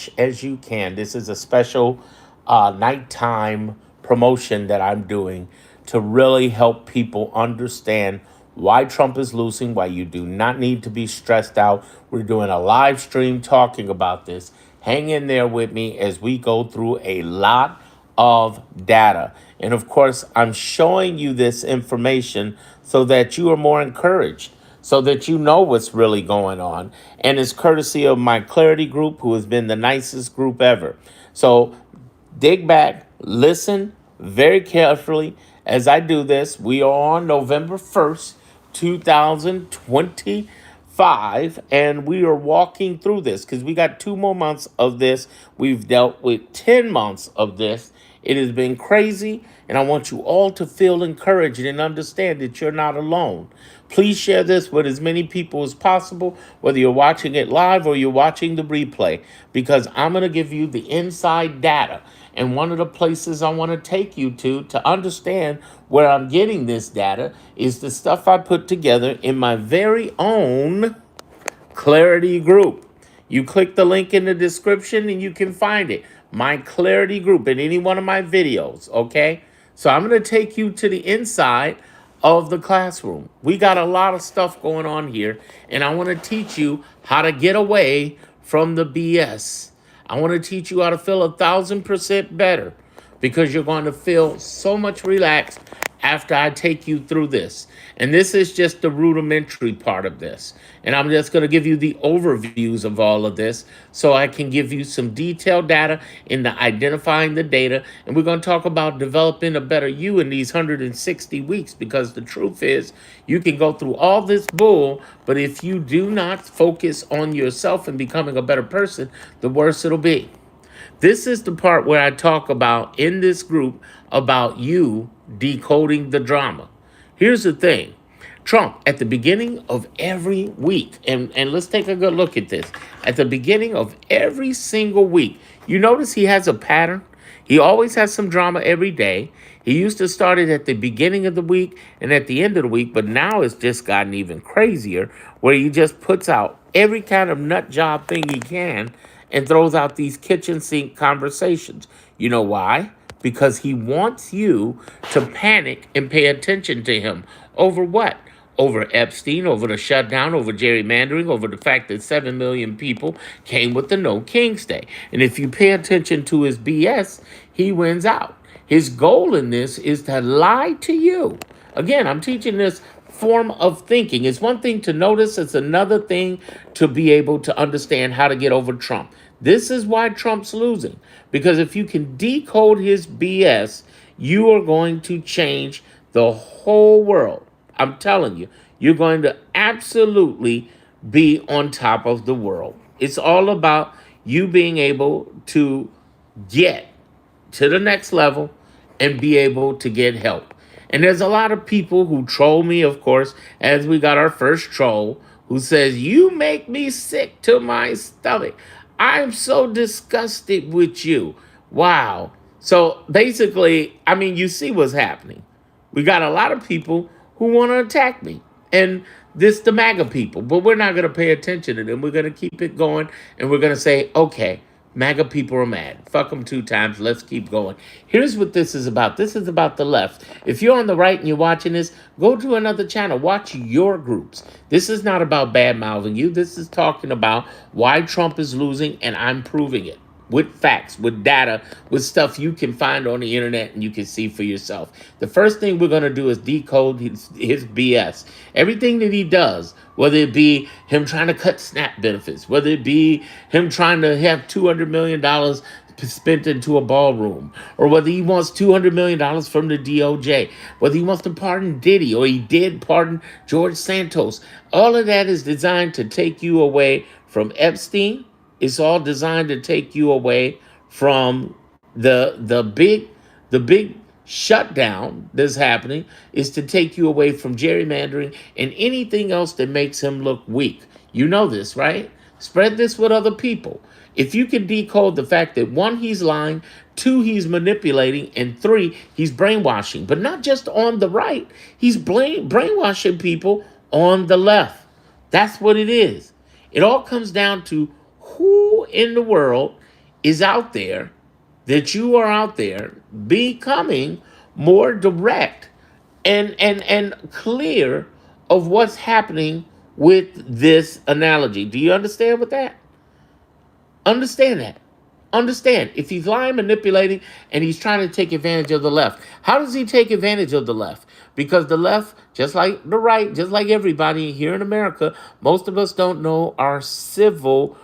much as you can. This is a special nighttime promotion that I'm doing to really help people understand why Trump is losing, why you do not need to be stressed out. We're doing a live stream talking about this. Hang in there with me as we go through a lot of data. And of course, I'm showing you this information so that you are more encouraged, so that you know what's really going on. And it's courtesy of my Clarity group, who has been the nicest group ever. So dig back, listen very carefully as I do this. We are on November 1st, 2025, and we are walking through this because we got 2 more months of this. We've dealt with 10 months of this. It has been crazy, and I want you all to feel encouraged and understand that you're not alone. Please share this with as many people as possible, whether you're watching it live or you're watching the replay, because I'm going to give you the inside data. And one of the places I want to take you to understand where I'm getting this data is the stuff I put together in my very own Clarity group. You click the link in the description and you can find it. My Clarity group in any one of my videos, okay? So I'm going to take you to the inside of the classroom. We got a lot of stuff going on here, and I want to teach you how to get away from the BS. I want to teach you how to feel 1,000% better, because you're going to feel so much relaxed after I take you through this. And this is just the rudimentary part of this. And I'm just going to give you the overviews of all of this so I can give you some detailed data in the identifying the data. And we're going to talk about developing a better you in these 160 weeks, because the truth is you can go through all this bull, but if you do not focus on yourself and becoming a better person, the worse it'll be. This is the part where I talk about in this group about you decoding the drama. Here's the thing. Trump, at the beginning of every week, and let's take a good look at this. At the beginning of every single week, you notice he has a pattern. He always has some drama every day. He used to start it at the beginning of the week and at the end of the week, but now it's just gotten even crazier, where he just puts out every kind of nut job thing he can and throws out these kitchen sink conversations. You know why? Because he wants you to panic and pay attention to him. Over what? Over Epstein, over the shutdown, over gerrymandering, over the fact that 7 million people came with the No King's Day. And if you pay attention to his BS, he wins out. His goal in this is to lie to you. Again, I'm teaching this form of thinking. It's one thing to notice, it's another thing to be able to understand how to get over Trump. This is why Trump's losing. Because if you can decode his BS, you are going to change the whole world. I'm telling you, you're going to absolutely be on top of the world. It's all about you being able to get to the next level and be able to get help. And there's a lot of people who troll me, of course, as we got our first troll who says, "You make me sick to my stomach. I'm so disgusted with you." Wow. So basically, I mean, you see what's happening. We got a lot of people who want to attack me. And this the MAGA people. But we're not going to pay attention to them. We're going to keep it going. And we're going to say, okay, MAGA people are mad. Fuck them 2 times. Let's keep going. Here's what this is about. This is about the left. If you're on the right and you're watching this, go to another channel. Watch your groups. This is not about bad mouthing you. This is talking about why Trump is losing, and I'm proving it with facts, with data, with stuff you can find on the internet and you can see for yourself. The first thing we're going to do is decode his BS. Everything that he does, whether it be him trying to cut SNAP benefits, whether it be him trying to have $200 million spent into a ballroom, or whether he wants $200 million from the DOJ, whether he wants to pardon Diddy, or he did pardon George Santos. All of that is designed to take you away from Epstein. It's all designed to take you away from the big shutdown that's happening, is to take you away from gerrymandering and anything else that makes him look weak. You know this, right? Spread this with other people. If you can decode the fact that 1, he's lying, 2, he's manipulating, and 3, he's brainwashing, but not just on the right, he's brainwashing people on the left. That's what it is. It all comes down to who in the world is out there, that you are out there becoming more direct and clear of what's happening with this analogy. Do you understand with that? Understand that. Understand, if he's lying, manipulating, and he's trying to take advantage of the left, how does he take advantage of the left? Because the left, just like the right, just like everybody here in America, most of us don't know our civics,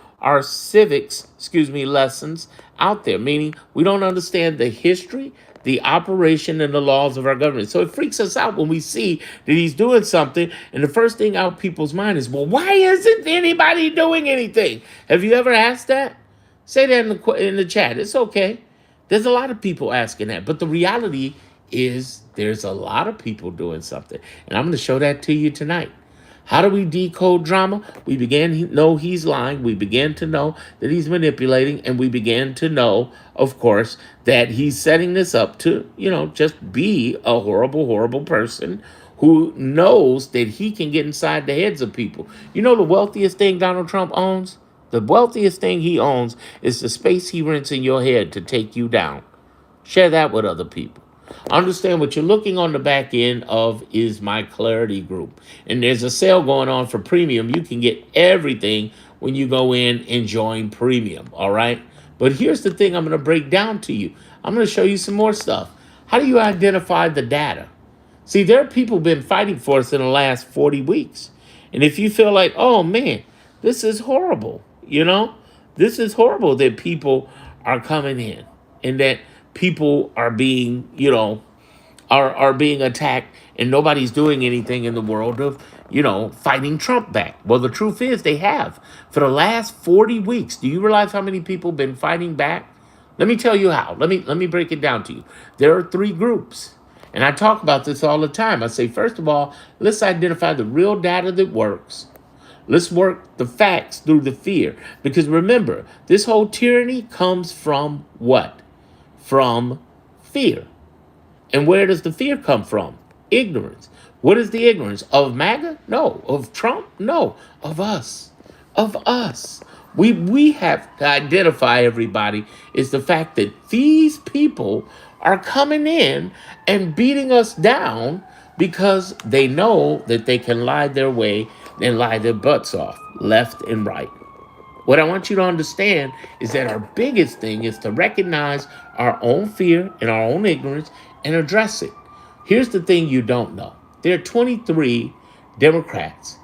lessons out there, meaning we don't understand the history, the operation, and the laws of our government. So it freaks us out when we see that he's doing something, and the first thing out people's mind is, well, why isn't anybody doing anything? Have you ever asked that? Say that in the chat. It's okay. There's a lot of people asking that, but the reality is there's a lot of people doing something, and I'm going to show that to you tonight. How do we decode drama? We began to know he's lying. We began to know that he's manipulating, and we began to know, of course, that he's setting this up to, just be a horrible, horrible person who knows that he can get inside the heads of people. You know the wealthiest thing Donald Trump owns? The wealthiest thing he owns is the space he rents in your head to take you down. Share that with other people. Understand what you're looking on the back end of is my Clarity Group. And there's a sale going on for premium. You can get everything when you go in and join premium. All right. But here's the thing I'm going to break down to you. I'm going to show you some more stuff. How do you identify the data? See, there are people been fighting for us in the last 40 weeks. And if you feel like, oh man, this is horrible, this is horrible that people are coming in and that people are being, are being attacked and nobody's doing anything in the world of, fighting Trump back. Well, the truth is they have. For the last 40 weeks, do you realize how many people have been fighting back? Let me tell you how. Let me break it down to you. There are three groups. And I talk about this all the time. I say, first of all, let's identify the real data that works. Let's work the facts through the fear. Because remember, this whole tyranny comes from what? From fear. And where does the fear come from? Ignorance. What is the ignorance? Of MAGA? No. Of Trump? No. Of us. Of us. We have to identify, everybody, is the fact that these people are coming in and beating us down because they know that they can lie their way and lie their butts off, left and right. What I want you to understand is that our biggest thing is to recognize our own fear and our own ignorance and address it. Here's the thing you don't know. There are 23 Democrats,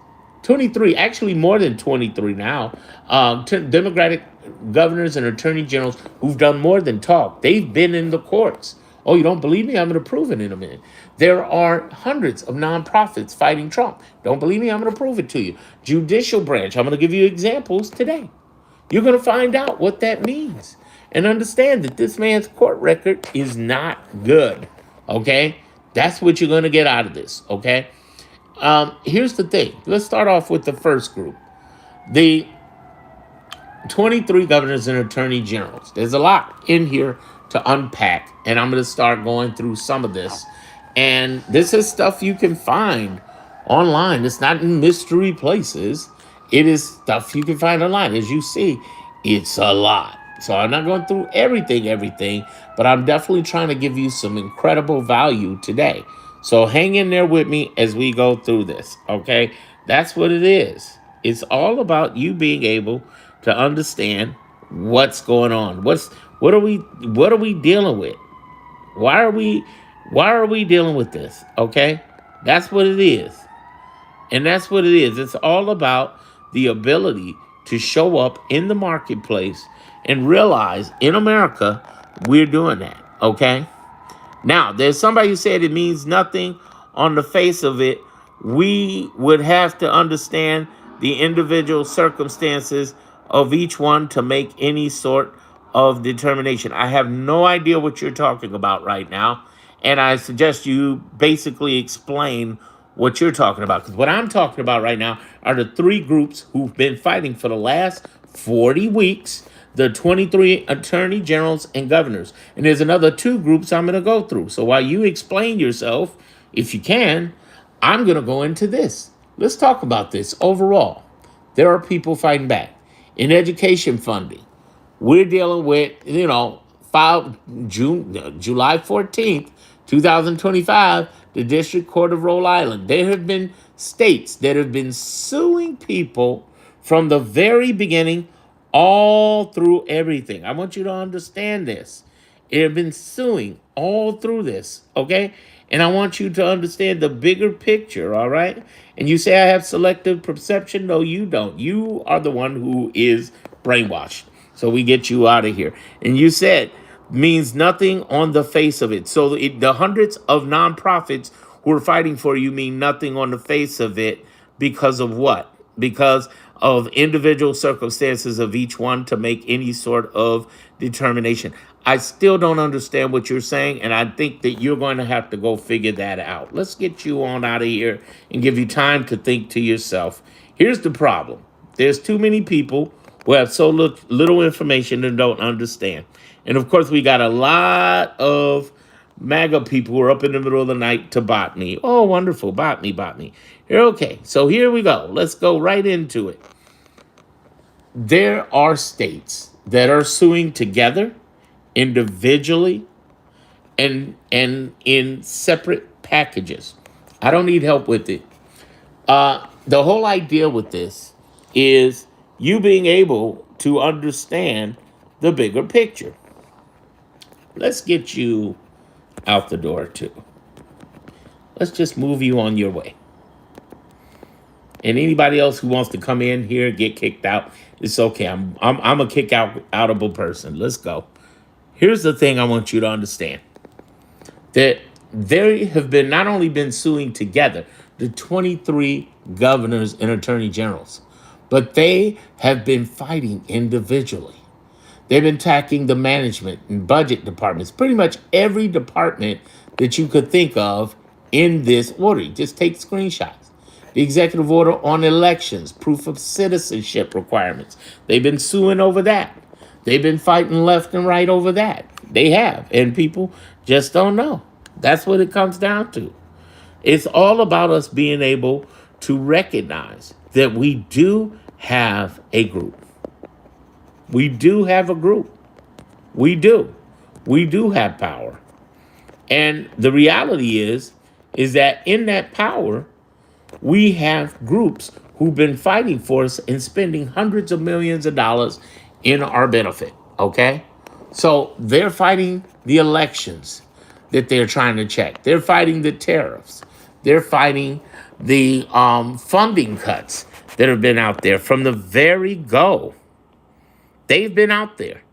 23, actually more than 23 now, Democratic governors and attorney generals who've done more than talk. They've been in the courts. Oh, you don't believe me? I'm going to prove it in a minute. There are hundreds of nonprofits fighting Trump. Don't believe me? I'm going to prove it to you. Judicial branch. I'm going to give you examples today. You're going to find out what that means and understand that this man's court record is not good. Okay? That's what you're going to get out of this. Okay? Here's the thing. Let's start off with the first group. The 23 governors and attorney generals. There's a lot in here to unpack, and I'm going to start going through some of this. And this is stuff you can find online. It's not in mystery places. It is stuff you can find online. As you see, it's a lot. So I'm not going through everything, but I'm definitely trying to give you some incredible value today. So hang in there with me as we go through this, okay? That's what it is. It's all about you being able to understand what's going on. What are we dealing with? Why are we dealing with this? Okay? That's what it is. And that's what it is. It's all about the ability to show up in the marketplace and realize in America we're doing that. Okay? Now, there's somebody who said it means nothing on the face of it. We would have to understand the individual circumstances of each one to make any sort of determination. I have no idea what you're talking about right now. And I suggest you basically explain what you're talking about. Because what I'm talking about right now are the three groups who've been fighting for the last 40 weeks, the 23 attorney generals and governors. And there's another two groups I'm going to go through. So while you explain yourself, if you can, I'm going to go into this. Let's talk about this overall. There are people fighting back in education funding. We're dealing with, July 14th, 2025, the District Court of Rhode Island. There have been states that have been suing people from the very beginning all through everything. I want you to understand this. They have been suing all through this, okay? And I want you to understand the bigger picture, all right? And you say I have selective perception. No, you don't. You are the one who is brainwashed. So we get you out of here. And you said means nothing on the face of it. So the hundreds of nonprofits who are fighting for you mean nothing on the face of it because of what? Because of individual circumstances of each one to make any sort of determination. I still don't understand what you're saying, and I think that you're going to have to go figure that out. Let's get you on out of here and give you time to think to yourself. Here's the problem. There's too many people who have so little information and don't understand. And of course, we got a lot of MAGA people who are up in the middle of the night to botany. Oh, wonderful. Botany, botany. Here, okay. So here we go. Let's go right into it. There are states that are suing together, individually, and in separate packages. I don't need help with it. The whole idea with this is you being able to understand the bigger picture. Let's get you out the door too. Let's just move you on your way. And anybody else who wants to come in here get kicked out, it's okay. I'm a kick outable person. Let's go. Here's the thing I want you to understand: that they have been not only been suing together, the 23 governors and attorney generals, but they have been fighting individually. They've been attacking the management and budget departments, pretty much every department that you could think of in this order. Just take screenshots. The executive order on elections, proof of citizenship requirements. They've been suing over that. They've been fighting left and right over that. They have. And people just don't know. That's what it comes down to. It's all about us being able to recognize that we do have a group. We do have a group. We do. We do have power. And the reality is that in that power, we have groups who've been fighting for us and spending hundreds of millions of dollars in our benefit. Okay? So they're fighting the elections that they're trying to check. They're fighting the tariffs. They're fighting the funding cuts that have been out there from the very go. They've been out there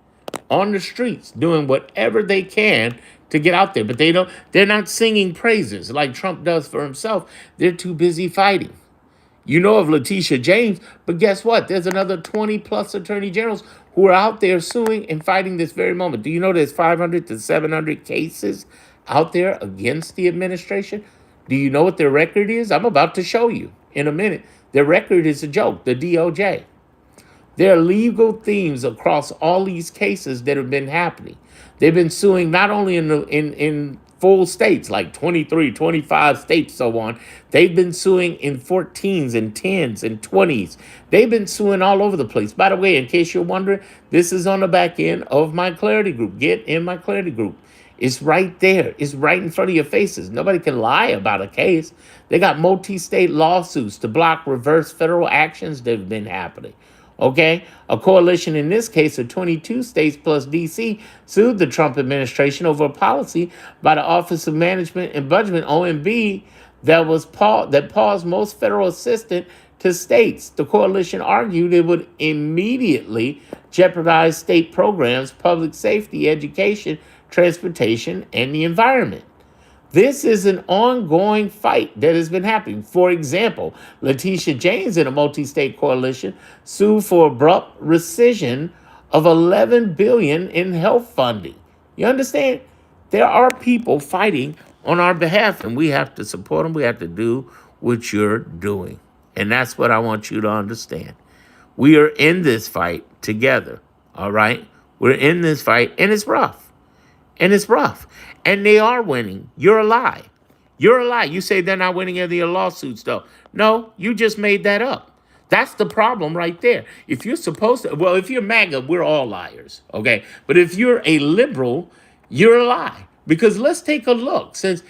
on the streets doing whatever they can to get out there, but they're not singing praises like Trump does for himself. They're too busy fighting. You know of Letitia James, but guess what? There's another 20 plus attorney generals who are out there suing and fighting this very moment. Do you know there's 500 to 700 cases out there against the administration? Do you know what their record is? I'm about to show you in a minute. Their record is a joke, the DOJ. There are legal themes across all these cases that have been happening. They've been suing not only in full states, like 23, 25 states, so on. They've been suing in 14s and 10s and 20s. They've been suing all over the place. By the way, in case you're wondering, this is on the back end of my Clarity Group. Get in my Clarity Group. It's right there. It's right in front of your faces. Nobody can lie about a case. They got multi-state lawsuits to block reverse federal actions that have been happening. Okay, a coalition in this case of 22 states plus D.C. sued the Trump administration over a policy by the Office of Management and Budget, OMB, that paused most federal assistance to states. The coalition argued it would immediately jeopardize state programs, public safety, education, transportation, and the environment. This is an ongoing fight that has been happening. For example, Letitia James in a multi-state coalition sued for abrupt rescission of $11 billion in health funding. You understand? There are people fighting on our behalf, and we have to support them. We have to do what you're doing. And that's what I want you to understand. We are in this fight together, all right? We're in this fight, and it's rough. And it's rough. And they are winning. You're a lie. You're a lie. You say they're not winning any of the lawsuits, though. No, you just made that up. That's the problem right there. If you're supposed to, well, if you're MAGA, we're all liars, okay? But if you're a liberal, you're a lie. Because let's take a look. Since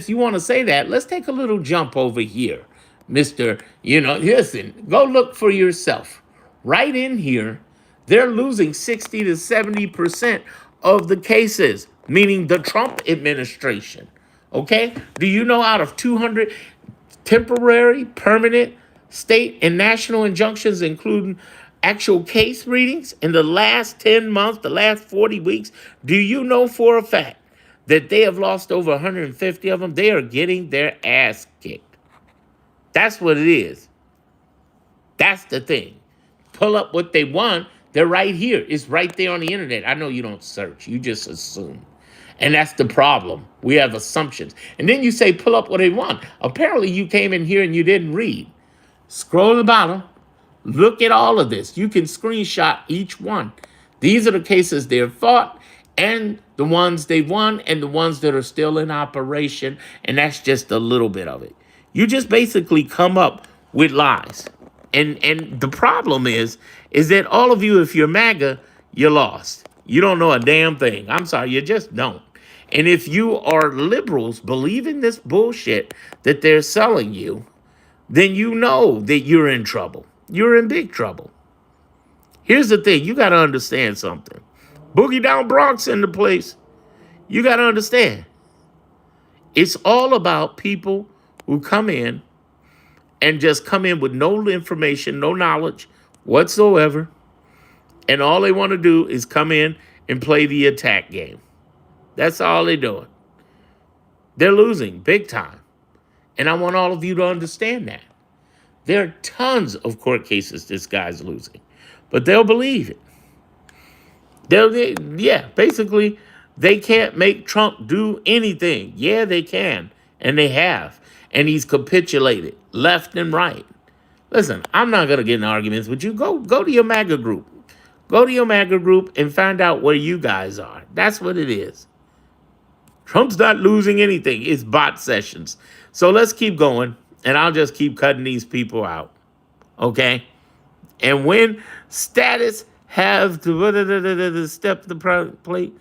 you want to say that, let's take a little jump over here, Mister. Listen, go look for yourself. Right in here, they're losing 60 to 70% of the cases, meaning the Trump administration. Okay? Do you know out of 200 temporary, permanent, state, and national injunctions, including actual case readings in the last 10 months, the last 40 weeks, do you know for a fact that they have lost over 150 of them? They are getting their ass kicked. That's what it is. That's the thing. Pull up what they want. They're right here. It's right there on the internet. I know you don't search. You just assume. And that's the problem. We have assumptions. And then you say, pull up what they want. Apparently, you came in here and you didn't read. Scroll to the bottom. Look at all of this. You can screenshot each one. These are the cases they've fought and the ones they've won and the ones that are still in operation. And that's just a little bit of it. You just basically come up with lies. And the problem is that all of you, if you're MAGA, you're lost. You don't know a damn thing. I'm sorry, you just don't. And if you are liberals believing this bullshit that they're selling you, then you know that you're in trouble. You're in big trouble. Here's the thing. You got to understand something. Boogie Down Bronx in the place. You got to understand. It's all about people who come in and just come in with no information, no knowledge whatsoever. And all they want to do is come in and play the attack game. That's all they're doing. They're losing big time. And I want all of you to understand that. There are tons of court cases this guy's losing. But they'll believe it. Basically, they can't make Trump do anything. Yeah, they can. And they have. And he's capitulated left and right. Listen, I'm not going to get in arguments with you. Go to your MAGA group. Go to your MAGA group and find out where you guys are. That's what it is. Trump's not losing anything. It's bot sessions. So let's keep going. And I'll just keep cutting these people out. Okay? And when status have to step the plate,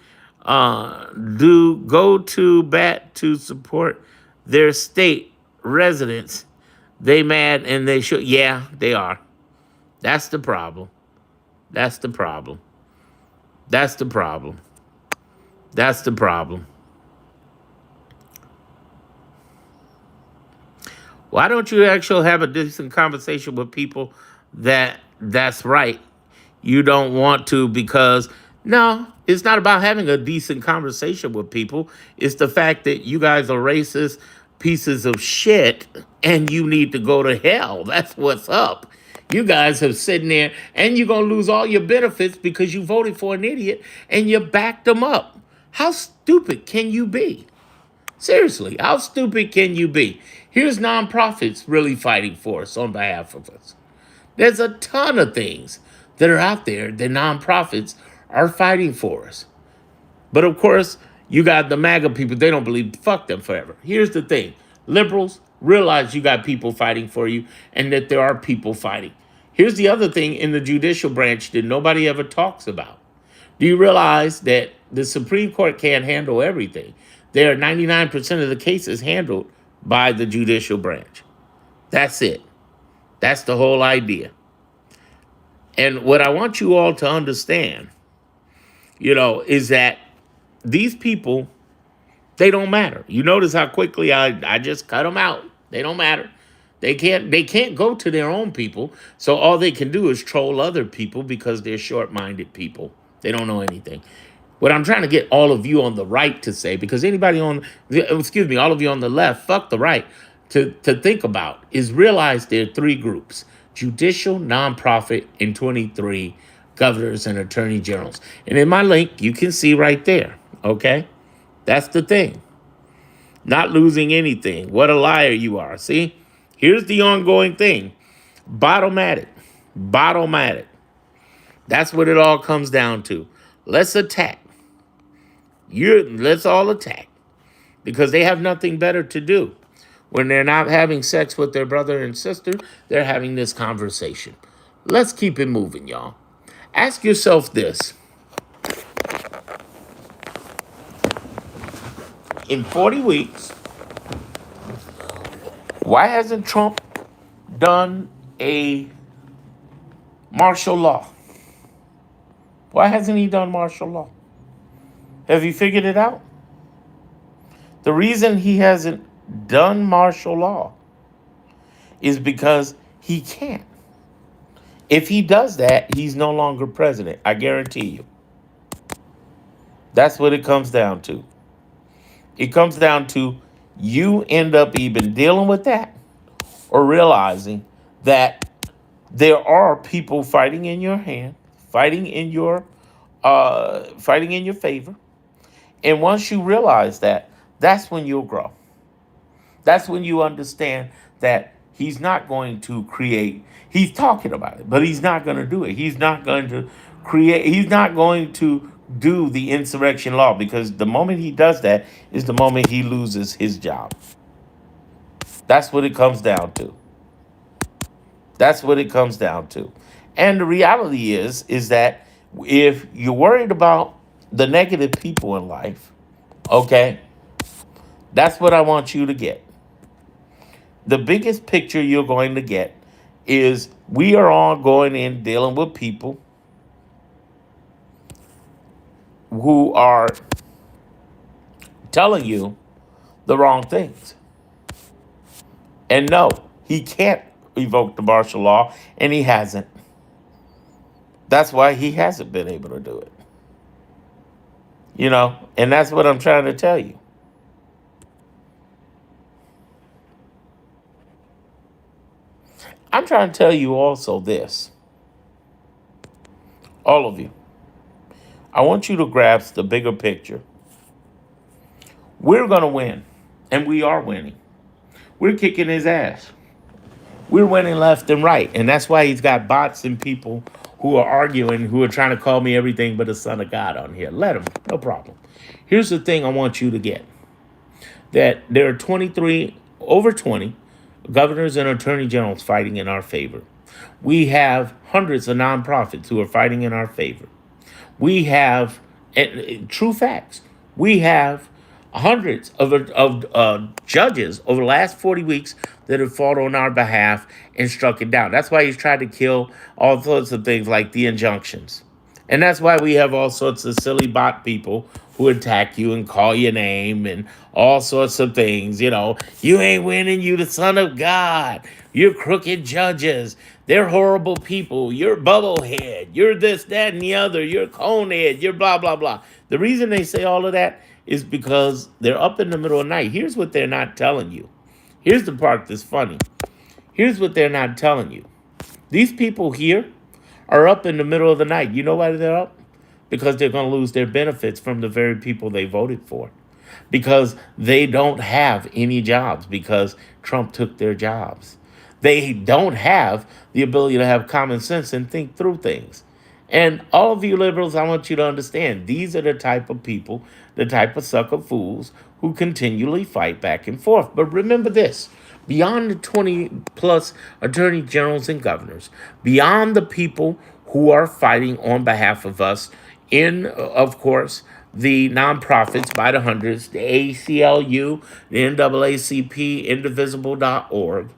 do go to bat to support their state residents, they mad and they should. Yeah, they are. That's the problem. That's the problem. That's the problem. That's the problem. Why don't you actually have a decent conversation with people that's right? You don't want to because, no, it's not about having a decent conversation with people. It's the fact that you guys are racist pieces of shit and you need to go to hell. That's what's up. You guys have sitting there and you're going to lose all your benefits because you voted for an idiot and you backed them up. How stupid can you be? Seriously, how stupid can you be? Here's nonprofits really fighting for us on behalf of us. There's a ton of things that are out there that nonprofits are fighting for us. But of course, you got the MAGA people, they don't believe, fuck them forever. Here's the thing. Liberals, realize you got people fighting for you and that there are people fighting. Here's the other thing in the judicial branch that nobody ever talks about. Do you realize that the Supreme Court can't handle everything? There are 99% of the cases handled by the judicial branch. That's it. That's the whole idea. And what I want you all to understand, is that these people, they don't matter. You notice how quickly I just cut them out. They don't matter. They can't go to their own people. So all they can do is troll other people because they're short-minded people. They don't know anything. What I'm trying to get all of you on the right to say, because all of you on the left, fuck the right, to think about is realize there are three groups: judicial, nonprofit, and 23 governors and attorney generals. And in my link, you can see right there, okay? That's the thing. Not losing anything. What a liar you are. See? Here's the ongoing thing. Bottomatic. That's what it all comes down to. Let's attack. Let's all attack. Because they have nothing better to do. When they're not having sex with their brother and sister, they're having this conversation. Let's keep it moving, y'all. Ask yourself this. In 40 weeks, why hasn't Trump done a martial law? Why hasn't he done martial law? Have you figured it out? The reason he hasn't done martial law is because he can't. If he does that, he's no longer president. I guarantee you. That's what it comes down to. It comes down to you end up even dealing with that or realizing that there are people fighting in your hand, fighting in your favor. And once you realize that, that's when you'll grow. That's when you understand that he's not going to create, he's talking about it, but he's not going to do it. He's not going to he's not going to do the insurrection law, because the moment he does that is the moment he loses his job. That's what it comes down to. That's what it comes down to. And the reality is that if you're worried about the negative people in life, okay, that's what I want you to get. The biggest picture you're going to get is we are all going in dealing with people who are telling you the wrong things. And no, he can't evoke the martial law, and he hasn't. That's why he hasn't been able to do it. And that's what I'm trying to tell you. I'm trying to tell you also this, all of you. I want you to grasp the bigger picture. We're going to win, and we are winning. We're kicking his ass. We're winning left and right. And that's why he's got bots and people who are arguing, who are trying to call me everything but a son of God on here. Let them, no problem. Here's the thing I want you to get. That there are over 20 governors and attorney generals fighting in our favor. We have hundreds of nonprofits who are fighting in our favor. We have, true facts, we have hundreds of judges over the last 40 weeks that have fought on our behalf and struck it down. That's why he's tried to kill all sorts of things like the injunctions. And that's why we have all sorts of silly bot people who attack you and call your name and all sorts of things. You ain't winning, you the son of God. You're crooked judges. They're horrible people. You're bubblehead. You're this, that, and the other. You're conehead. You're blah, blah, blah. The reason they say all of that is because they're up in the middle of the night. Here's what they're not telling you. Here's the part that's funny. Here's what they're not telling you. These people here are up in the middle of the night. You know why they're up? Because they're going to lose their benefits from the very people they voted for. Because they don't have any jobs because Trump took their jobs. They don't have the ability to have common sense and think through things. And all of you liberals, I want you to understand, these are the type of people, the type of sucker fools who continually fight back and forth. But remember this, beyond the 20 plus attorney generals and governors, beyond the people who are fighting on behalf of us in, of course, the nonprofits by the hundreds, the ACLU, the NAACP, indivisible.org,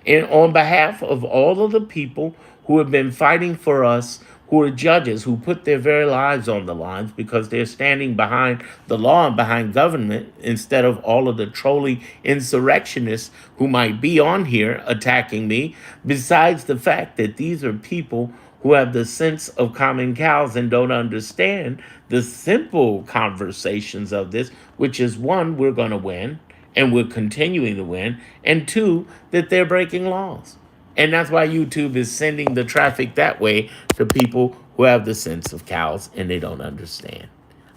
and on behalf of all of the people who have been fighting for us, who are judges, who put their very lives on the lines because they're standing behind the law and behind government instead of all of the trolling insurrectionists who might be on here attacking me, besides the fact that these are people who have the sense of common cows and don't understand the simple conversations of this, which is one, we're going to win and we're continuing to win, and two, that they're breaking laws. And that's why YouTube is sending the traffic that way to people who have the sense of cows and they don't understand.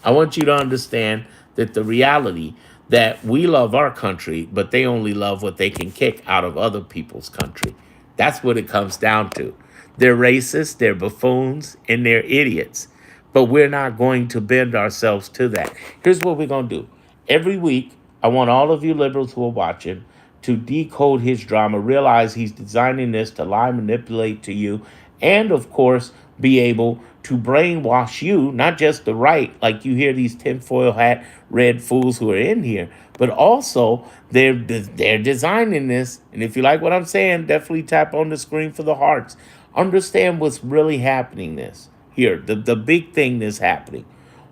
I want you to understand that the reality that we love our country, but they only love what they can kick out of other people's country. That's what it comes down to. They're racist, they're buffoons, and they're idiots. But we're not going to bend ourselves to that. Here's what we're going to do. Every week, I want all of you liberals who are watching to decode his drama, realize he's designing this to lie, manipulate to you, and of course, be able to brainwash you, not just the right, like you hear these tinfoil hat red fools who are in here, but also they're designing this. And if you like what I'm saying, definitely tap on the screen for the hearts. Understand what's really happening this here, the big thing that's happening.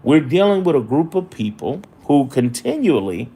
We're dealing with a group of people who continually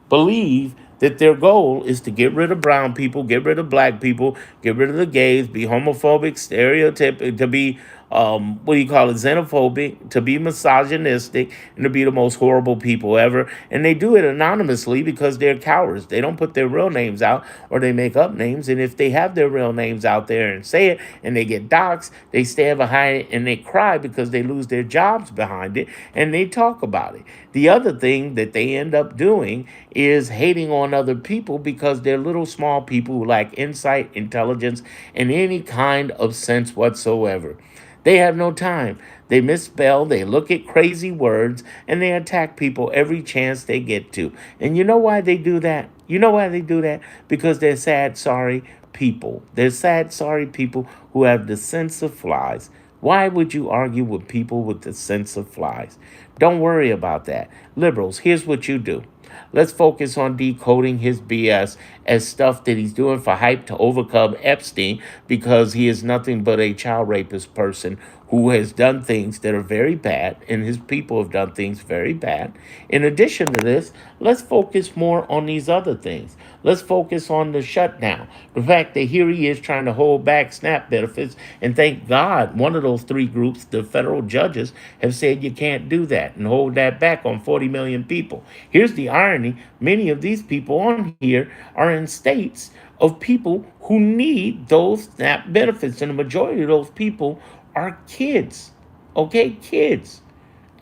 believe that their goal is to get rid of brown people, get rid of black people, get rid of the gays, be homophobic, stereotypic, to be what do you call it, xenophobic, to be misogynistic, and to be the most horrible people ever. And they do it anonymously because they're cowards. They don't put their real names out, or they make up names. And if they have their real names out there and say it and they get doxxed, they stand behind it and they cry because they lose their jobs behind it, and they talk about it. The other thing that they end up doing is hating on other people because they're little small people who lack insight, intelligence, and any kind of sense whatsoever. They have no time. They misspell, they look at crazy words, and they attack people every chance they get to. And you know why they do that? You know why they do that? Because they're sad, sorry people. They're sad, sorry people who have the sense of flies. Why would you argue with people with the sense of flies? Don't worry about that. Liberals, here's what you do. Let's focus on decoding his BS as stuff that he's doing for hype to overcome Epstein, because he is nothing but a child rapist person who has done things that are very bad, and his people have done things very bad. In addition to this, let's focus more on these other things. Let's focus on the shutdown. The fact that here he is trying to hold back SNAP benefits, and thank God one of those three groups, the federal judges, have said you can't do that and hold that back on 40 million people. Here's the irony. Many of these people on here are in states of people who need those SNAP benefits, and the majority of those people are kids. Okay, kids.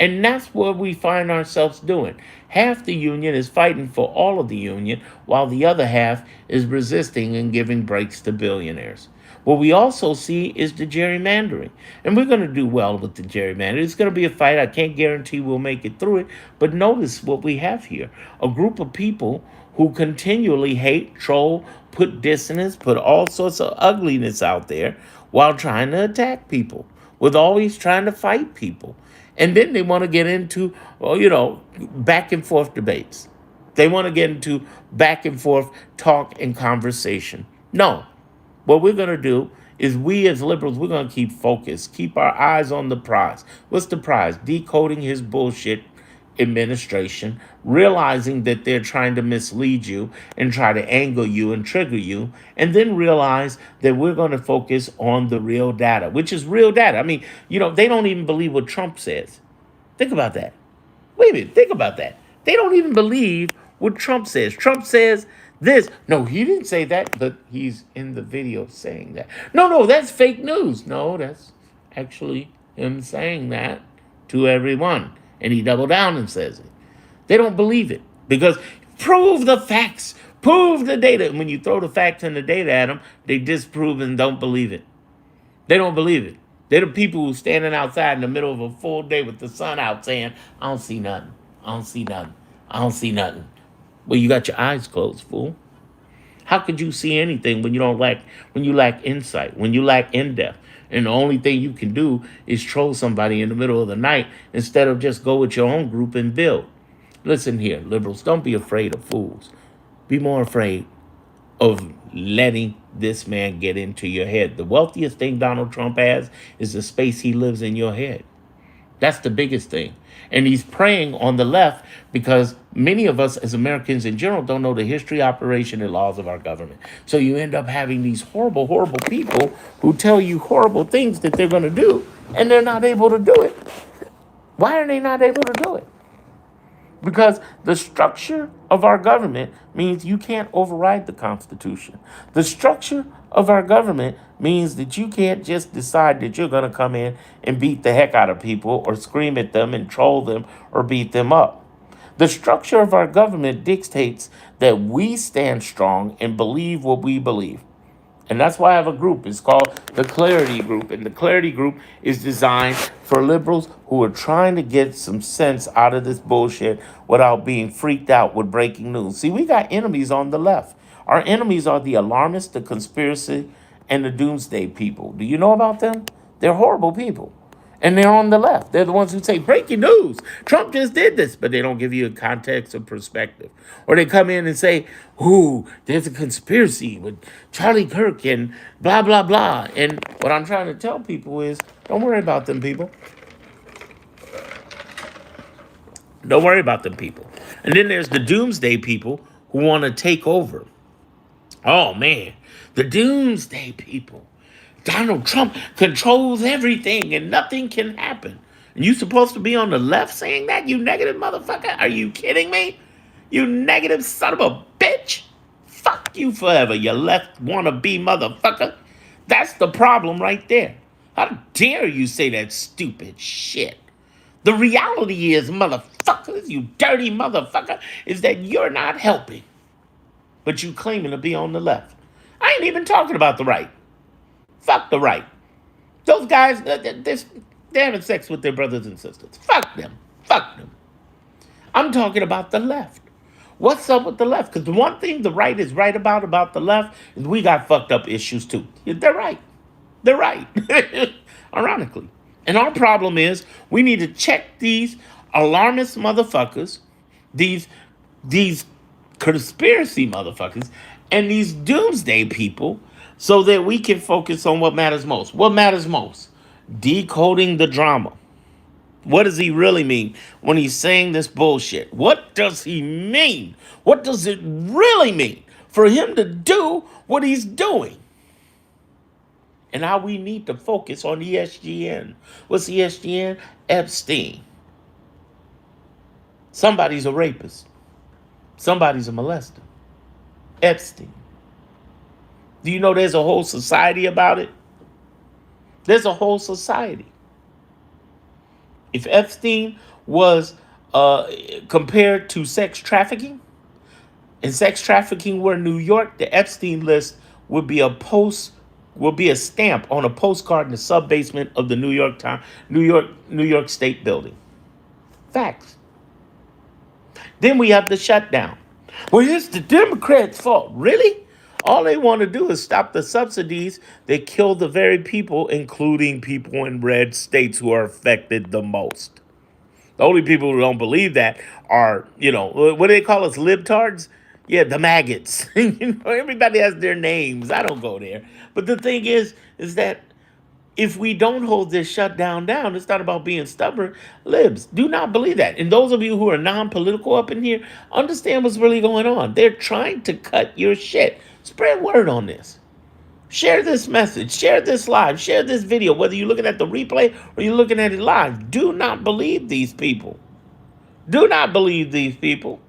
And that's what we find ourselves doing. Half the union is fighting for all of the union, while the other half is resisting and giving breaks to billionaires. What we also see is the gerrymandering. And we're going to do well with the gerrymandering. It's going to be a fight. I can't guarantee we'll make it through it. But notice what we have here: a group of people who continually hate, troll, put dissonance, put all sorts of ugliness out there while trying to attack people, with always trying to fight people. And then they want to get into, well, back and forth debates. They want to get into back and forth talk and conversation. No, what we're going to do is, we as liberals, we're going to keep focused, keep our eyes on the prize. What's the prize? Decoding his bullshit administration, realizing that they're trying to mislead you and try to angle you and trigger you, and then realize that we're going to focus on the real data, which is real data. I mean, they don't even believe what Trump says. Think about that. Wait a minute, think about that. They don't even believe what Trump says. Trump says this. No, he didn't say that, but he's in the video saying that. No, that's fake news. No, that's actually him saying that to everyone. And he doubled down and says it. They don't believe it because prove the facts, prove the data. And when you throw the facts and the data at them, they disprove and don't believe it. They don't believe it. They're the people who standing outside in the middle of a full day with the sun out saying, I don't see nothing. I don't see nothing. I don't see nothing. Well, you got your eyes closed, fool. How could you see anything when you lack insight, when you lack in-depth? And the only thing you can do is troll somebody in the middle of the night instead of just go with your own group and build. Listen here, liberals, don't be afraid of fools. Be more afraid of letting this man get into your head. The wealthiest thing Donald Trump has is the space he lives in your head. That's the biggest thing. And he's preying on the left because many of us as Americans in general don't know the history, operation, and laws of our government. So you end up having these horrible, horrible people who tell you horrible things that they're going to do, and they're not able to do it. Why are they not able to do it? Because the structure of our government means you can't override the Constitution. The structure of our government means that you can't just decide that you're going to come in and beat the heck out of people or scream at them and troll them or beat them up. The structure of our government dictates that we stand strong and believe what we believe. And that's why I have a group. It's called the Clarity Group. And the Clarity Group is designed for liberals who are trying to get some sense out of this bullshit without being freaked out with breaking news. See, we got enemies on the left. Our enemies are the alarmists, the conspiracy, and the doomsday people. Do you know about them? They're horrible people. And they're on the left. They're the ones who say, breaking news, Trump just did this, but they don't give you a context or perspective. Or they come in and say, ooh, there's a conspiracy with Charlie Kirk and blah, blah, blah. And what I'm trying to tell people is, don't worry about them people. Don't worry about them people. And then there's the doomsday people who want to take over. Oh, man, the doomsday people. Donald Trump controls everything and nothing can happen. And you supposed to be on the left saying that, you negative motherfucker? Are you kidding me? You negative son of a bitch? Fuck you forever, you left wannabe motherfucker. That's the problem right there. How dare you say that stupid shit? The reality is, motherfuckers, you dirty motherfucker, is that you're not helping. But you claiming to be on the left. I ain't even talking about the right. Fuck the right. Those guys, they're having sex with their brothers and sisters. Fuck them. Fuck them. I'm talking about the left. What's up with the left? Because the one thing the right is right about the left is we got fucked up issues too. They're right. They're right. Ironically. And our problem is we need to check these alarmist motherfuckers, these conspiracy motherfuckers, and these doomsday people so that we can focus on what matters most. What matters most? Decoding the drama. What does he really mean when he's saying this bullshit? What does he mean? What does it really mean for him to do what he's doing? And how we need to focus on ESGN. What's ESGN? Epstein. Somebody's a rapist. Somebody's a molester. Epstein. Do you know there's a whole society about it? There's a whole society. If Epstein was compared to sex trafficking, and sex trafficking were in New York, the Epstein list would be a stamp on a postcard in the sub basement of the New York State building. Facts. Then we have the shutdown. Well, it's the Democrats' fault. Really? All they want to do is stop the subsidies that kill the very people, including people in red states who are affected the most. The only people who don't believe that are, what do they call us, libtards? Yeah, the maggots. Everybody has their names. I don't go there. But the thing is that if we don't hold this shutdown down, it's not about being stubborn. Libs, do not believe that. And those of you who are non-political up in here, understand what's really going on. They're trying to cut your shit. Spread word on this. Share this message. Share this live. Share this video, whether you're looking at the replay or you're looking at it live. Do not believe these people. Do not believe these people.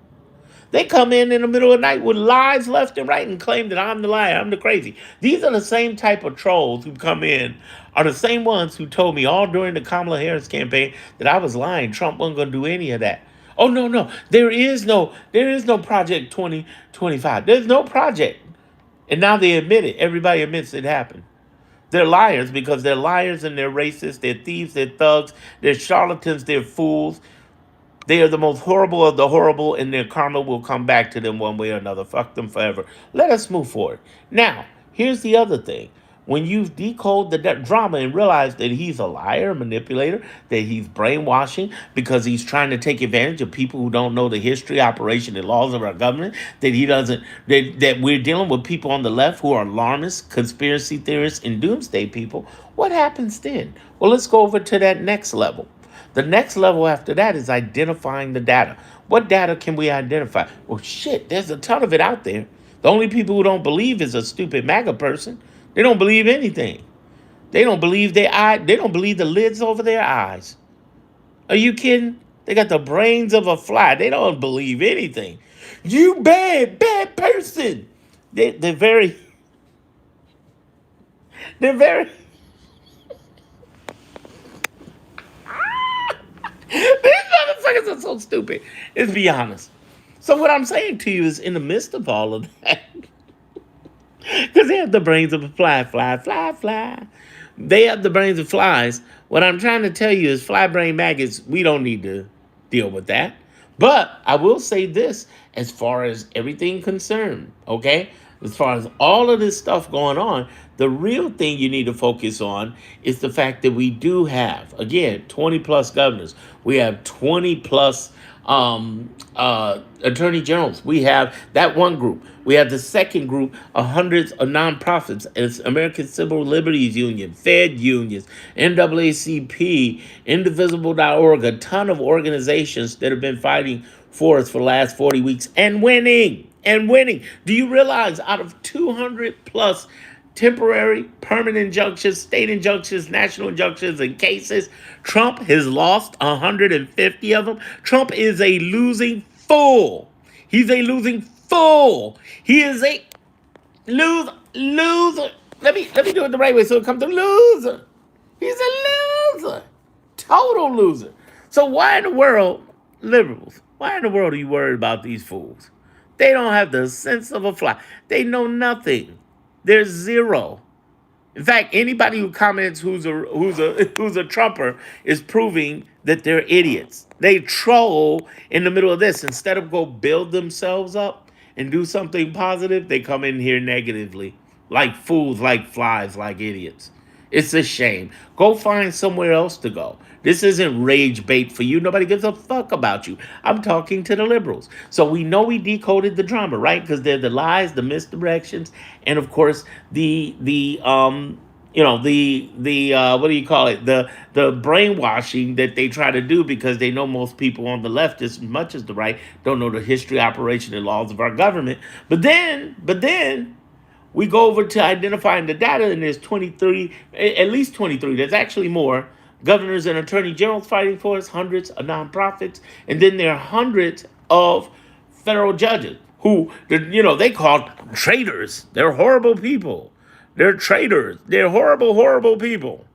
They come in the middle of the night with lies left and right and claim that I'm the liar, I'm the crazy. These are the same type of trolls who come in, are the same ones who told me all during the Kamala Harris campaign that I was lying. Trump wasn't going to do any of that. Oh, no. There is no Project 2025. There's no project. And now they admit it. Everybody admits it happened. They're liars because they're liars and they're racist. They're thieves. They're thugs. They're charlatans. They're fools. They are the most horrible of the horrible, and their karma will come back to them one way or another. Fuck them forever. Let us move forward. Now, here's the other thing. When you decode the drama and realize that he's a liar, a manipulator, that he's brainwashing because he's trying to take advantage of people who don't know the history, operation, and laws of our government, that he doesn't, that we're dealing with people on the left who are alarmists, conspiracy theorists, and doomsday people, what happens then? Well, let's go over to that next level. The next level after that is identifying the data. What data can we identify? Well, shit, there's a ton of it out there. The only people who don't believe is a stupid MAGA person. They don't believe anything. They don't believe their eye. They don't believe the lids over their eyes. Are you kidding? They got the brains of a fly. They don't believe anything. You bad person. They're very. These motherfuckers are so stupid. Let's be honest. So what I'm saying to you is, in the midst of all of that, because they have the brains of a fly. They have the brains of flies. What I'm trying to tell you is, fly brain maggots, we don't need to deal with that. But I will say this as far as everything concerned, okay? As far as all of this stuff going on, the real thing you need to focus on is the fact that we do have, again, 20 plus governors. We have 20 plus attorney generals. We have that one group. We have the second group of hundreds of nonprofits. It's American Civil Liberties Union, Fed unions, NAACP, Indivisible.org, a ton of organizations that have been fighting for us for the last 40 weeks and winning. And winning. Do you realize out of 200 plus temporary, permanent injunctions, state injunctions, national injunctions, and cases, Trump has lost 150 of them? Trump is a losing fool. He's a losing fool. He is a loser. Let me do it the right way so it comes to loser. He's a loser. Total loser. So why in the world, liberals, why in the world are you worried about these fools? They don't have the sense of a fly. They know nothing. They're zero. In fact, anybody who comments who's a Trumper is proving that they're idiots. They troll in the middle of this instead of go build themselves up and do something positive. They come in here negatively, like fools, like flies, like idiots. It's a shame. Go find somewhere else to go. This isn't rage bait for you. Nobody gives a fuck about you. I'm talking to the liberals. So we know we decoded the drama, right? Because they're the lies, the misdirections, and of course the what do you call it? The brainwashing that they try to do because they know most people on the left as much as the right don't know the history, operation, and laws of our government. But then we go over to identifying the data, and there's 23, at least 23. There's actually more governors and attorney generals fighting for us, hundreds of nonprofits, and then there are hundreds of federal judges who, they call traitors. They're horrible people. They're traitors. They're horrible, horrible people.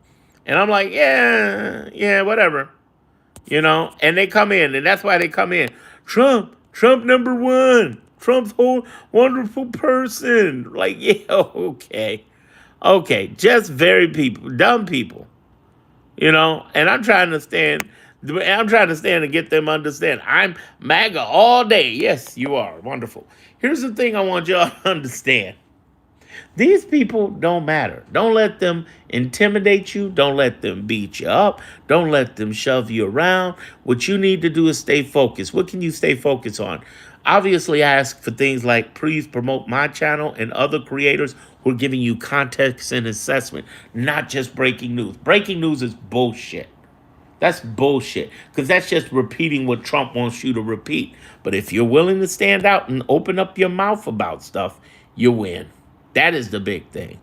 And I'm like, yeah, yeah, whatever. And they come in, and that's why they come in. Trump number one. Trump's whole wonderful person. Like, yeah, okay. Okay, just very people, dumb people, and I'm trying to stand and get them to understand. I'm MAGA all day. Yes, you are. Wonderful. Here's the thing I want y'all to understand. These people don't matter. Don't let them intimidate you. Don't let them beat you up. Don't let them shove you around. What you need to do is stay focused. What can you stay focused on? Obviously, I ask for things like please promote my channel and other creators who are giving you context and assessment, not just breaking news. Breaking news is bullshit. That's bullshit because that's just repeating what Trump wants you to repeat. But if you're willing to stand out and open up your mouth about stuff, you win. That is the big thing.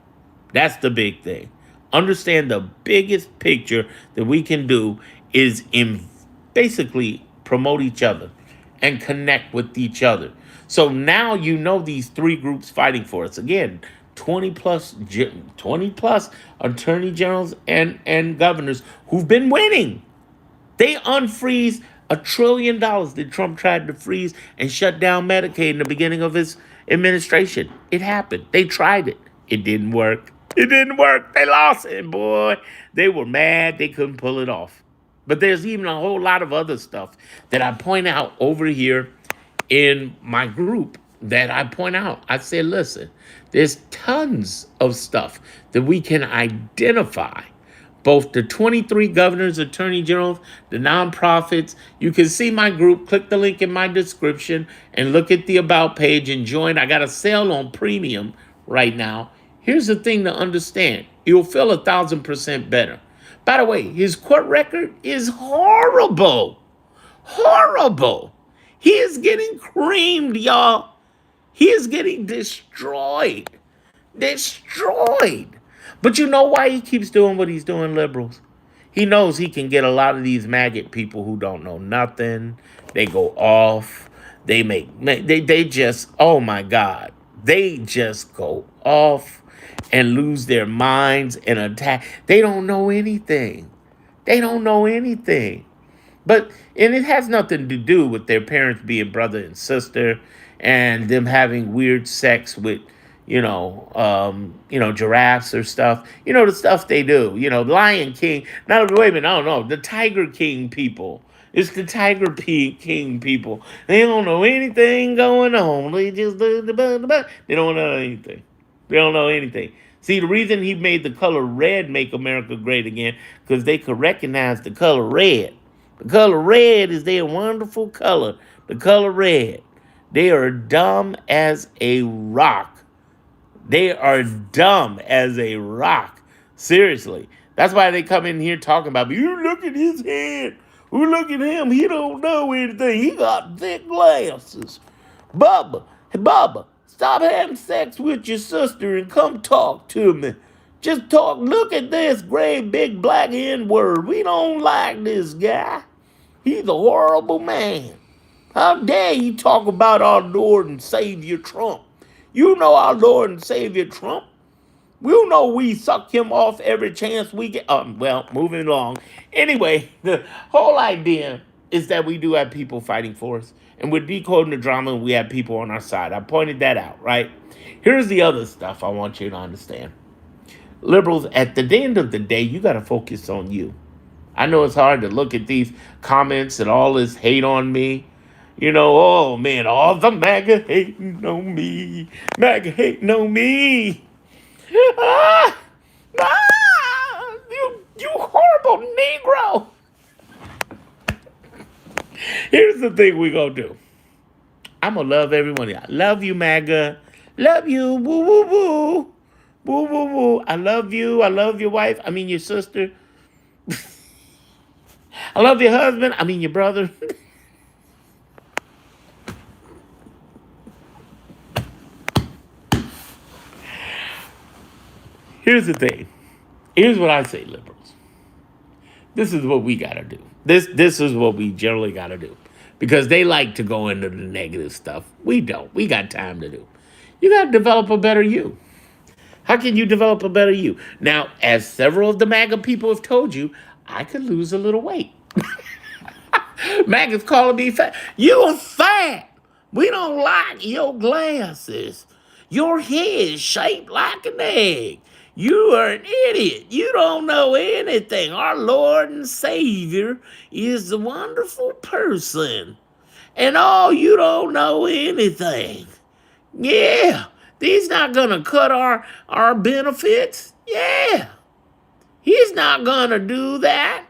That's the big thing. Understand the biggest picture that we can do is in basically promote each other and connect with each other. So now you know these three groups fighting for us. Again, 20 plus attorney generals and governors who've been winning. They unfreeze $1 trillion that Trump tried to freeze and shut down Medicaid in the beginning of his administration. It happened. They tried it. It didn't work. It didn't work. They lost it, boy. They were mad. They couldn't pull it off. But there's even a whole lot of other stuff that I point out over here in my group that I point out. I say, listen, there's tons of stuff that we can identify. Both the 23 governors, attorney generals, the nonprofits. You can see my group. Click the link in my description and look at the About page and join. I got a sale on premium right now. Here's the thing to understand. You'll feel 1,000% better. By the way, his court record is horrible. Horrible. He is getting creamed, y'all. He is getting destroyed. Destroyed. But you know why he keeps doing what he's doing, liberals? He knows he can get a lot of these maggot people who don't know nothing. They go off. They just, oh my God. They just go off and lose their minds and attack. They don't know anything. They don't know anything. And it has nothing to do with their parents being brother and sister and them having weird sex with, giraffes or stuff. The stuff they do. Lion King. Now, wait a minute, I don't know. The Tiger King people. It's the King people. They don't know anything going on. They just they don't know anything. They don't know anything. See, the reason he made the color red make America great again, because they could recognize the color red. The color red is their wonderful color. The color red. They are dumb as a rock. They are dumb as a rock. Seriously. That's why they come in here talking about, you look at his head. You look at him. He don't know anything. He got thick glasses. Bubba, stop having sex with your sister and come talk to me. Just talk. Look at this great big black N word. We don't like this guy. He's a horrible man. How dare you talk about our Lord and Savior Trump? You know our Lord and Savior Trump. You know we suck him off every chance we get. Well, moving along. Anyway, the whole idea is that we do have people fighting for us. And with decoding the drama, we have people on our side. I pointed that out, right? Here's the other stuff I want you to understand. Liberals, at the end of the day, you got to focus on you. I know it's hard to look at these comments and all this hate on me. You know, oh man, all the MAGA hating on me. MAGA hating on me. Ah, you horrible Negro. Here's the thing we gonna do. I'm gonna love everyone. I love you, MAGA. Love you. Woo, woo, woo. Woo, woo, woo. I love you. I love your wife. I mean, your sister. I love your husband. I mean, your brother. Here's the thing. Here's what I say, liberals. This is what we gotta do. This is what we generally gotta do. Because they like to go into the negative stuff. We don't. We got time to do. You gotta develop a better you. How can you develop a better you? Now, as several of the MAGA people have told you, I could lose a little weight. MAGA's calling me fat. You're fat. We don't like your glasses. Your head is shaped like an egg. You are an idiot. You don't know anything. Our Lord and Savior is a wonderful person. And all you don't know anything. Yeah. He's not going to cut our benefits. Yeah. He's not going to do that.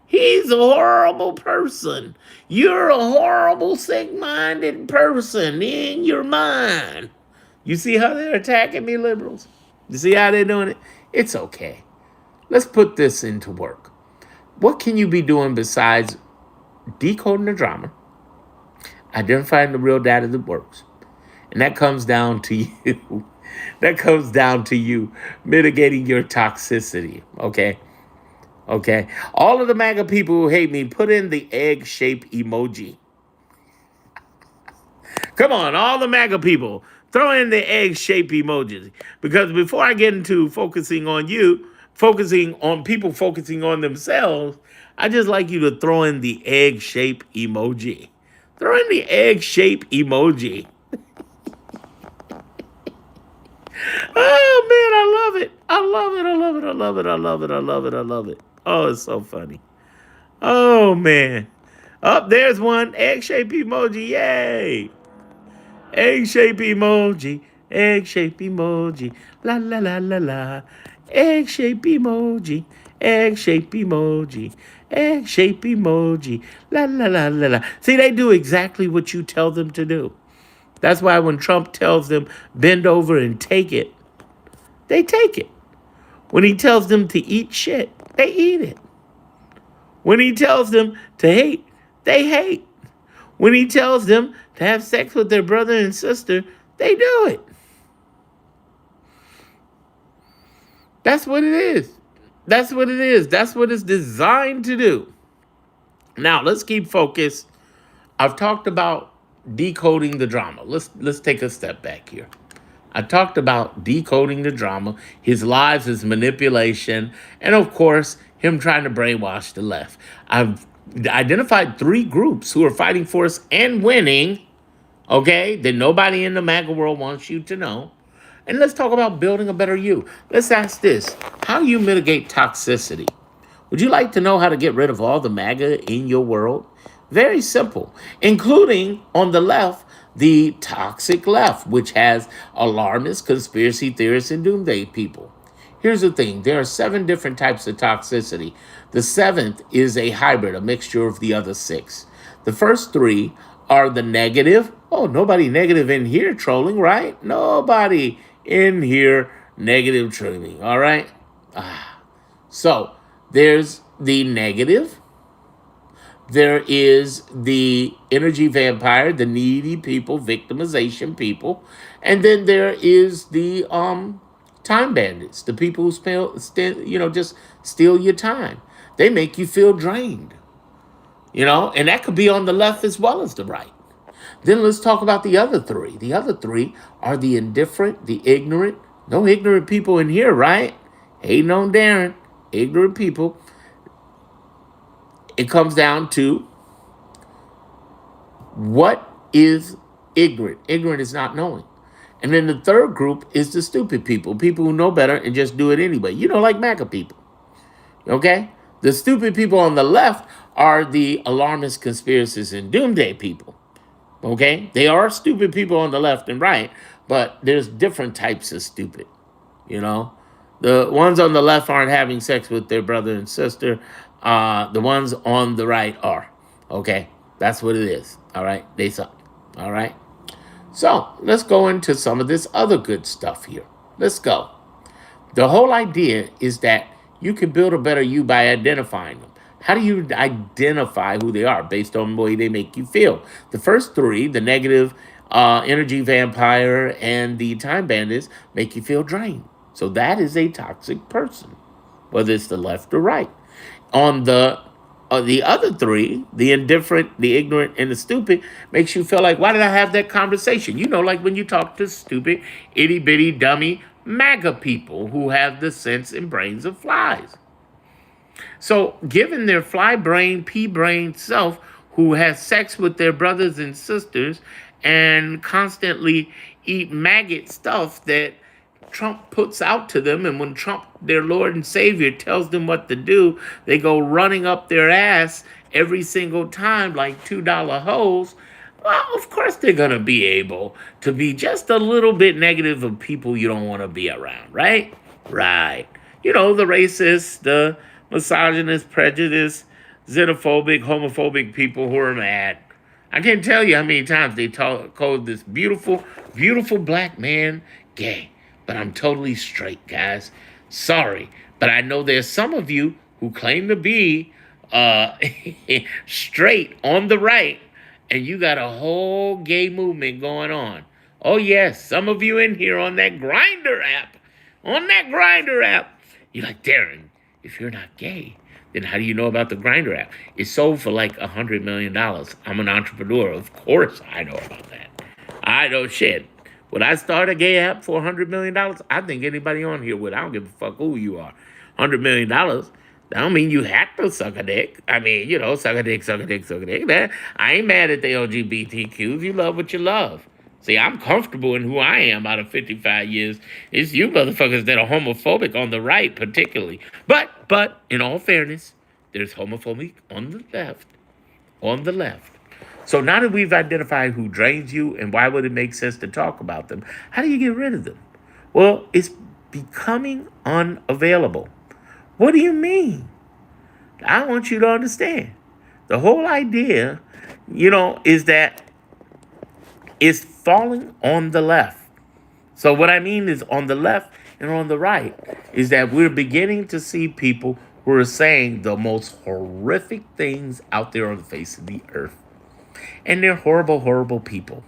He's a horrible person. You're a horrible, sick-minded person in your mind. You see how they're attacking me, liberals? You see how they're doing it? It's okay. Let's put this into work. What can you be doing besides decoding the drama, identifying the real data that works? And that comes down to you. That comes down to you mitigating your toxicity, okay? Okay. All of the MAGA people who hate me, put in the egg-shaped emoji. Come on, all the MAGA people, throw in the egg-shaped emojis. Because before I get into focusing on you, focusing on people focusing on themselves, I just like you to throw in the egg-shaped emoji. Throw in the egg-shaped emoji. Oh man, I love it. I love it. I love it. I love it. I love it. I love it. I love it. Oh, it's so funny. Oh man. Up there's one egg-shaped emoji. Yay. Egg-shaped emoji. Egg-shaped emoji. La la la la la. Egg-shaped emoji. Egg-shaped emoji. Egg-shaped emoji. La la la la la. See, they do exactly what you tell them to do. That's why when Trump tells them bend over and take it, they take it. When he tells them to eat shit, they eat it. When he tells them to hate, they hate. When he tells them to have sex with their brother and sister, they do it. That's what it is. That's what it is. That's what it's designed to do. Now, let's keep focused. I've talked about decoding the drama. Let's take a step back here. I talked about decoding the drama, his lies, his manipulation, and of course, him trying to brainwash the left. I've identified 3 groups who are fighting for us and winning, okay, that nobody in the MAGA world wants you to know. And let's talk about building a better you. Let's ask this. How do you mitigate toxicity? Would you like to know how to get rid of all the MAGA in your world? Very simple, including on the left, the toxic left, which has alarmists, conspiracy theorists, and doomsday people. Here's the thing, there are 7 different types of toxicity. The seventh is a hybrid, a mixture of the other 6. The first 3 are the negative. Oh, nobody negative in here trolling, right? Nobody in here negative trolling, all right? So there's the negative. There is the energy vampire, the needy people, victimization people, and then there is the time bandits, the people who just steal your time. They make you feel drained, and that could be on the left as well as the right. Then let's talk about the other 3. The other 3 are the indifferent, the ignorant. No ignorant people in here, right? Hating on Darren. Ignorant people. It comes down to what is ignorant. Ignorant is not knowing. And then the third group is the stupid people, people who know better and just do it anyway. Like MAGA people. Okay? The stupid people on the left are the alarmist, conspiracists, and doomsday people. Okay? They are stupid people on the left and right, but there's different types of stupid. The ones on the left aren't having sex with their brother and sister. The ones on the right are. Okay? That's what it is. All right? They suck. All right? So let's go into some of this other good stuff here. Let's go. The whole idea is that you can build a better you by identifying them. How do you identify who they are? Based on the way they make you feel. The first 3, the negative, energy vampire, and the time bandits, make you feel drained. So that is a toxic person, whether it's the left or right. On the other 3, the indifferent, the ignorant, and the stupid, makes you feel like, why did I have that conversation? Like when you talk to stupid, itty bitty, dummy MAGA people who have the sense and brains of flies. So, given their fly brain, pea brain self, who has sex with their brothers and sisters and constantly eat maggot stuff that Trump puts out to them, and when Trump, their Lord and Savior, tells them what to do, they go running up their ass every single time like $2 hoes. Well, of course they're going to be able to be just a little bit negative of people you don't want to be around, right? Right. The racist, the misogynist, prejudiced, xenophobic, homophobic people who are mad. I can't tell you how many times they called this beautiful, beautiful black man gay. But I'm totally straight, guys. Sorry. But I know there's some of you who claim to be straight on the right, and you got a whole gay movement going on. Oh, yes, some of you in here on that Grindr app. You're like, Darren, if you're not gay, then how do you know about the Grindr app? It's sold for like $100 million. I'm an entrepreneur. Of course I know about that. I know shit. Would I start a gay app for $100 million? I think anybody on here would. I don't give a fuck who you are. $100 million. That don't mean you have to suck a dick. I mean, suck a dick. I ain't mad at the LGBTQs. You love what you love. See, I'm comfortable in who I am out of 55 years. It's you motherfuckers that are homophobic on the right, particularly. But in all fairness, there's homophobic on the left. On the left. So now that we've identified who drains you and why would it make sense to talk about them, how do you get rid of them? Well, it's becoming unavailable. What do you mean? I want you to understand. The whole idea, is that it's falling on the left. So what I mean is on the left and on the right is that we're beginning to see people who are saying the most horrific things out there on the face of the earth. And they're horrible, horrible people.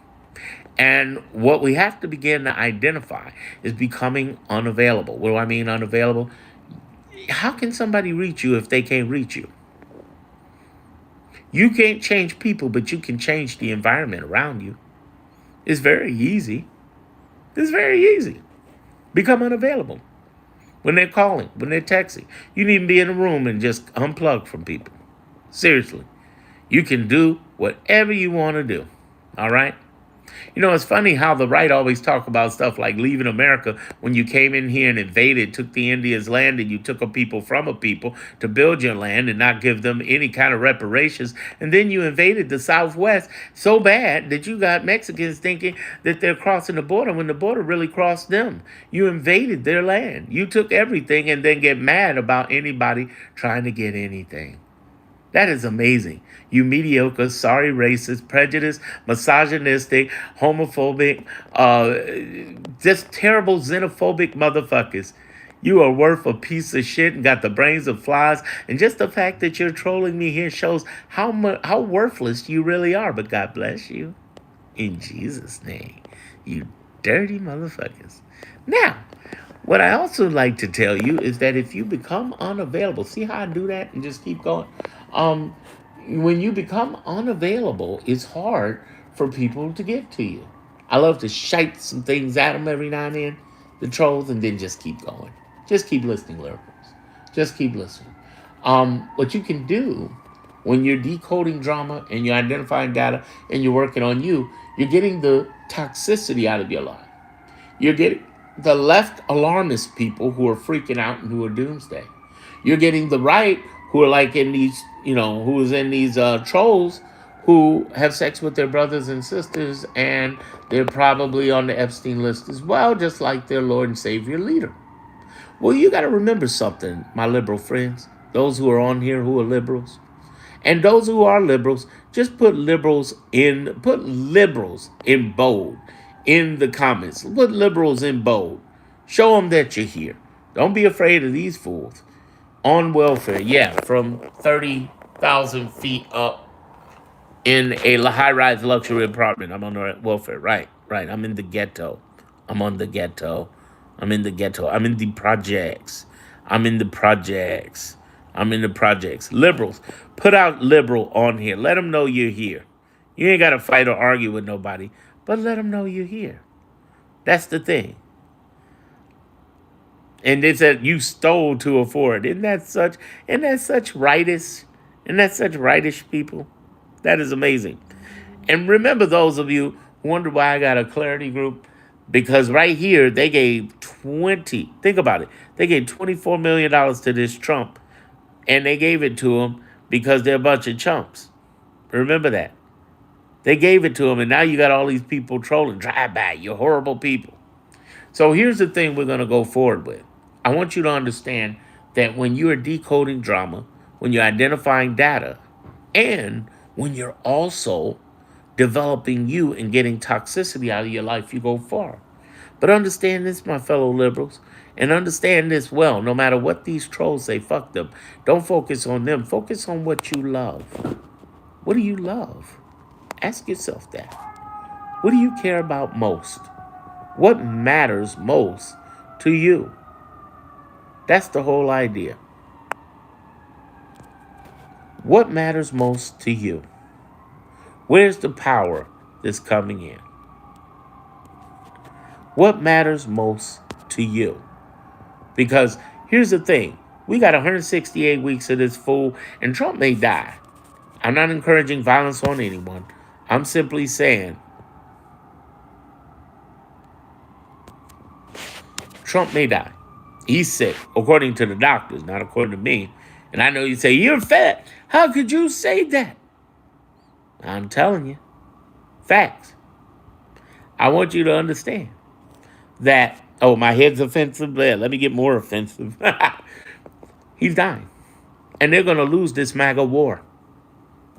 And what we have to begin to identify is becoming unavailable. What do I mean unavailable? How can somebody reach you if they can't reach you? You can't change people, but you can change the environment around you. It's very easy. It's very easy. Become unavailable. When they're calling, when they're texting. You need to be in a room and just unplug from people. Seriously. You can do whatever you want to do. All right? You know, it's funny how the right always talk about stuff like leaving America when you came in here and invaded, took the Indians' land, and you took a people from a people to build your land and not give them any kind of reparations. And then you invaded the Southwest so bad that you got Mexicans thinking that they're crossing the border when the border really crossed them. You invaded their land. You took everything and then get mad about anybody trying to get anything. That is amazing. You mediocre, sorry, racist, prejudiced, misogynistic, homophobic, just terrible xenophobic motherfuckers. You are worth a piece of shit and got the brains of flies. And just the fact that you're trolling me here shows how worthless you really are. But God bless you. In Jesus' name. You dirty motherfuckers. Now, what I also like to tell you is that if you become unavailable, see how I do that and just keep going? Um, when you become unavailable, it's hard for people to get to you. I love to shite some things at them every now and then, the trolls, and then just keep going. Just keep listening, lyricals. Just keep listening. What you can do when you're decoding drama and you're identifying data and you're working on you, you're getting the toxicity out of your life. You're getting the left alarmist people who are freaking out and who are doomsday. You're getting the right who are like in these, who is in these trolls who have sex with their brothers and sisters, and they're probably on the Epstein list as well, just like their Lord and Savior leader. Well, you got to remember something, my liberal friends, those who are on here who are liberals. And those who are liberals, just put liberals in bold in the comments. Put liberals in bold. Show them that you're here. Don't be afraid of these fools. On welfare, yeah, from 30,000 feet up in a high-rise luxury apartment. I'm on the welfare, right, right. I'm in the ghetto. I'm on the ghetto. I'm in the ghetto. I'm in the projects. I'm in the projects. I'm in the projects. Liberals, put out liberal on here. Let them know you're here. You ain't got to fight or argue with nobody, but let them know you're here. That's the thing. And they said you stole to afford. Isn't that such rightish? Isn't that such rightish people? That is amazing. And remember those of you who wonder why I got a clarity group, because right here they gave 20, think about it. They gave $24 million to this Trump, and they gave it to him because they're a bunch of chumps. Remember that. They gave it to him, and now you got all these people trolling. Drive by, you're horrible people. So here's the thing we're going to go forward with. I want you to understand that when you are decoding drama, when you're identifying data, and when you're also developing you and getting toxicity out of your life, you go far. But understand this, my fellow liberals, and understand this well. No matter what these trolls say, fuck them. Don't focus on them. Focus on what you love. What do you love? Ask yourself that. What do you care about most? What matters most to you? That's the whole idea. What matters most to you? Where's the power that's coming in? What matters most to you? Because here's the thing. We got 168 weeks of this fool, and Trump may die. I'm not encouraging violence on anyone. I'm simply saying Trump may die. He's sick, according to the doctors, not according to me. And I know you say, you're fat. How could you say that? I'm telling you. Facts. I want you to understand that, oh, my head's offensive. Let me get more offensive. He's dying. And they're going to lose this MAGA war.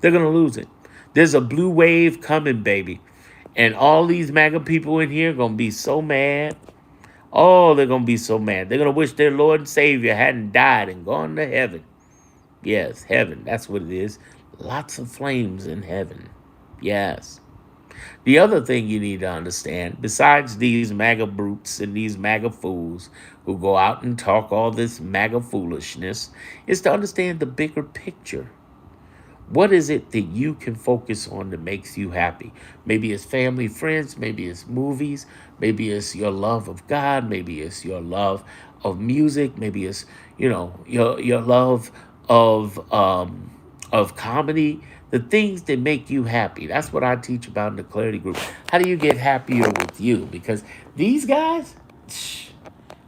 They're going to lose it. There's a blue wave coming, baby. And all these MAGA people in here are going to be so mad. Oh, they're going to be so mad. They're going to wish their Lord and Savior hadn't died and gone to heaven. Yes, heaven. That's what it is. Lots of flames in heaven. Yes. The other thing you need to understand, besides these MAGA brutes and these MAGA fools who go out and talk all this MAGA foolishness, is to understand the bigger picture. What is it that you can focus on that makes you happy? Maybe it's family, friends, maybe it's movies, maybe it's your love of God, maybe it's your love of music, maybe it's, your love of comedy. The things that make you happy. That's what I teach about in the Clarity Group. How do you get happier with you? Because these guys,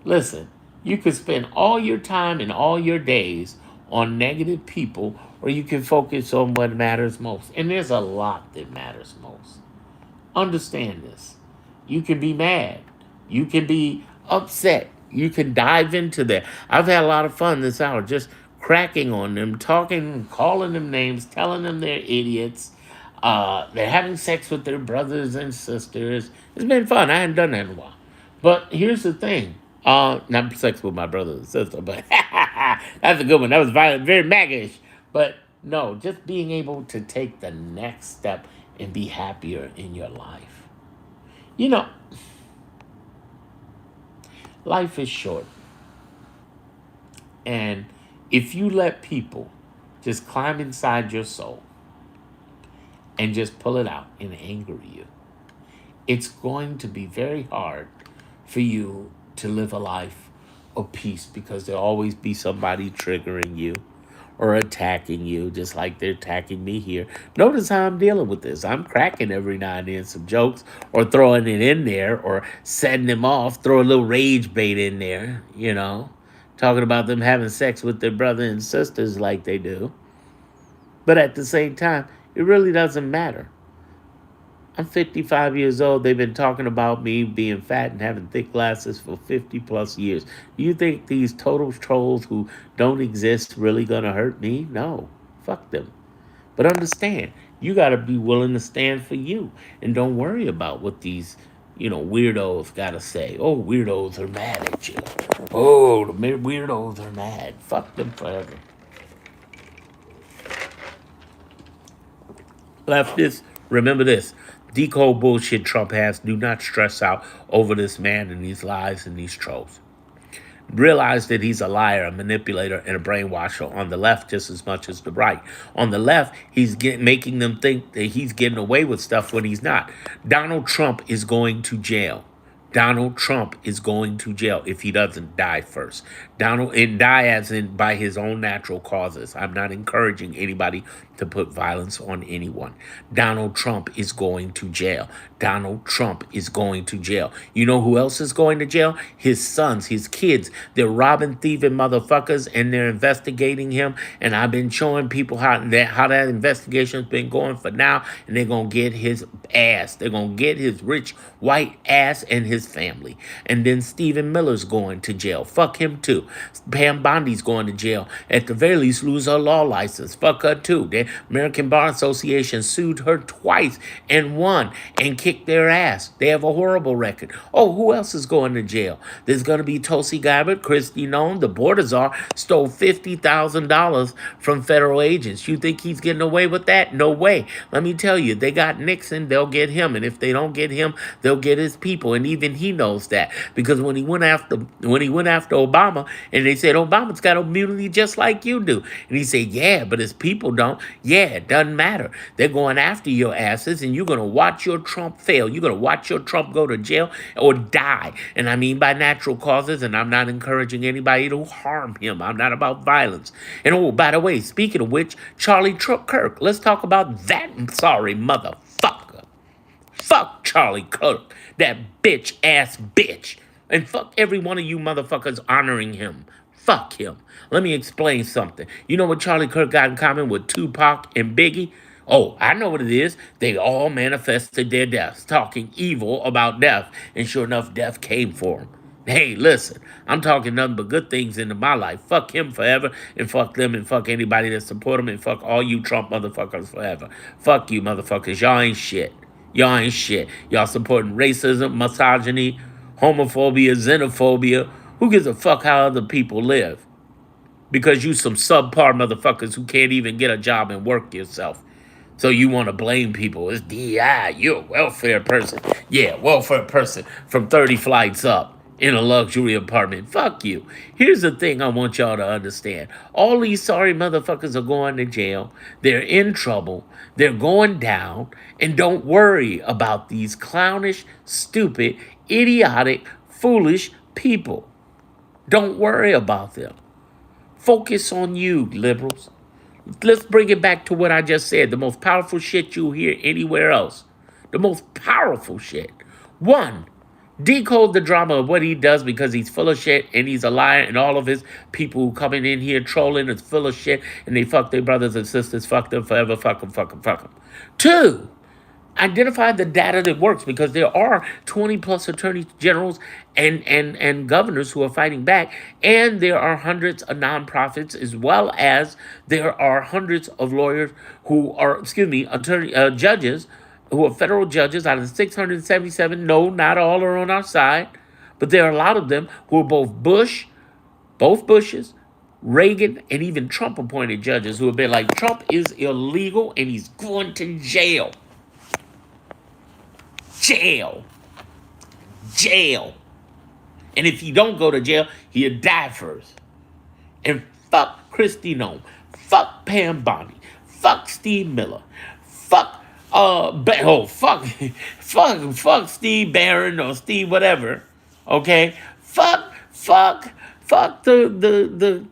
listen, you could spend all your time and all your days on negative people, or you can focus on what matters most. And there's a lot that matters most. Understand this. You can be mad. You can be upset. You can dive into that. I've had a lot of fun this hour just cracking on them, talking, calling them names, telling them they're idiots. They're having sex with their brothers and sisters. It's been fun. I hadn't done that in a while. But here's the thing. Not sex with my brother and sister, but that's a good one. That was violent, very maggish. But no, just being able to take the next step and be happier in your life. You know, life is short. And if you let people just climb inside your soul and just pull it out and anger you, it's going to be very hard for you to live a life of peace because there'll always be somebody triggering you or attacking you, just like they're attacking me here. Notice how I'm dealing with this. I'm cracking every now and then some jokes or throwing it in there or setting them off, throw a little rage bait in there, talking about them having sex with their brother and sisters like they do. But at the same time, it really doesn't matter. I'm 55 years old. They've been talking about me being fat and having thick glasses for 50 plus years. Do you think these total trolls who don't exist really gonna hurt me? No. Fuck them. But understand, you gotta be willing to stand for you. And don't worry about what these, weirdos gotta say. Oh, weirdos are mad at you. Oh, the weirdos are mad. Fuck them forever. Leftists, remember this. Decode bullshit Trump has. Do not stress out over this man and these lies and these trolls. Realize that he's a liar, a manipulator, and a brainwasher on the left just as much as the right. On the left, he's making them think that he's getting away with stuff when he's not. Donald Trump is going to jail. Donald Trump is going to jail if he doesn't die first. And die as in by his own natural causes. I'm not encouraging anybody to put violence on anyone. Donald Trump is going to jail. Donald Trump is going to jail. You know who else is going to jail? His sons, his kids. They're robbing, thieving motherfuckers, and they're investigating him. And I've been showing people how that investigation's been going for now, and they're gonna get his ass. They're gonna get his rich white ass and his family. And then Stephen Miller's going to jail. Fuck him too. Pam Bondi's going to jail. At the very least, lose her law license. Fuck her too. The American Bar Association sued her twice and won and kicked their ass. They have a horrible record. Oh, who else is going to jail? There's going to be Tulsi Gabbard, Kristi Noem. The border czar stole $50,000 from federal agents. You think he's getting away with that? No way. Let me tell you, they got Nixon, they'll get him. And if they don't get him, they'll get his people. And even he knows that. Because when he went after Obama, and they said, Obama's got immunity just like you do. And he said, yeah, but his people don't. Yeah, it doesn't matter. They're going after your asses, and you're going to watch your Trump fail. You're going to watch your Trump go to jail or die. And I mean by natural causes, and I'm not encouraging anybody to harm him. I'm not about violence. And oh, by the way, speaking of which, Charlie Kirk, let's talk about that sorry motherfucker. Fuck Charlie Kirk, that bitch-ass bitch. And fuck every one of you motherfuckers honoring him. Fuck him. Let me explain something. You know what Charlie Kirk got in common with Tupac and Biggie? Oh, I know what it is. They all manifested their deaths, talking evil about death. And sure enough, death came for them. Hey, listen, I'm talking nothing but good things into my life. Fuck him forever, and fuck them, and fuck anybody that support him, and fuck all you Trump motherfuckers forever. Fuck you motherfuckers. Y'all ain't shit. Y'all ain't shit. Y'all supporting racism, misogyny, homophobia, xenophobia. Who gives a fuck how other people live? Because you some subpar motherfuckers who can't even get a job and work yourself. So you want to blame people. It's DI. You're a welfare person. Yeah, welfare person from 30 flights up in a luxury apartment. Fuck you. Here's the thing I want y'all to understand. All these sorry motherfuckers are going to jail. They're in trouble. They're going down. And don't worry about these clownish, stupid, idiotic, foolish people. Don't worry about them. Focus on you, liberals. Let's bring it back to what I just said. The most powerful shit you'll hear anywhere else. The most powerful shit. One, decode the drama of what he does because he's full of shit and he's a liar, and all of his people who coming in here trolling is full of shit and they fuck their brothers and sisters. Fuck them forever. Fuck them, fuck them, fuck them. Two, identify the data that works because there are 20 plus attorney generals and governors who are fighting back, and there are hundreds of nonprofits, as well as there are hundreds of lawyers who are, attorney judges who are federal judges out of the 677. No, not all are on our side, but there are a lot of them who are both Bushes, Reagan, and even Trump appointed judges who have been like, Trump is illegal and he's going to jail. Jail. Jail. And if he don't go to jail, he'll die first. And fuck Kristi Noem. Fuck Pam Bondi. Fuck Steve Miller. Fuck fuck Steve Barron or Steve whatever. Okay? Fuck the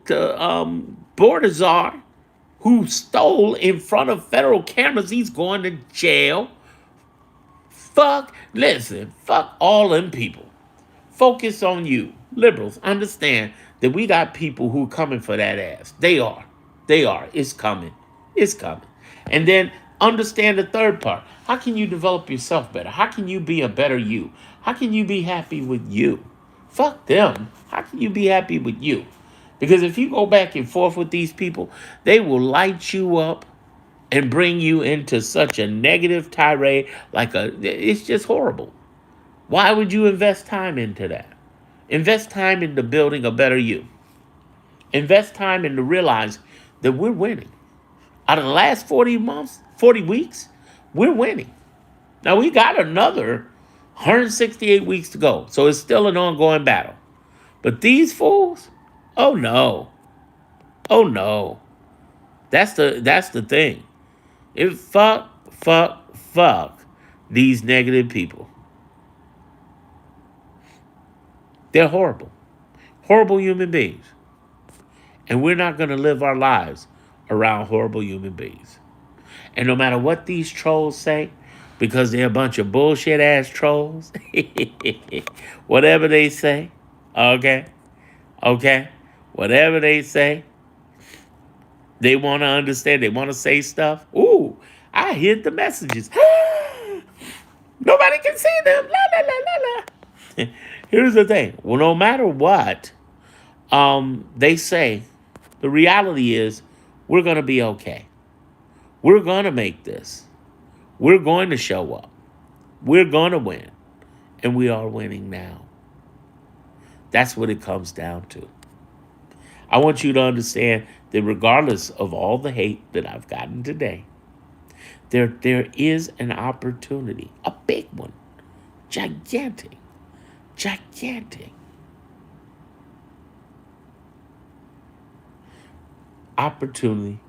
border czar who stole in front of federal cameras. He's going to jail. Fuck all them people. Focus on you. Liberals, understand that we got people who are coming for that ass. They are. It's coming. It's coming. And then understand the third part. How can you develop yourself better? How can you be a better you? How can you be happy with you? Fuck them. How can you be happy with you? Because if you go back and forth with these people, they will light you up and bring you into such a negative tirade, it's just horrible. Why would you invest time into that? Invest time into building a better you. Invest time into realize that we're winning. Out of the last 40 months, 40 weeks, we're winning. Now we got another 168 weeks to go. So it's still an ongoing battle. But these fools, oh no. Oh no. That's the thing. Fuck these negative people. They're horrible. Horrible human beings. And we're not going to live our lives around horrible human beings. And no matter what these trolls say, because they're a bunch of bullshit ass trolls, whatever they say, okay, whatever they say, they want to understand, they want to say stuff. Ooh, I hid the messages. Nobody can see them. La, la, la, la, la. Here's the thing. Well, no matter what they say, the reality is we're going to be okay. We're going to make this. We're going to show up. We're going to win. And we are winning now. That's what it comes down to. I want you to understand that regardless of all the hate that I've gotten today, there is an opportunity, a big one, gigantic opportunity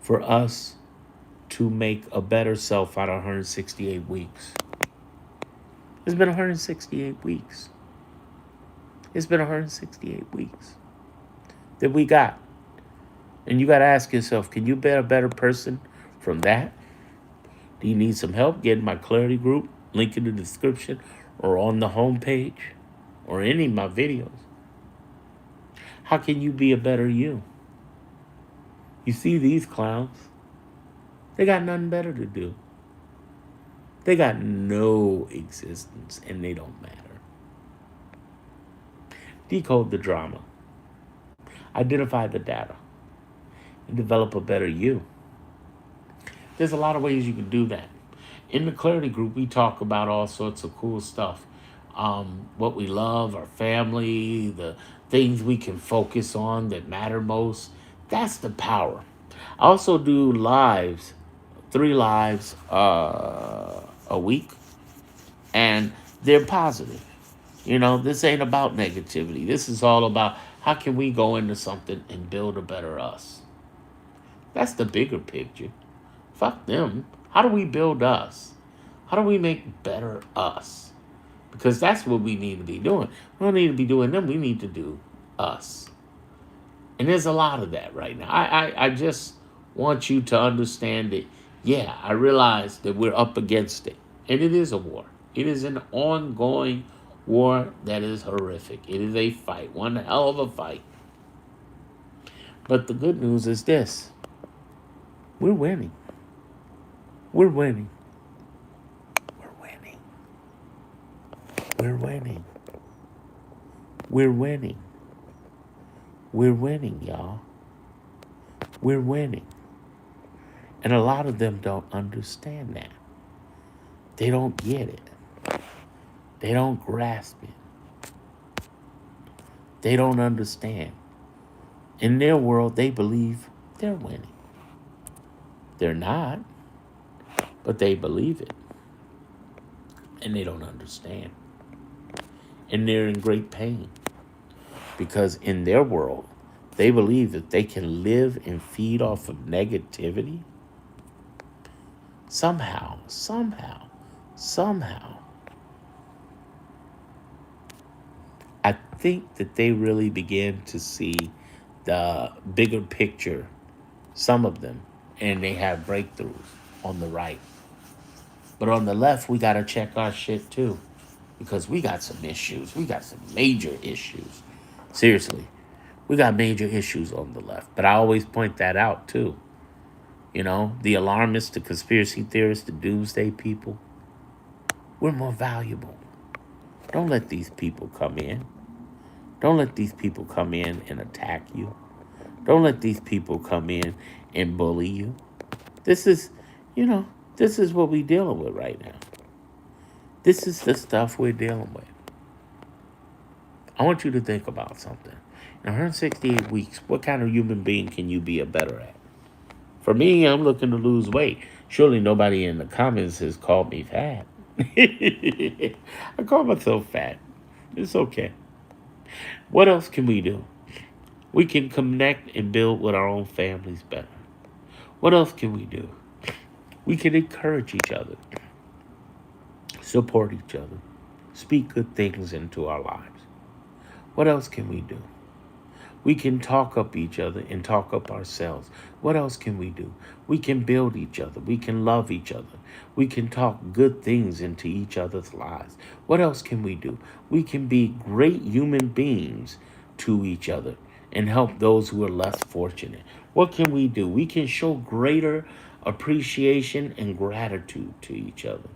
for us to make a better self out of 168 weeks. It's been 168 weeks. It's been 168 weeks that we got. And you got to ask yourself, can you be a better person from that? Do you need some help? Get in my Clarity group, link in the description, or on the homepage, or any of my videos. How can you be a better you? You see these clowns? They got nothing better to do. They got no existence, and they don't matter. Decode the drama. Identify the data. And develop a better you. There's a lot of ways you can do that. In the Clarity group, we talk about all sorts of cool stuff. What we love, our family, the things we can focus on that matter most. That's the power. I also do lives, 3 lives a week, and they're positive. This ain't about negativity. This is all about how can we go into something and build a better us. That's the bigger picture. Fuck them. How do we build us? How do we make better us? because that's what we need to be doing. We don't need to be doing them. We need to do us. And there's a lot of that right now. I just want you to understand that, yeah, I realize that we're up against it. And it is a war. It is an ongoing war that is horrific. It is a fight, one hell of a fight. But the good news is this: we're winning. We're winning. We're winning. We're winning. We're winning. We're winning, y'all. We're winning. And a lot of them don't understand that. They don't get it. They don't grasp it. They don't understand. In their world, they believe they're winning. They're not, but they believe it. And they don't understand. And they're in great pain. Because in their world, they believe that they can live and feed off of negativity. Somehow. I think that they really begin to see the bigger picture, some of them, and they have breakthroughs on the right. But on the left, we got to check our shit too, because we got some issues. We got some major issues. Seriously, we got major issues on the left. But I always point that out too. You know, the alarmists, the conspiracy theorists, the doomsday people, we're more valuable. Don't let these people come in. Don't let these people come in and attack you. Don't let these people come in and bully you. This is, this is what we're dealing with right now. This is the stuff we're dealing with. I want you to think about something. In 168 weeks, what kind of human being can you be a better at? For me, I'm looking to lose weight. Surely nobody in the comments has called me fat. I call myself fat. It's okay. What else can we do? We can connect and build with our own families better. What else can we do? We can encourage each other, support each other, speak good things into our lives. What else can we do? We can talk up each other and talk up ourselves. What else can we do? We can build each other. We can love each other. We can talk good things into each other's lives. What else can we do? We can be great human beings to each other and help those who are less fortunate. What can we do? We can show greater appreciation and gratitude to each other.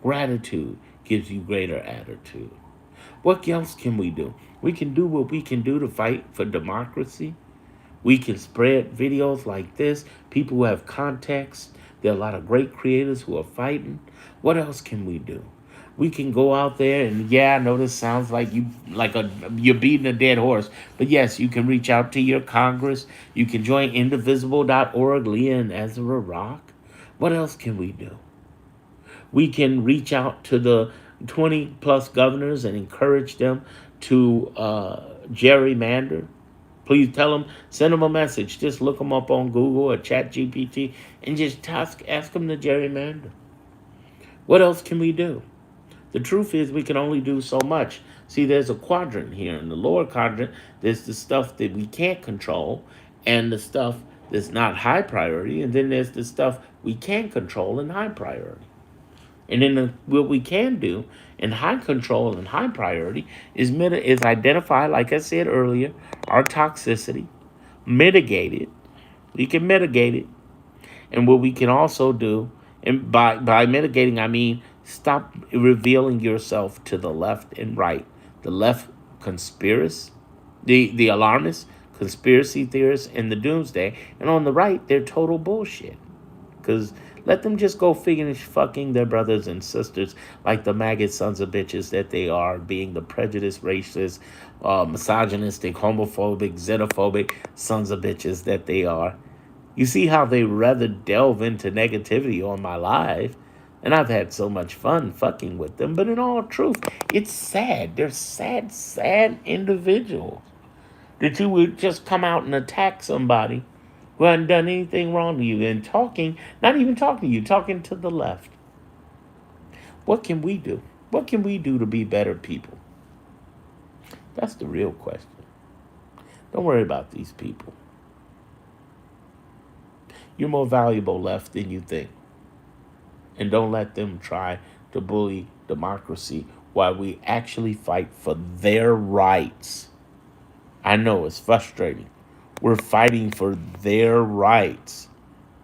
Gratitude gives you greater attitude. What else can we do? We can do what we can do to fight for democracy. We can spread videos like this. People who have context. There are a lot of great creators who are fighting. What else can we do? We can go out there and I know this sounds like you're beating a dead horse, but yes, you can reach out to your Congress. You can join indivisible.org, Leah and Ezra Rock. What else can we do? We can reach out to the 20 plus governors and encourage them to gerrymander. Please tell them, send them a message. Just look them up on Google or ChatGPT and just ask them to gerrymander. What else can we do? The truth is we can only do so much. See, there's a quadrant here. In the lower quadrant, there's the stuff that we can't control and the stuff that's not high priority. And then there's the stuff we can control and high priority. And then what we can do in high control and high priority is identify, like I said earlier, our toxicity, mitigate it. We can mitigate it. And what we can also do, and by mitigating, I mean stop revealing yourself to the left and right. The left conspiracy, the alarmists, conspiracy theorists, and the doomsday. And on the right, they're total bullshit. Because let them just go finish fucking their brothers and sisters like the maggot sons of bitches that they are, being the prejudiced, racist, misogynistic, homophobic, xenophobic sons of bitches that they are. You see how they rather delve into negativity on my life. And I've had so much fun fucking with them. But in all truth, it's sad. They're sad individuals. That you would just come out and attack somebody who hadn't done anything wrong to you and not even talking to you, talking to the left. What can we do? What can we do to be better people? That's the real question. Don't worry about these people. You're more valuable left than you think. And don't let them try to bully democracy while we actually fight for their rights. I know it's frustrating. We're fighting for their rights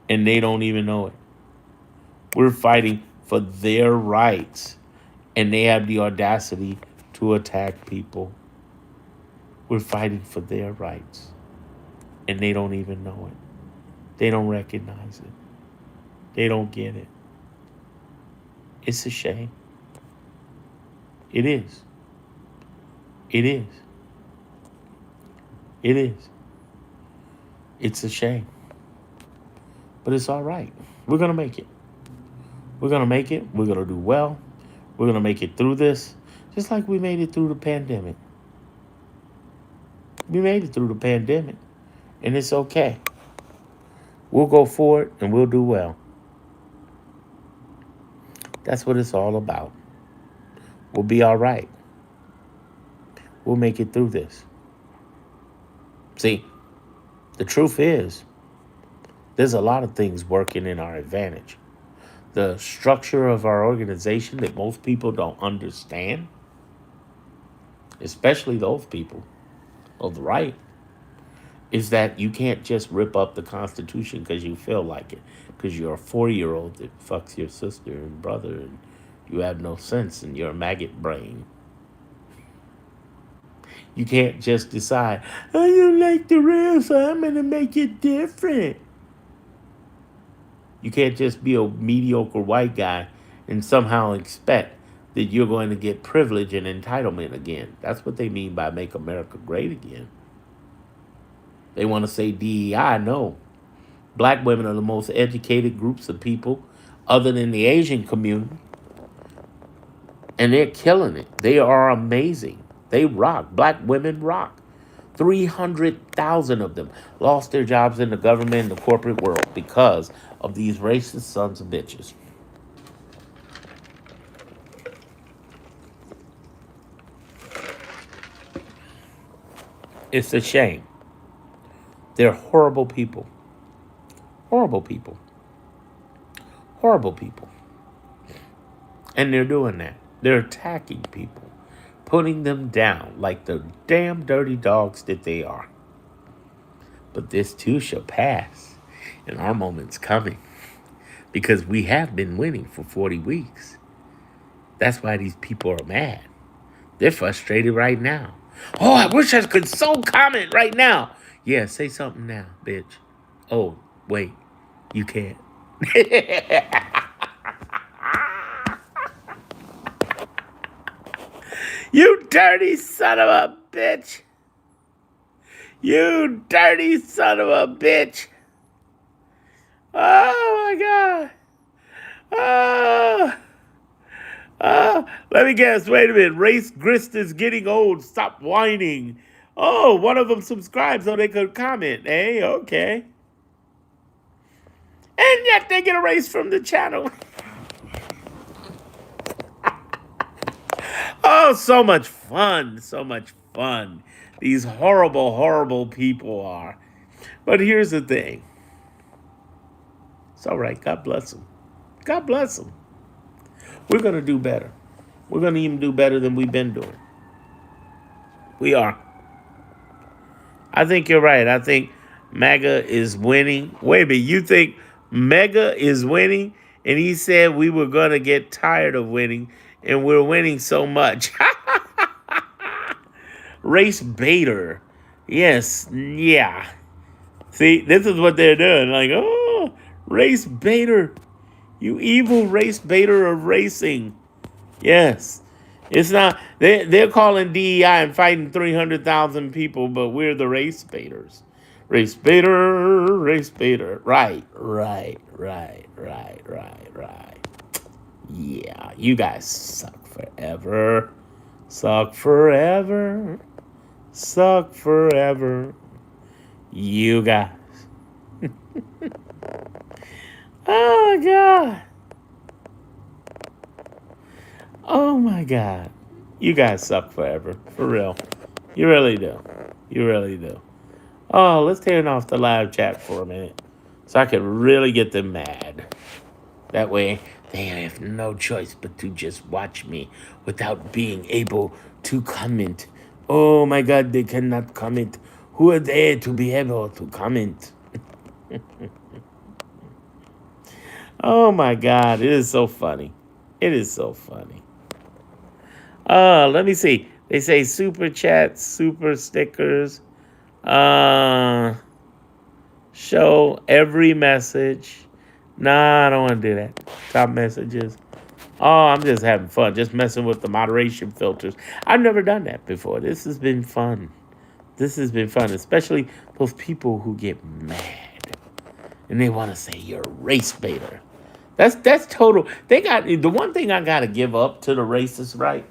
and they don't even know it. We're fighting for their rights and they have the audacity to attack people. We're fighting for their rights and they don't even know it. They don't recognize it. They don't get it. It's a shame. It is. It is. It is. It's a shame. But it's all right. We're going to make it. We're going to make it. We're going to do well. We're going to make it through this, just like we made it through the pandemic. We made it through the pandemic, and it's okay. We'll go forward and we'll do well. That's what it's all about. We'll be all right. We'll make it through this. See, the truth is, there's a lot of things working in our advantage. The structure of our organization that most people don't understand, especially those people of the right, is that you can't just rip up the Constitution because you feel like it, because you're a 4-year-old that fucks your sister and brother and you have no sense and you're a maggot brain. You can't just decide, I don't like the rules, so I'm going to make it different. You can't just be a mediocre white guy and somehow expect that you're going to get privilege and entitlement again. That's what they mean by make America great again. They want to say DEI. No. Black women are the most educated groups of people other than the Asian community. And they're killing it. They are amazing. They rock. Black women rock. 300,000 of them lost their jobs in the government and the corporate world because of these racist sons of bitches. It's a shame. They're horrible people. Horrible people. Horrible people. And they're doing that. They're attacking people, putting them down like the damn dirty dogs that they are. But this too shall pass, and our moment's coming because we have been winning for 40 weeks. That's why these people are mad. They're frustrated right now. Oh, I wish I could so comment right now. Yeah, say something now, bitch. Oh, wait, you can't. You dirty son of a bitch. You dirty son of a bitch. Oh, my God. Oh. Oh, let me guess. Wait a minute. Race Grist is getting old. Stop whining. Oh, one of them subscribed so they could comment. Hey, okay. And yet they get erased from the channel. Oh, so much fun. So much fun. These horrible, horrible people are. But here's the thing. It's all right. God bless them. God bless them. We're going to do better. We're going to even do better than we've been doing. We are. I think you're right. I think MAGA is winning. Wait a minute. You think Mega is winning? And he said we were going to get tired of winning, and we're winning so much. Race baiter. Yes. Yeah. See, this is what they're doing. Like, oh, race baiter. You evil race baiter of racing. Yes. It's not, they're calling DEI and fighting 300,000 people, but we're the race baiters. Race baiter, race baiter. Right. Yeah, you guys suck forever. Suck forever. Suck forever. You guys. Oh, God. Oh my God. You guys suck forever. For real. You really do. You really do. Oh, let's turn off the live chat for a minute so I can really get them mad. That way, they have no choice but to just watch me without being able to comment. Oh my God, they cannot comment. Who are they to be able to comment? Oh my God, it is so funny. It is so funny. Let me see. They say super chats, super stickers. Uh, show every message. Nah, I don't want to do that. Top messages. Oh, I'm just having fun, just messing with the moderation filters. I've never done that before. This has been fun. This has been fun, especially those people who get mad and they want to say you're a race baiter. That's total. They got the one thing I gotta give up to the racists, right?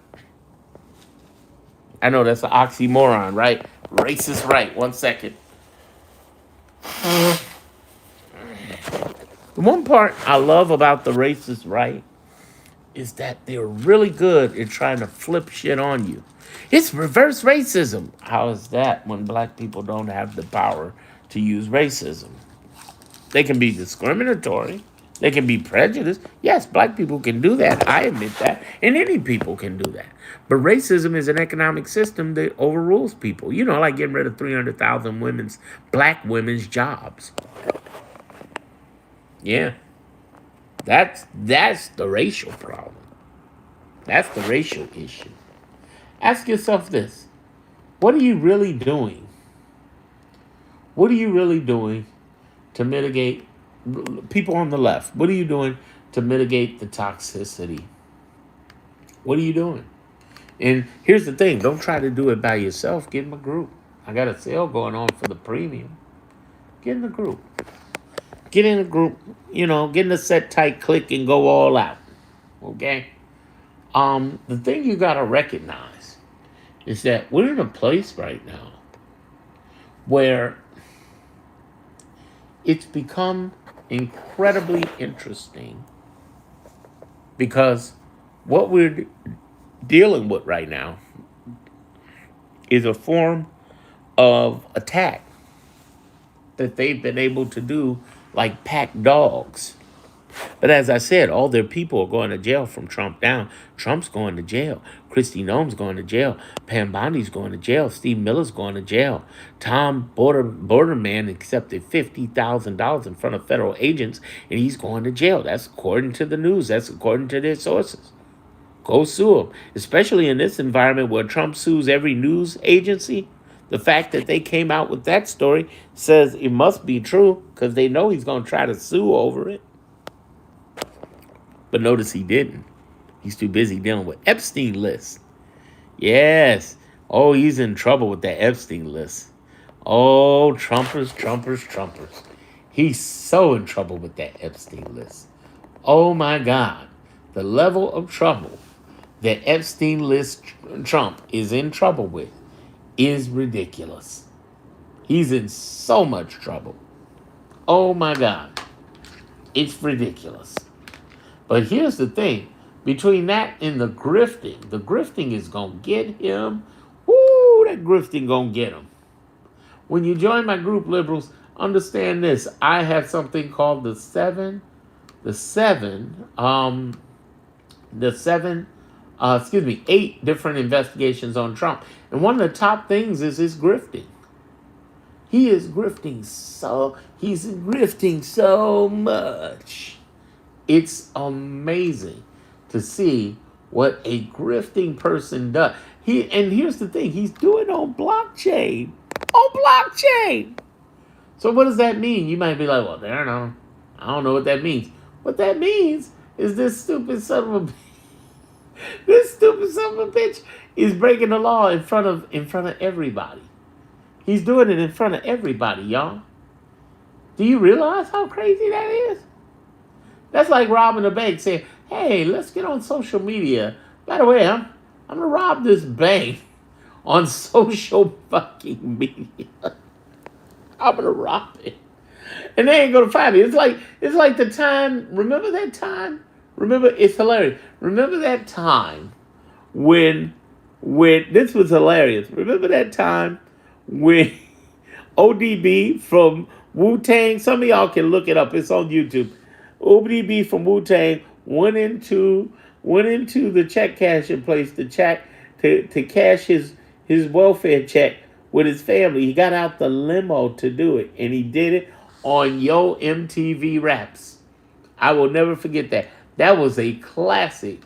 I know that's an oxymoron, right? Racist, right? 1 second. The one part I love about the racist right is that they're really good at trying to flip shit on you. It's reverse racism. How is that when black people don't have the power to use racism? They can be discriminatory. They can be prejudiced. Yes, black people can do that. I admit that. And any people can do that. But racism is an economic system that overrules people. You know, like getting rid of 300,000 black women's jobs. Yeah. That's the racial problem. That's the racial issue. Ask yourself this. What are you really doing? What are you really doing to mitigate people on the left? What are you doing to mitigate the toxicity? What are you doing? And here's the thing, don't try to do it by yourself. Get in a group. I got a sale going on for the premium. Get in a group. Get in a group, get in a set tight click and go all out. Okay? The thing you gotta recognize is that we're in a place right now where it's become incredibly interesting because what we're dealing with right now is a form of attack that they've been able to do like pack dogs. But as I said, all their people are going to jail from Trump down. Trump's going to jail. Kristi Noem's going to jail. Pam Bondi's going to jail. Steve Miller's going to jail. Tom Borderman accepted $50,000 in front of federal agents, and he's going to jail. That's according to the news. That's according to their sources. Go sue him, especially in this environment where Trump sues every news agency. The fact that they came out with that story says it must be true because they know he's going to try to sue over it. But notice he didn't. He's too busy dealing with Epstein list. Yes. Oh, he's in trouble with that Epstein list. Oh, Trumpers. He's so in trouble with that Epstein list. Oh my God. The level of trouble that Epstein list Trump is in trouble with is ridiculous. He's in so much trouble. Oh my God. It's ridiculous. But here's the thing. Between that and the grifting is going to get him. Woo, that grifting going to get him. When you join my group, liberals, understand this. I have something called the seven, eight different investigations on Trump. And one of the top things is his grifting. He's grifting so much. It's amazing to see what a grifting person does. And here's the thing, he's doing it on blockchain. So what does that mean? You might be like, well, I don't know what that means. What that means is this stupid son of a bitch is breaking the law in front of everybody. He's doing it in front of everybody, y'all. Do you realize how crazy that is? That's like robbing a bank, saying, hey, let's get on social media. By the way, I'm going to rob this bank on social fucking media. I'm going to rob it. And they ain't going to find me. It's like the time, remember that time Remember, it's hilarious. Remember that time when this was hilarious. Remember that time when ODB from Wu Tang. Some of y'all can look it up. It's on YouTube. ODB from Wu Tang went into the check cashing place to cash his welfare check with his family. He got out the limo to do it, and he did it on Yo MTV Raps. I will never forget that. That was a classic.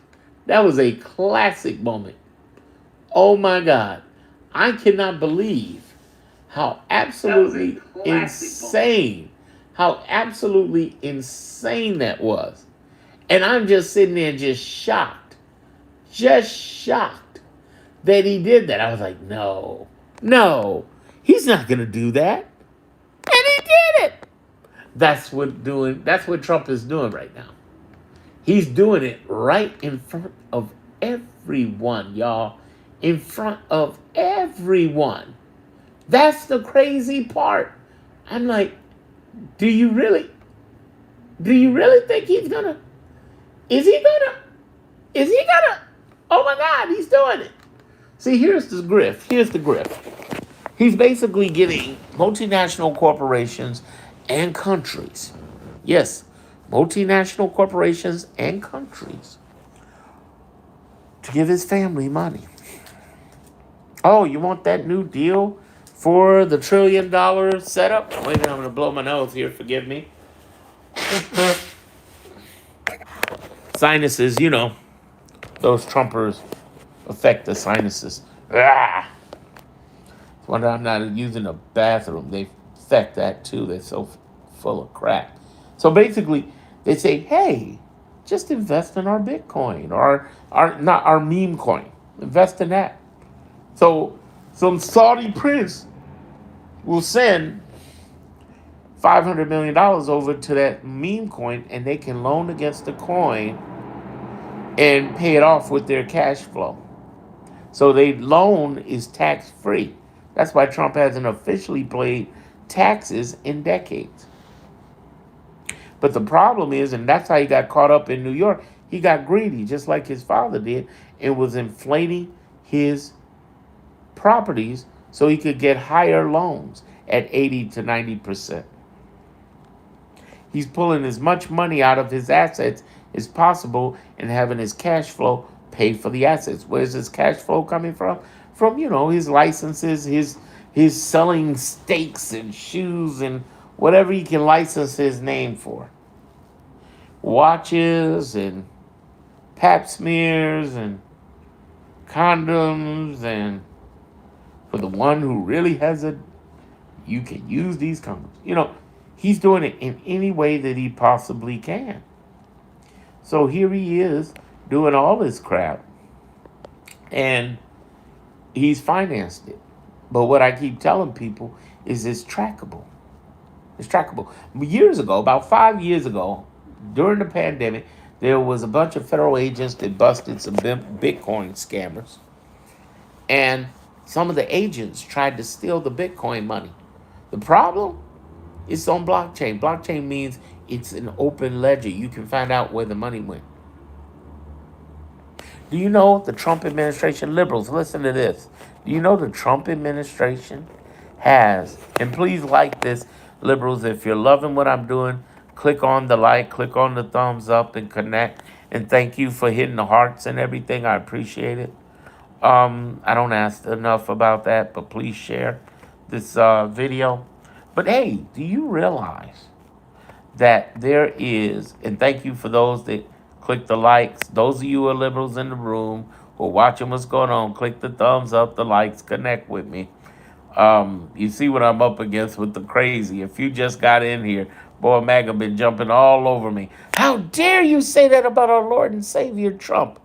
That was a classic moment. Oh my God. I cannot believe how absolutely insane, how absolutely insane that was. And I'm just sitting there just shocked that he did that. I was like, no, he's not going to do that. And he did it. That's what Trump is doing right now. He's doing it right in front of everyone, y'all. In front of everyone. That's the crazy part. I'm like, do you really think he's gonna? Is he gonna? Is he gonna? Oh my God, he's doing it. See, here's the grift. Here's the grift. He's basically getting multinational corporations and countries. Yes, multinational corporations and countries to give his family money. Oh, you want that new deal for the $1 trillion setup? Wait a minute, I'm going to blow my nose here. Forgive me. Sinuses, those Trumpers affect the sinuses. Ah! Wonder I'm not using a bathroom. They affect that too. They're so full of crap. So basically, they say, hey, just invest in our Bitcoin or not our meme coin. Invest in that. So some Saudi prince will send $500 million over to that meme coin, and they can loan against the coin and pay it off with their cash flow. So the loan is tax free. That's why Trump hasn't officially paid taxes in decades. But the problem is, and that's how he got caught up in New York, he got greedy, just like his father did, and was inflating his properties so he could get higher loans at 80 to 90%. He's pulling as much money out of his assets as possible and having his cash flow pay for the assets. Where's his cash flow coming from? From, his licenses, his selling steaks and shoes and whatever he can license his name for. Watches and pap smears and condoms, and for the one who really has you can use these condoms. He's doing it in any way that he possibly can. So here he is doing all this crap, and he's financed it. But what I keep telling people is it's trackable. It's trackable. Years ago, about 5 years ago, during the pandemic, there was a bunch of federal agents that busted some Bitcoin scammers. And some of the agents tried to steal the Bitcoin money. The problem? It's on blockchain. Blockchain means it's an open ledger. You can find out where the money went. Do you know the Trump administration, liberals, listen to this. Do you know the Trump administration has, and please like this, liberals, if you're loving what I'm doing, click on the like, click on the thumbs up and connect. And thank you for hitting the hearts and everything. I appreciate it. I don't ask enough about that, but please share this video. But hey, do you realize that there is, and thank you for those that click the likes, those of you who are liberals in the room who are watching what's going on, click the thumbs up, the likes, connect with me. You see what I'm up against with the crazy. If you just got in here, boy, MAGA been jumping all over me. How dare you say that about our Lord and Savior Trump?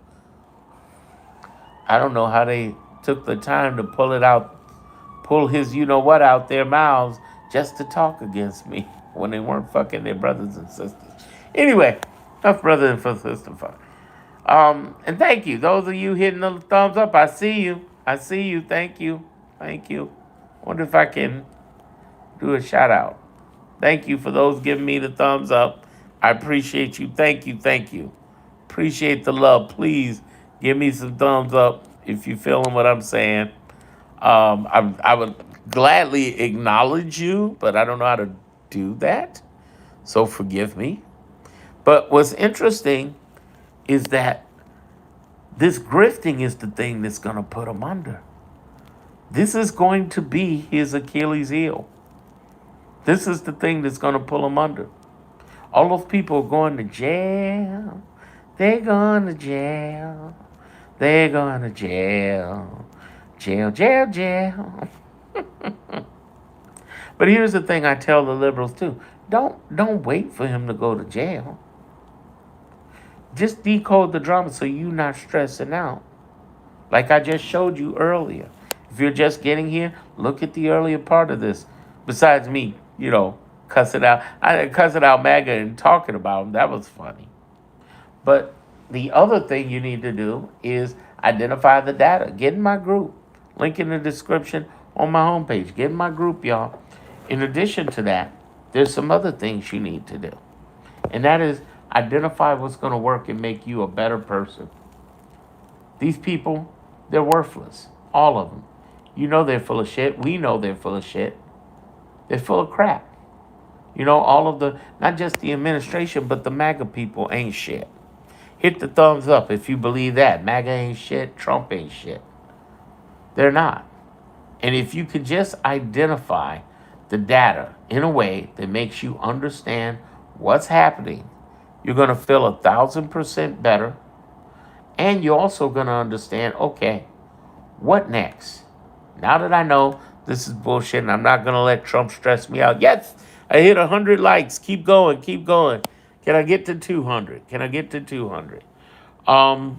I don't know how they took the time to pull his you-know-what out their mouths just to talk against me when they weren't fucking their brothers and sisters. Anyway, enough brother and sister fuck. And thank you. Those of you hitting the thumbs up, I see you. Thank you. Wonder if I can do a shout out. Thank you for those giving me the thumbs up. I appreciate you. Thank you. Appreciate the love. Please give me some thumbs up if you feeling what I'm saying. I would gladly acknowledge you, but I don't know how to do that. So forgive me. But what's interesting is that this grifting is the thing that's going to put him under. This is going to be his Achilles heel. This is the thing that's going to pull him under. All those people are going to jail. They're going to jail. They're going to jail. Jail, jail, jail. But here's the thing I tell the liberals too. Don't wait for him to go to jail. Just decode the drama so you're not stressing out. Like I just showed you earlier. If you're just getting here, look at the earlier part of this. Besides me, cuss it out. I cuss it out MAGA and talking about him. That was funny. But the other thing you need to do is identify the data. Get in my group. Link in the description on my homepage. Get in my group, y'all. In addition to that, there's some other things you need to do. And that is identify what's going to work and make you a better person. These people, they're worthless. All of them. You know they're full of shit. We know they're full of shit. They're full of crap. All of the, not just the administration, but the MAGA people ain't shit. Hit the thumbs up if you believe that. MAGA ain't shit. Trump ain't shit. They're not. And if you could just identify the data in a way that makes you understand what's happening, you're going to feel 1,000% better. And you're also going to understand, okay, what next? Now that I know this is bullshit and I'm not going to let Trump stress me out. Yes, I hit 100 likes. Keep going, keep going. Can I get to 200? Can I get to 200? I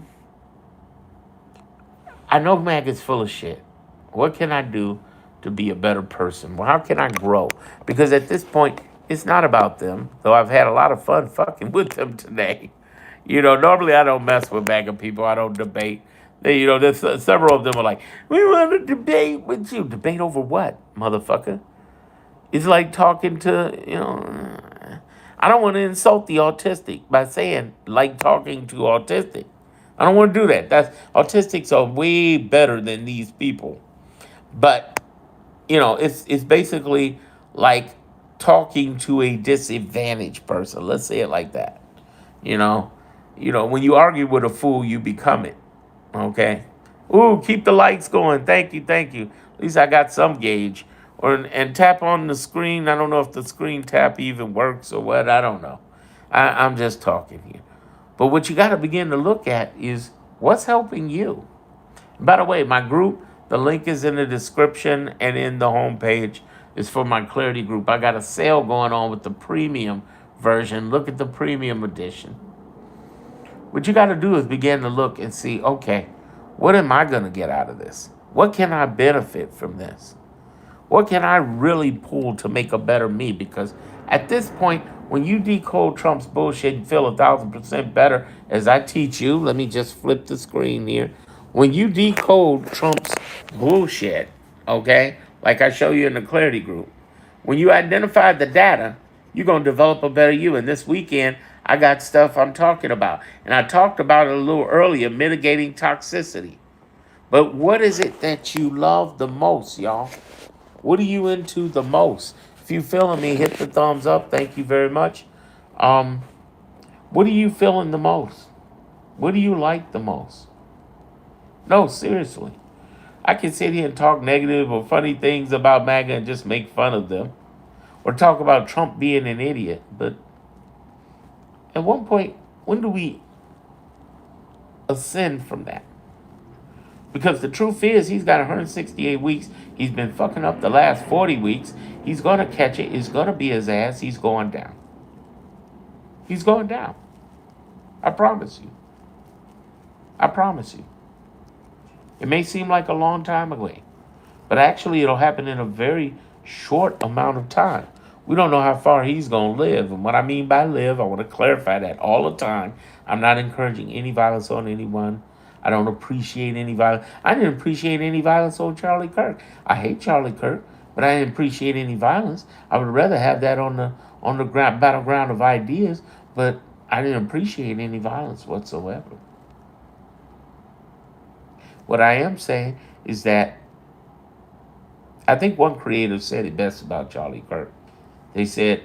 know MAGA's full of shit. What can I do to be a better person? Well, how can I grow? Because at this point, it's not about them, though I've had a lot of fun fucking with them today. Normally I don't mess with MAGA people. I don't debate. There's several of them are like, we want to debate with you. Debate over what, motherfucker? It's like talking to, I don't want to insult the autistic by saying like talking to autistic. I don't want to do that. Autistics are way better than these people. But, it's basically like talking to a disadvantaged person. Let's say it like that. When you argue with a fool, you become it. Okay? Ooh, keep the lights going. Thank you, thank you. At least I got some gauge. And tap on the screen. I don't know if the screen tap even works or what. I don't know. I'm just talking here. But what you got to begin to look at is what's helping you. By the way, my group, the link is in the description and in the homepage. It's for my Clarity group. I got a sale going on with the premium version. Look at the premium edition. What you got to do is begin to look and see, okay, what am I going to get out of this? What can I benefit from this? What can I really pull to make a better me? Because at this point, when you decode Trump's bullshit, you feel 1,000% better. As I teach you, let me just flip the screen here. When you decode Trump's bullshit, okay, like I show you in the Clarity group, when you identify the data, you're going to develop a better you. And this weekend, I got stuff I'm talking about. And I talked about it a little earlier, mitigating toxicity. But what is it that you love the most, y'all? What are you into the most? If you feeling me, hit the thumbs up. Thank you very much. What are you feeling the most? What do you like the most? No, seriously. I can sit here and talk negative or funny things about MAGA and just make fun of them. Or talk about Trump being an idiot. But at one point, when do we ascend from that? Because the truth is, he's got 168 weeks. He's been fucking up the last 40 weeks. He's going to catch it. It's going to be his ass. He's going down. He's going down. I promise you. I promise you. It may seem like a long time away, but actually it'll happen in a very short amount of time. We don't know how far he's going to live. And what I mean by live, I want to clarify that all the time. I'm not encouraging any violence on anyone. I don't appreciate any violence. I didn't appreciate any violence on Charlie Kirk. I hate Charlie Kirk, but I didn't appreciate any violence. I would rather have that on the battleground of ideas, but I didn't appreciate any violence whatsoever. What I am saying is that I think one creative said it best about Charlie Kirk. They said,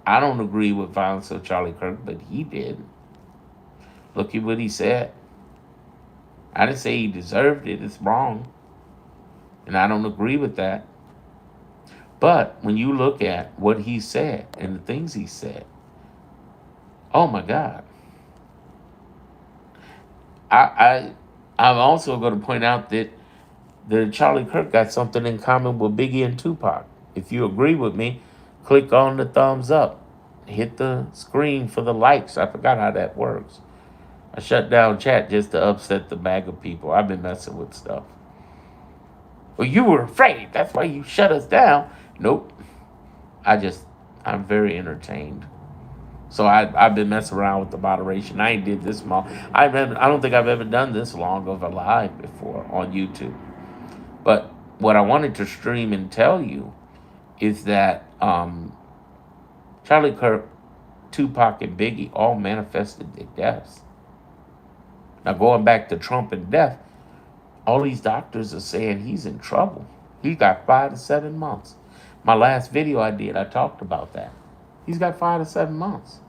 I don't agree with violence of Charlie Kirk, but he did. Look at what he said. I didn't say he deserved it. It's wrong. And I don't agree with that. But when you look at what he said and the things he said, oh my God. I, I I'm also going to point out that the Charlie Kirk got something in common with Biggie and Tupac. If you agree with me, click on the thumbs up. Hit the screen for the likes. I forgot how that works. I shut down chat just to upset the bag of people. I've been messing with stuff. Well, you were afraid. That's why you shut us down. Nope. I'm very entertained. So I've been messing around with the moderation. I ain't did this long. I don't think I've ever done this long of a live before on YouTube. But what I wanted to stream and tell you is that Charlie Kirk, Tupac, and Biggie all manifested their deaths. Now going back to Trump and death, all these doctors are saying he's in trouble. He got 5 to 7 months. My last video I did, I talked about that. He's got 5 to 7 months.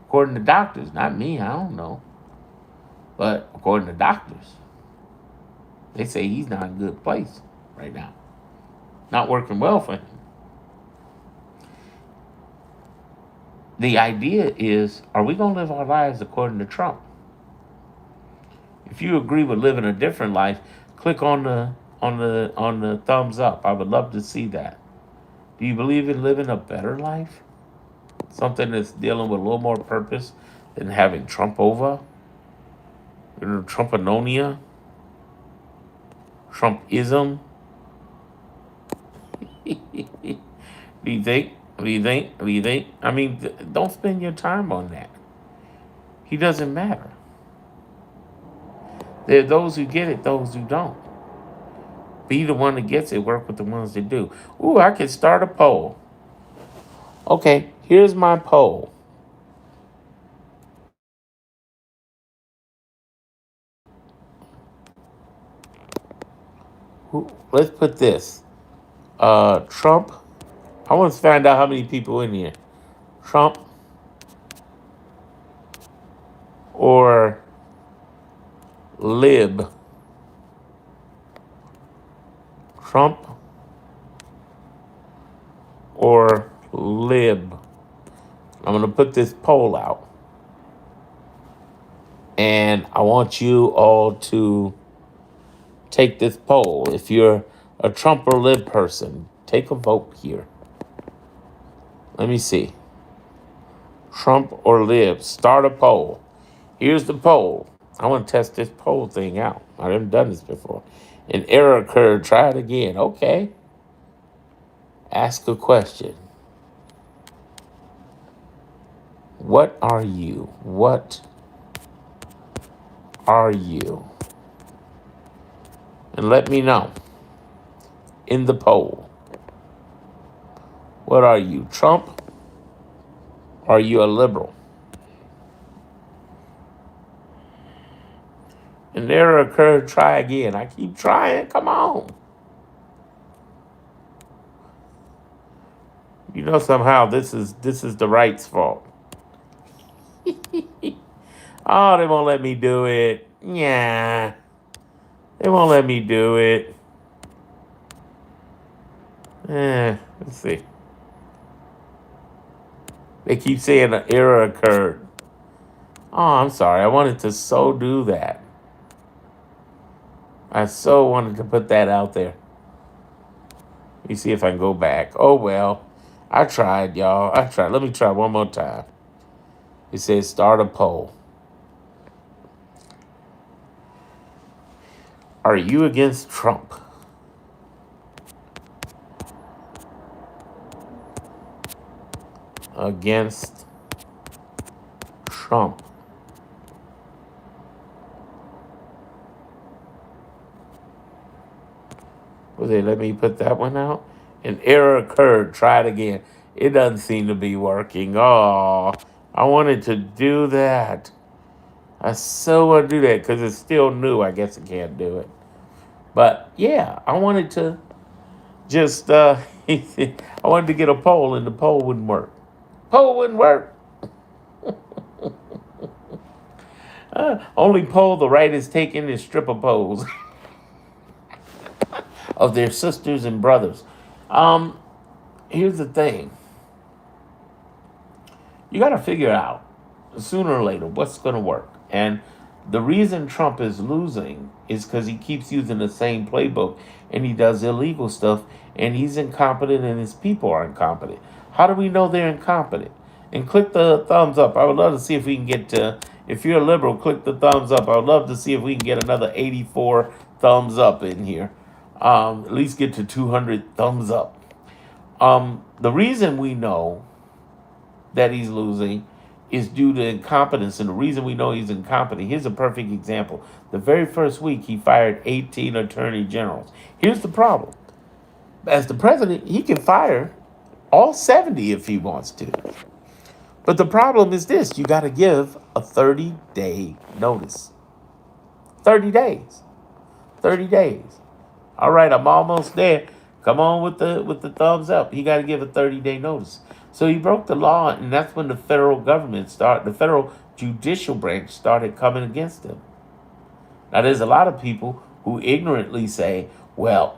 According to doctors, not me, I don't know. But according to doctors, they say he's not in a good place right now. Not working well for him. The idea is, are we going to live our lives according to Trump? If you agree with living a different life, click on the thumbs up. I would love to see that. Do you believe in living a better life? Something that's dealing with a little more purpose than having Trump over? Trumpanonia? Trumpism? Do you think? What do you think? What do you think? I mean, don't spend your time on that. He doesn't matter. There are those who get it, those who don't. Be the one that gets it, work with the ones that do. Ooh, I could start a poll. Okay, here's my poll. Let's put this. Trump. I want to find out how many people in here. Trump or Lib. Trump or Lib. I'm going to put this poll out. And I want you all to take this poll. If you're a Trump or Lib person, take a vote here. Let me see. Trump or Lib. Start a poll. Here's the poll. I want to test this poll thing out. I haven't done this before. An error occurred. Try it again. Okay. Ask a question. What are you? What are you? And let me know in the poll. What are you? Trump? Are you a liberal? An error occurred. Try again. I keep trying. Come on. You know somehow this is the right's fault. Oh, they won't let me do it. Yeah. They won't let me do it. Let's see. They keep saying an error occurred. Oh, I'm sorry. I wanted to so do that. I so wanted to put that out there. Let me see if I can go back. Oh, well. I tried, y'all. I tried. Let me try one more time. It says start a poll. Are you against Trump? Against Trump. Will they let me put that one out? An error occurred. Try it again. It doesn't seem to be working. Oh, I wanted to do that. I so want to do that because it's still new. I guess I can't do it. But yeah, I wanted to just, I wanted to get a poll and the poll wouldn't work. Poll wouldn't work. Only poll the right is taking is stripper poles of their sisters and brothers. Um, Here's the thing. You got to figure out sooner or later what's going to work. And the reason Trump is losing is because he keeps using the same playbook and he does illegal stuff and he's incompetent and his people are incompetent. How do we know they're incompetent? And click the thumbs up. I would love to see if we can get to, if you're a liberal, click the thumbs up. I would love to see if we can get another 84 thumbs up in here. At least get to 200 thumbs up. The reason we know that he's losing is due to incompetence. And the reason we know he's incompetent, here's a perfect example. The very first week, he fired 18 attorney generals. Here's the problem. As the president, he can fire all 70 if he wants to. But the problem is this, you got to give a 30-day notice. 30 days. 30 days. All right, I'm almost there. Come on with the thumbs up. He got to give a 30-day notice. So he broke the law, and that's when the federal government the federal judicial branch started coming against him. Now, there's a lot of people who ignorantly say, well,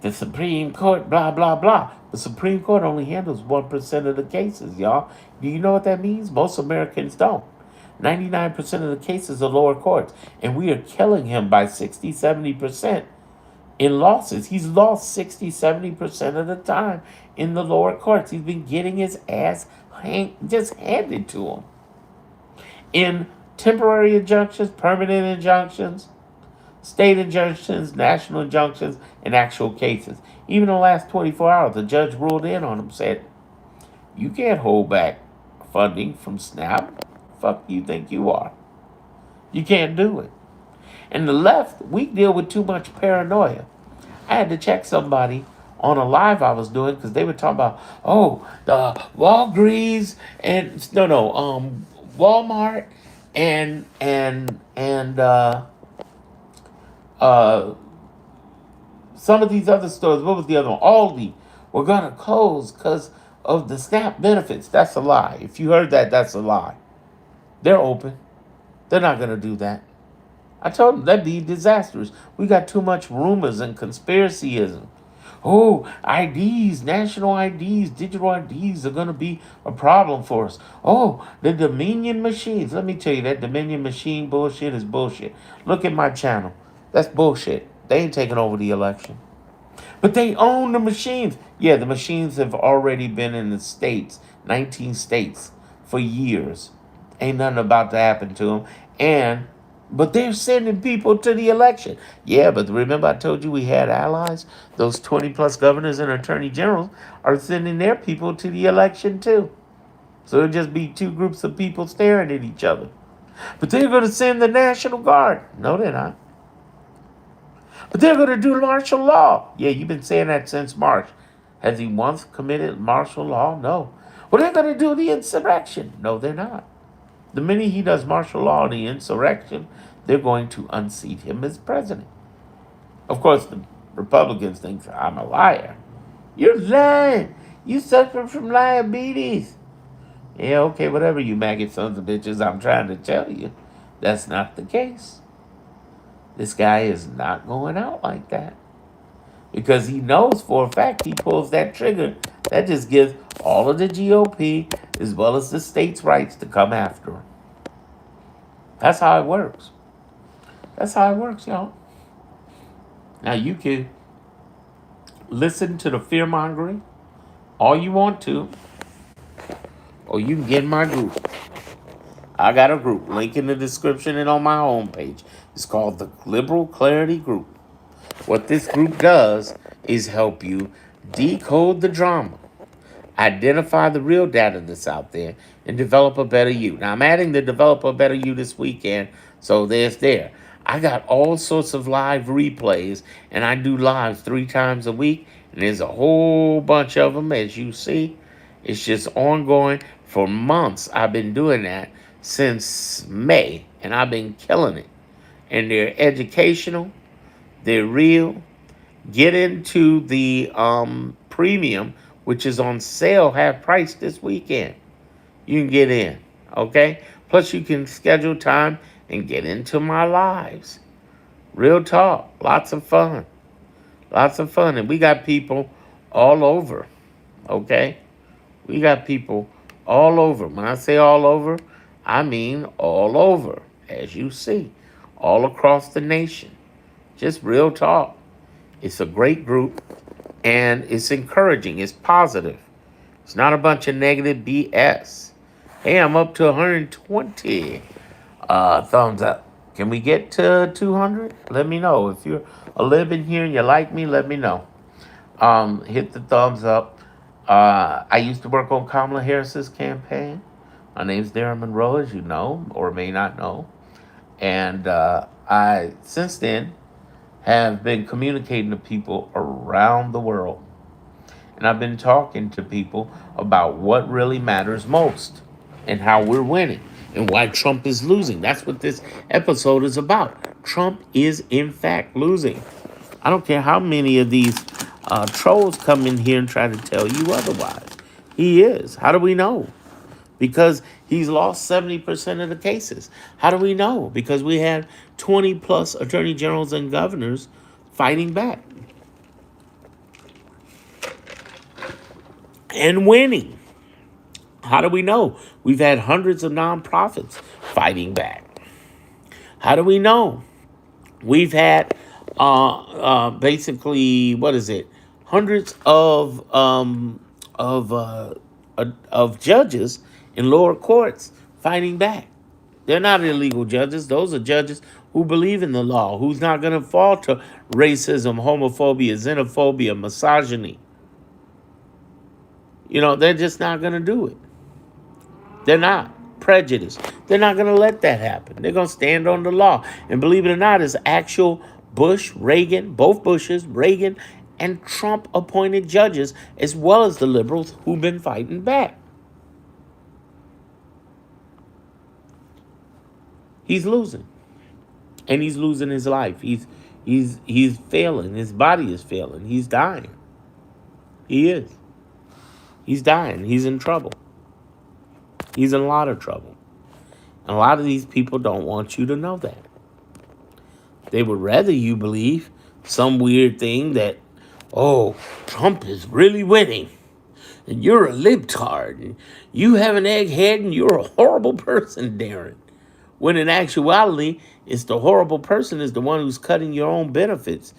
the Supreme Court, blah, blah, blah. The Supreme Court only handles 1% of the cases, y'all. Do you know what that means? Most Americans don't. 99% of the cases are lower courts, and we are killing him by 60, 70% in losses. He's lost 60, 70% of the time in the lower courts. He's been getting his ass just handed to him. In temporary injunctions, permanent injunctions, state injunctions, national injunctions, and actual cases. Even in the last 24 hours, the judge ruled in on him, said, you can't hold back funding from SNAP. Fuck you think you are. You can't do it. And the left, we deal with too much paranoia. I had to check somebody on a live I was doing because they were talking about, the Walgreens and Walmart and some of these other stores. What was the other one? Aldi were gonna close because of the SNAP benefits. That's a lie. If you heard that, that's a lie. They're open. They're not gonna do that. I told them that'd be disastrous. We got too much rumors and conspiracyism. Oh, IDs, national IDs, digital IDs are going to be a problem for us. Oh, the Dominion machines. Let me tell you, that Dominion machine bullshit is bullshit. Look at my channel. That's bullshit. They ain't taking over the election. But they own the machines. Yeah, the machines have already been in the states, 19 states, for years. Ain't nothing about to happen to them. But they're sending people to the election. Yeah, but remember I told you we had allies? Those 20 plus governors and attorney generals are sending their people to the election too. So it'll just be two groups of people staring at each other. But they're going to send the National Guard. No, they're not. But they're going to do martial law. Yeah, you've been saying that since March. Has he once committed martial law? No. Well, they're going to do the insurrection. No, they're not. The minute he does martial law and the insurrection, they're going to unseat him as president. Of course, the Republicans think I'm a liar. You're lying. You suffer from diabetes. Yeah, okay, whatever, you maggot sons of bitches. I'm trying to tell you, that's not the case. This guy is not going out like that. Because he knows for a fact he pulls that trigger. That just gives all of the GOP as well as the states' rights to come after him. That's how it works. That's how it works, y'all. Now you can listen to the fear mongering all you want to, or you can get in my group. I got a group, link in the description and on my homepage. It's called the Liberal Clarity Group. What this group does is help you decode the drama, identify the real data that's out there, and develop a better you. Now, I'm adding the develop a better you this weekend, so there. I got all sorts of live replays, and I do lives 3 times a week, and there's a whole bunch of them, as you see. It's just ongoing For months, I've been doing that since May, and I've been killing it. And they're educational, they're real. Get into the premium, which is on sale half price this weekend. You can get in, okay? Plus, you can schedule time and get into my lives. Real talk, lots of fun. Lots of fun. And we got people all over, okay? We got people all over. When I say all over, I mean all over, as you see, all across the nation. Just real talk. It's a great group and it's encouraging. It's positive. It's not a bunch of negative BS. Hey, I'm up to 120 thumbs up. Can we get to 200? Let me know. If you're living here and you like me, let me know. Hit the thumbs up. I used to work on Kamala Harris's campaign. My name's Darren Monroe, as you know, or may not know. And I, since then, have been communicating to people around the world. And I've been talking to people about what really matters most and how we're winning and why Trump is losing. That's what this episode is about. Trump is, in fact, losing. I don't care how many of these trolls come in here and try to tell you otherwise. He is. How do we know? Because he's lost 70% of the cases. How do we know? Because we had 20 plus attorney generals and governors fighting back and winning. How do we know? We've had hundreds of nonprofits fighting back. How do we know? We've had basically, what is it? Hundreds of judges in lower courts fighting back. They're not illegal judges. Those are judges who believe in the law, who's not going to fall to racism, homophobia, xenophobia, misogyny. You know, they're just not going to do it. They're not. Prejudice. They're not going to let that happen. They're going to stand on the law. And believe it or not, it's actual Bush, Reagan, both Bushes, Reagan, and Trump appointed judges, as well as the liberals who've been fighting back. He's losing. And he's losing his life. He's failing. His body is failing. He's dying. He is. He's dying. He's in trouble. He's in a lot of trouble. And a lot of these people don't want you to know that. They would rather you believe some weird thing that, oh, Trump is really winning. And you're a libtard. And you have an egghead and you're a horrible person, Darren. When in actuality, it's the horrible person is the one who's cutting your own benefits.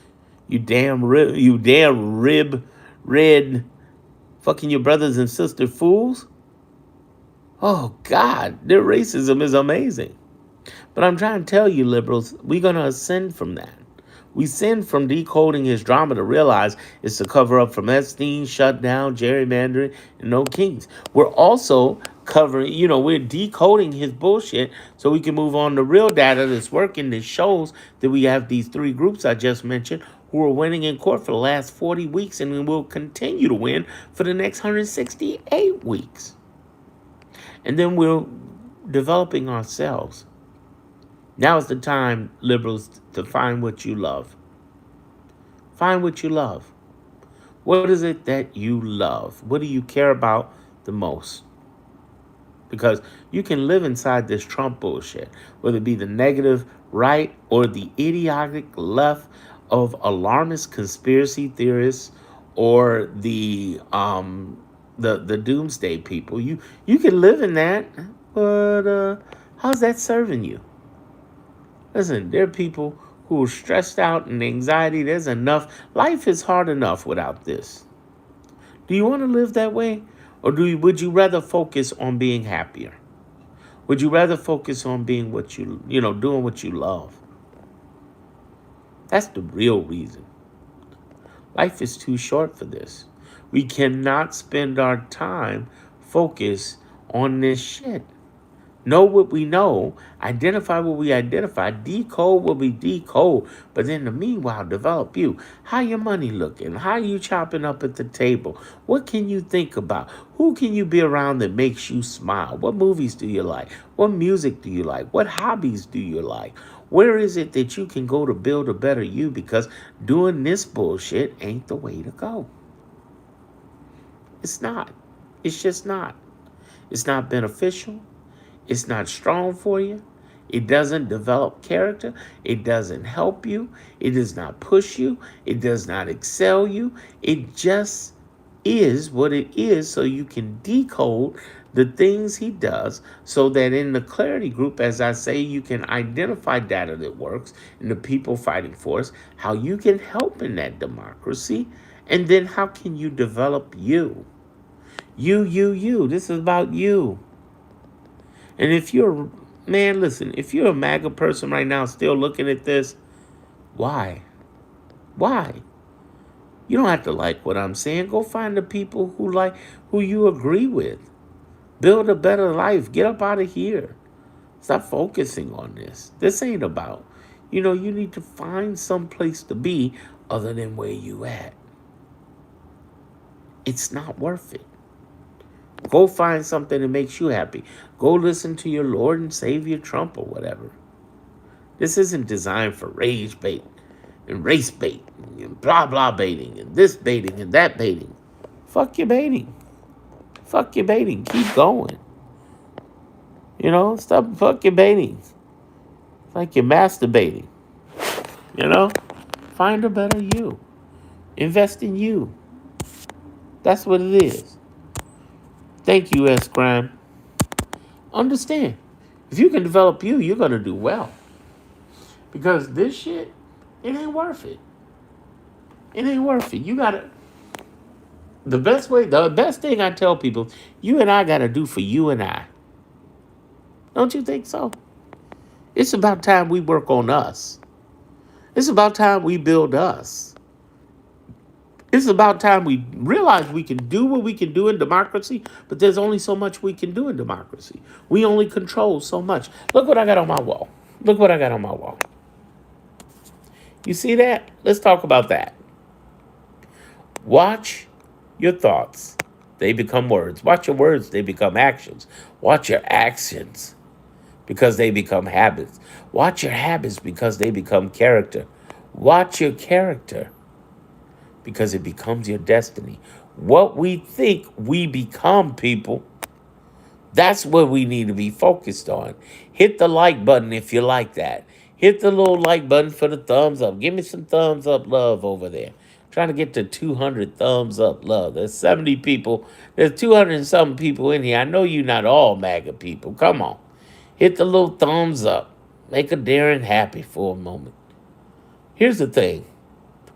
You damn rib red fucking your brothers and sister fools. Oh, God, their racism is amazing. But I'm trying to tell you, liberals, we're going to ascend from that. We ascend from decoding his drama to realize it's to cover up from Epstein, shutdown, gerrymandering, and no kings. We're also covering, we're decoding his bullshit so we can move on to real data that's working that shows that we have these three groups I just mentioned who are winning in court for the last 40 weeks and will continue to win for the next 168 weeks. And then we're developing ourselves. Now is the time, liberals, to find what you love. Find what you love. What is it that you love? What do you care about the most? Because you can live inside this Trump bullshit, whether it be the negative right or the idiotic left of alarmist conspiracy theorists or the doomsday people. You can live in that, but how's that serving you? Listen, there are people who are stressed out and anxiety. There's enough. Life is hard enough without this. Do you want to live that way? Or would you rather focus on being happier? Would you rather focus on being doing what you love? That's the real reason. Life is too short for this. We cannot spend our time focused on this shit. Know what we know, identify what we identify, decode what we decode, but in the meanwhile, develop you. How your money looking? How you chopping up at the table? What can you think about? Who can you be around that makes you smile? What movies do you like? What music do you like? What hobbies do you like? Where is it that you can go to build a better you? Because doing this bullshit ain't the way to go. It's not. It's just not. It's not beneficial. It's not strong for you. It doesn't develop character. It doesn't help you. It does not push you. It does not excel you. It just is what it is so you can decode the things he does so that in the clarity group, as I say, you can identify data that works in the people fighting for us, how you can help in that democracy, and then how can you develop you? You. This is about you. And if you're, man, listen, if you're a MAGA person right now still looking at this, why? Why? You don't have to like what I'm saying. Go find the people who you agree with. Build a better life. Get up out of here. Stop focusing on this. This ain't about, you need to find some place to be other than where you at. It's not worth it. Go find something that makes you happy. Go listen to your Lord and Savior Trump or whatever. This isn't designed for rage bait and race bait and blah blah baiting and this baiting and that baiting. Fuck your baiting. Fuck your baiting. Keep going. Stop fuck your baiting. It's like you're masturbating. You know? Find a better you. Invest in you. That's what it is. Thank you, S. Crime. Understand. If you can develop you, you're gonna do well. Because this shit, it ain't worth it. It ain't worth it. You gotta the best thing I tell people, you and I gotta do for you and I. Don't you think so? It's about time we work on us. It's about time we build us. It's about time we realize we can do what we can do in democracy, but there's only so much we can do in democracy. We only control so much. Look what I got on my wall. Look what I got on my wall. You see that? Let's talk about that. Watch your thoughts. They become words. Watch your words. They become actions. Watch your actions because they become habits. Watch your habits because they become character. Watch your character because it becomes your destiny. What we think we become, people, that's what we need to be focused on. Hit the like button if you like that. Hit the little like button for the thumbs up. Give me some thumbs up love over there. Trying to get to 200 thumbs up love. There's 70 people. There's 200 and something people in here. I know you're not all MAGA people. Come on. Hit the little thumbs up. Make a Darren happy for a moment. Here's the thing.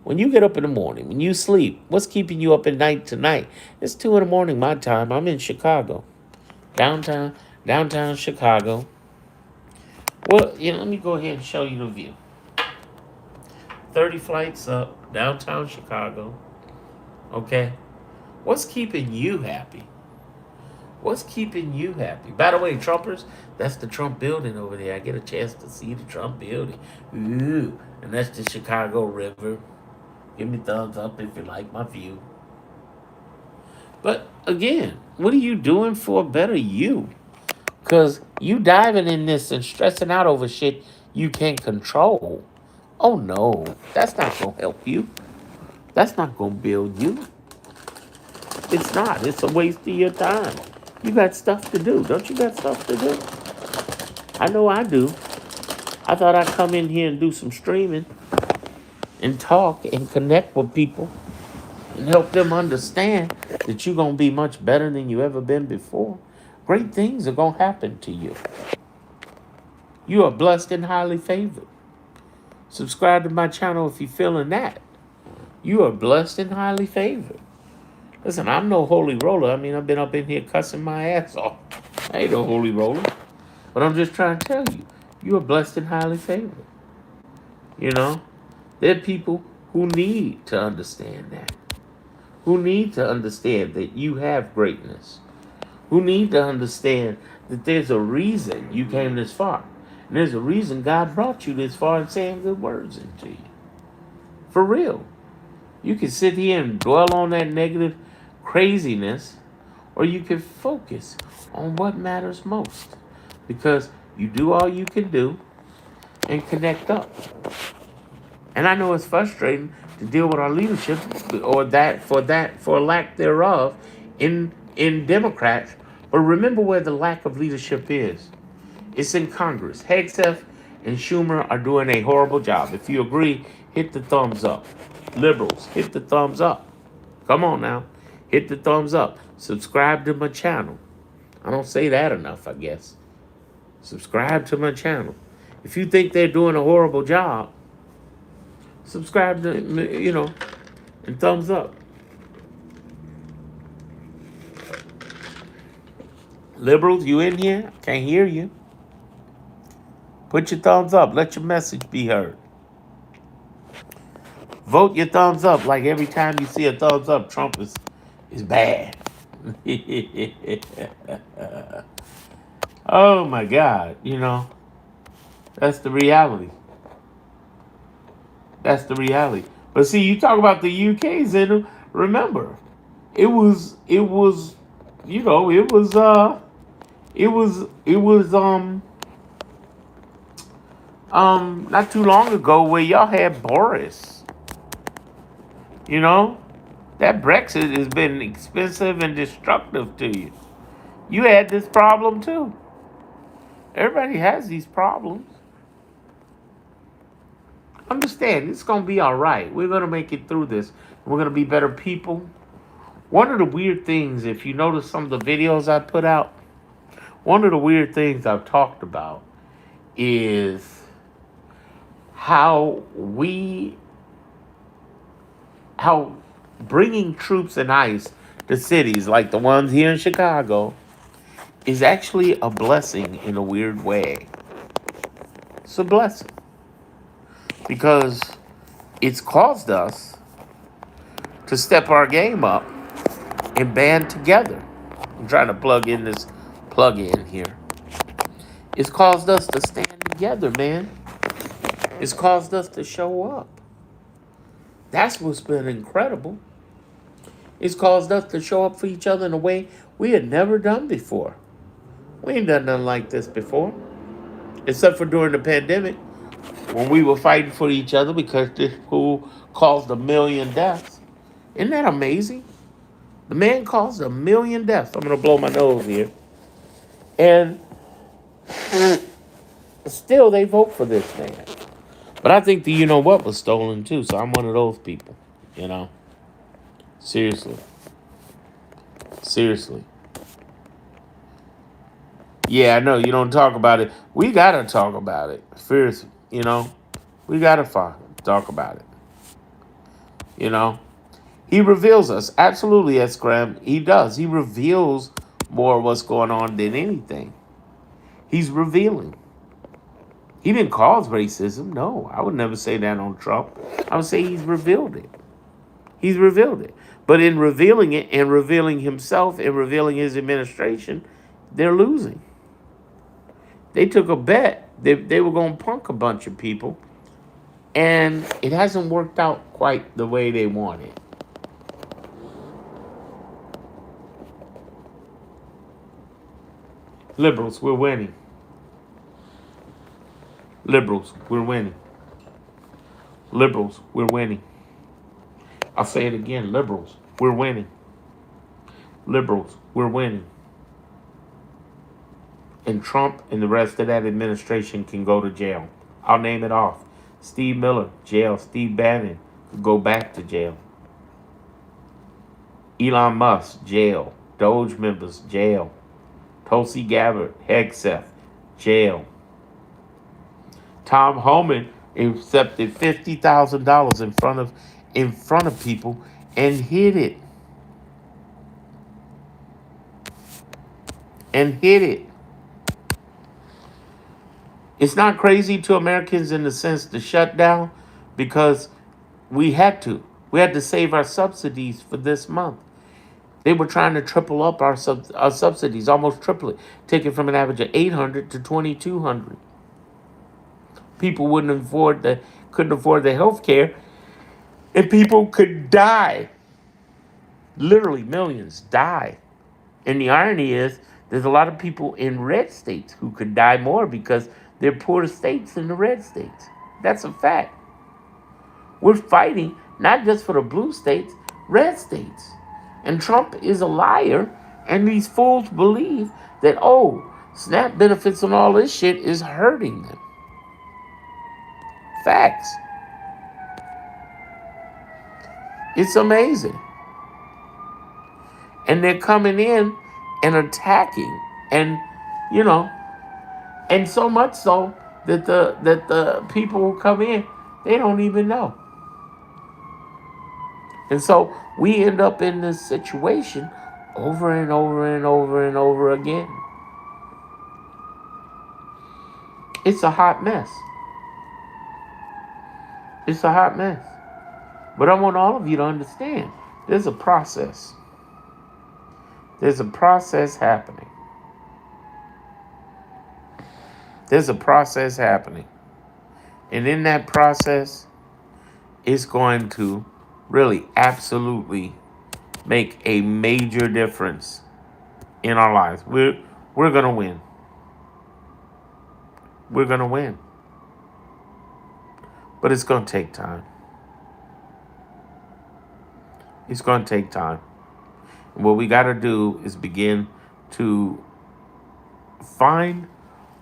When you get up in the morning, when you sleep, what's keeping you up at night tonight? It's 2 in the morning my time. I'm in Chicago. Downtown Chicago. Well, let me go ahead and show you the view. 30 flights up, downtown Chicago. Okay? What's keeping you happy? What's keeping you happy? By the way, Trumpers, that's the Trump building over there. I get a chance to see the Trump building. Ooh, and that's the Chicago River. Give me thumbs up if you like my view. But again, what are you doing for a better you? Because you diving in this and stressing out over shit you can't control. Oh no, that's not going to help you. That's not going to build you. It's not. It's a waste of your time. You got stuff to do. Don't you got stuff to do? I know I do. I thought I'd come in here and do some streaming and talk and connect with people and help them understand that you're going to be much better than you ever been before. Great things are going to happen to you. You are blessed and highly favored. Subscribe to my channel if you're feeling that. You are blessed and highly favored. Listen, I'm no holy roller. I mean, I've been up in here cussing my ass off. I ain't no holy roller. But I'm just trying to tell you, you are blessed and highly favored. There are people who need to understand that. Who need to understand that you have greatness. Who need to understand that there's a reason you came this far. And there's a reason God brought you this far and saying good words into you. For real. You can sit here and dwell on that negative craziness, or you can focus on what matters most. Because you do all you can do and connect up. And I know it's frustrating to deal with our leadership for lack thereof in Democrats. But remember where the lack of leadership is. It's in Congress. Hegseth and Schumer are doing a horrible job. If you agree, hit the thumbs up. Liberals, hit the thumbs up. Come on now. Hit the thumbs up. Subscribe to my channel. I don't say that enough, I guess. Subscribe to my channel. If you think they're doing a horrible job, subscribe to, and thumbs up. Liberals, you in here? Can't hear you. Put your thumbs up. Let your message be heard. Vote your thumbs up. Like every time you see a thumbs up, Trump is bad. Oh my God. That's the reality. That's the reality. But see, you talk about the UK, Zenu. Remember, it was, it was not too long ago where y'all had Boris. That Brexit has been expensive and destructive to you. You had this problem too. Everybody has these problems. Understand, it's going to be all right. We're going to make it through this. We're going to be better people. One of the weird things, if you notice some of the videos I put out, one of the weird things I've talked about is how bringing troops and ICE to cities like the ones here in Chicago is actually a blessing in a weird way. It's a blessing because it's caused us to step our game up and band together. I'm trying to plug in here. It's caused us to stand together, man. It's caused us to show up. That's what's been incredible. It's caused us to show up for each other in a way we had never done before. We ain't done nothing like this before. Except for during the pandemic, when we were fighting for each other because this fool caused 1 million deaths. Isn't that amazing? The man caused 1 million deaths. I'm going to blow my nose here. And still they vote for this man. But I think the you-know-what was stolen too, so I'm one of those people, Seriously. Yeah, I know you don't talk about it. We got to talk about it. Seriously, we got to talk about it. He reveals us. Absolutely, S. Graham. He does. He reveals more of what's going on than anything. He's revealing. He didn't cause racism. No, I would never say that on Trump. I would say he's revealed it. He's revealed it. But in revealing it and revealing himself and revealing his administration, they're losing. They took a bet. They were going to punk a bunch of people. And it hasn't worked out quite the way they wanted. Liberals, we're winning. Liberals, we're winning. Liberals, we're winning. I'll say it again. Liberals, we're winning. Liberals, we're winning. And Trump and the rest of that administration can go to jail. I'll name it off. Steve Miller, jail. Steve Bannon, go back to jail. Elon Musk, jail. Doge members, jail. Tulsi Gabbard, Hegseth, jail. Tom Homan accepted $50,000 in front of people and hid it. It's not crazy to Americans in the sense to shut down because we had to. We had to save our subsidies for this month. They were trying to triple up our subsidies, almost triple it, take it from an average of 800 to 2,200. People couldn't afford the health care, and people could die. Literally, millions die. And the irony is, there's a lot of people in red states who could die more because they're poorer states than the red states. That's a fact. We're fighting not just for the blue states, red states. And Trump is a liar, and these fools believe that, oh, SNAP benefits and all this shit is hurting them. Facts. It's amazing. And they're coming in and attacking, and you know, and so much so that the people who come in, they don't even know. And so we end up in this situation over and over and over and over again. It's a hot mess. It's a hot mess. But I want all of you to understand there's a process. There's a process happening. There's a process happening. And in that process, it's going to really absolutely make a major difference in our lives. We're going to win. We're going to win. But it's going to take time. It's going to take time. And what we got to do is begin to find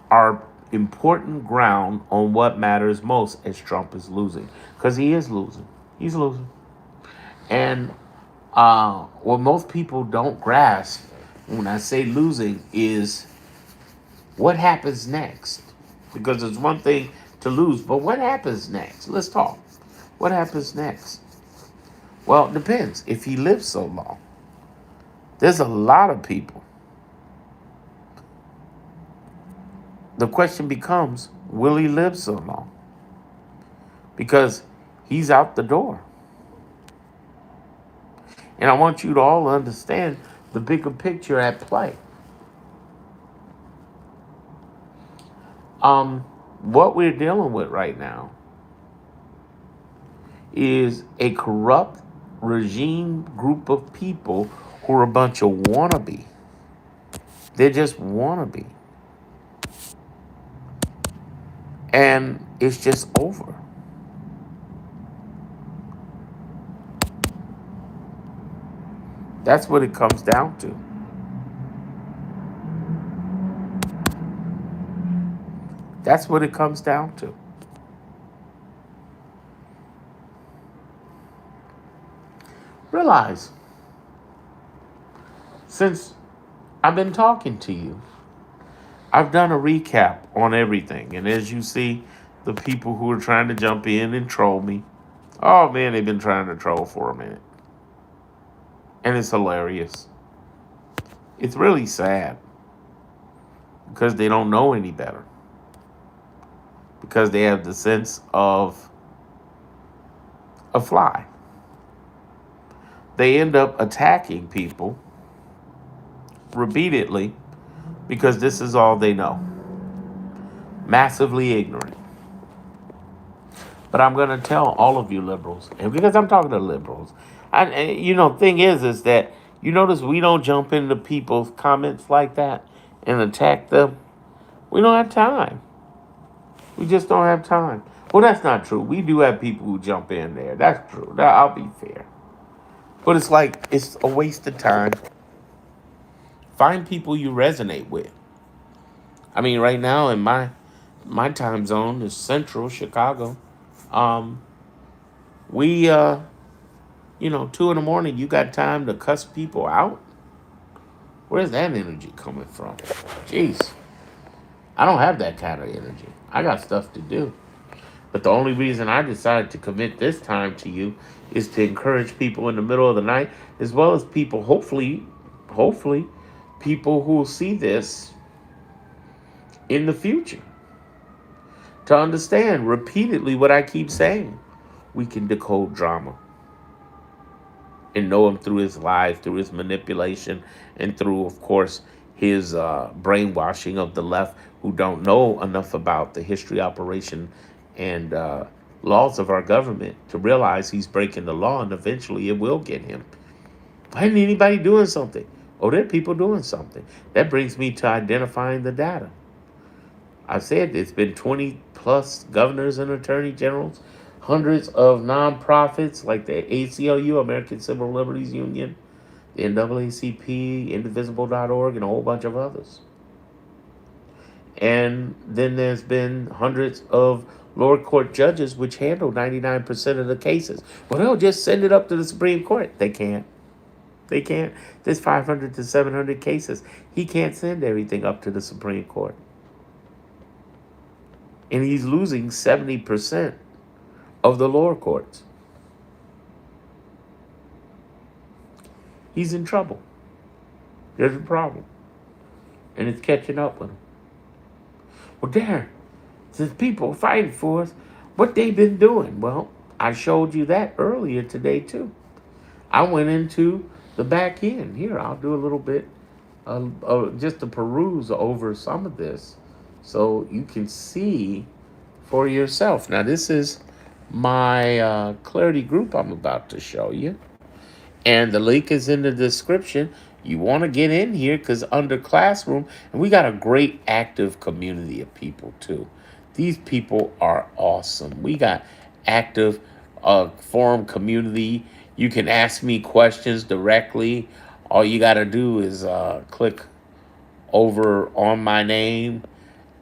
our important ground on what matters most as Trump is losing. Because he is losing. He's losing. And what most people don't grasp when I say losing is what happens next. Because it's one thing to lose, but what happens next? Let's talk. What happens next? Well, it depends. If he lives so long, there's a lot of people. The question becomes, will he live so long? Because he's out the door. And I want you to all understand the bigger picture at play. What we're dealing with right now is a corrupt regime group of people who are a bunch of wannabe. They're just wannabe. And it's just over. That's what it comes down to. That's what it comes down to. Realize, since I've been talking to you, I've done a recap on everything. And as you see, the people who are trying to jump in and troll me, oh man, they've been trying to troll for a minute. And it's hilarious. It's really sad because they don't know any better. Because they have the sense of a fly. They end up attacking people repeatedly because this is all they know. Massively ignorant. But I'm going to tell all of you liberals, and because I'm talking to liberals, thing is that you notice we don't jump into people's comments like that and attack them. We don't have time. We just don't have time. Well, that's not true. We do have people who jump in there. That's true. I'll be fair. But it's like, it's a waste of time. Find people you resonate with. I mean, right now in my time zone is Central Chicago. We 2 a.m, you got time to cuss people out? Where's that energy coming from? Jeez. I don't have that kind of energy. I got stuff to do. But the only reason I decided to commit this time to you is to encourage people in the middle of the night, as well as people, hopefully, people who will see this in the future. To understand repeatedly what I keep saying. We can decode drama. and know him through his lies, through his manipulation, and through, of course, his brainwashing of the left who don't know enough about the history, operation, and laws of our government to realize he's breaking the law, and eventually it will get him. Why isn't anybody doing something? Oh, there are people doing something. That brings me to identifying the data. I said it's been 20 plus governors and attorney generals, hundreds of nonprofits like the ACLU, American Civil Liberties Union, the NAACP, Indivisible.org, and a whole bunch of others. And then there's been hundreds of lower court judges which handle 99% of the cases. Well, they'll just send it up to the Supreme Court. They can't. They can't. There's 500 to 700 cases. He can't send everything up to the Supreme Court. And he's losing 70% of the lower courts. He's in trouble. There's a problem. And it's catching up with him. Well, Darren, since people are fighting for us, what they been doing? Well, I showed you that earlier today, too. I went into the back end. Here, I'll do a little bit, just to peruse over some of this so you can see for yourself. Now, this is my Clarity group I'm about to show you. And the link is in the description. You want to get in here because under Classroom, and we got a great active community of people too. These people are awesome. We got active forum community. You can ask me questions directly. All you got to do is click over on my name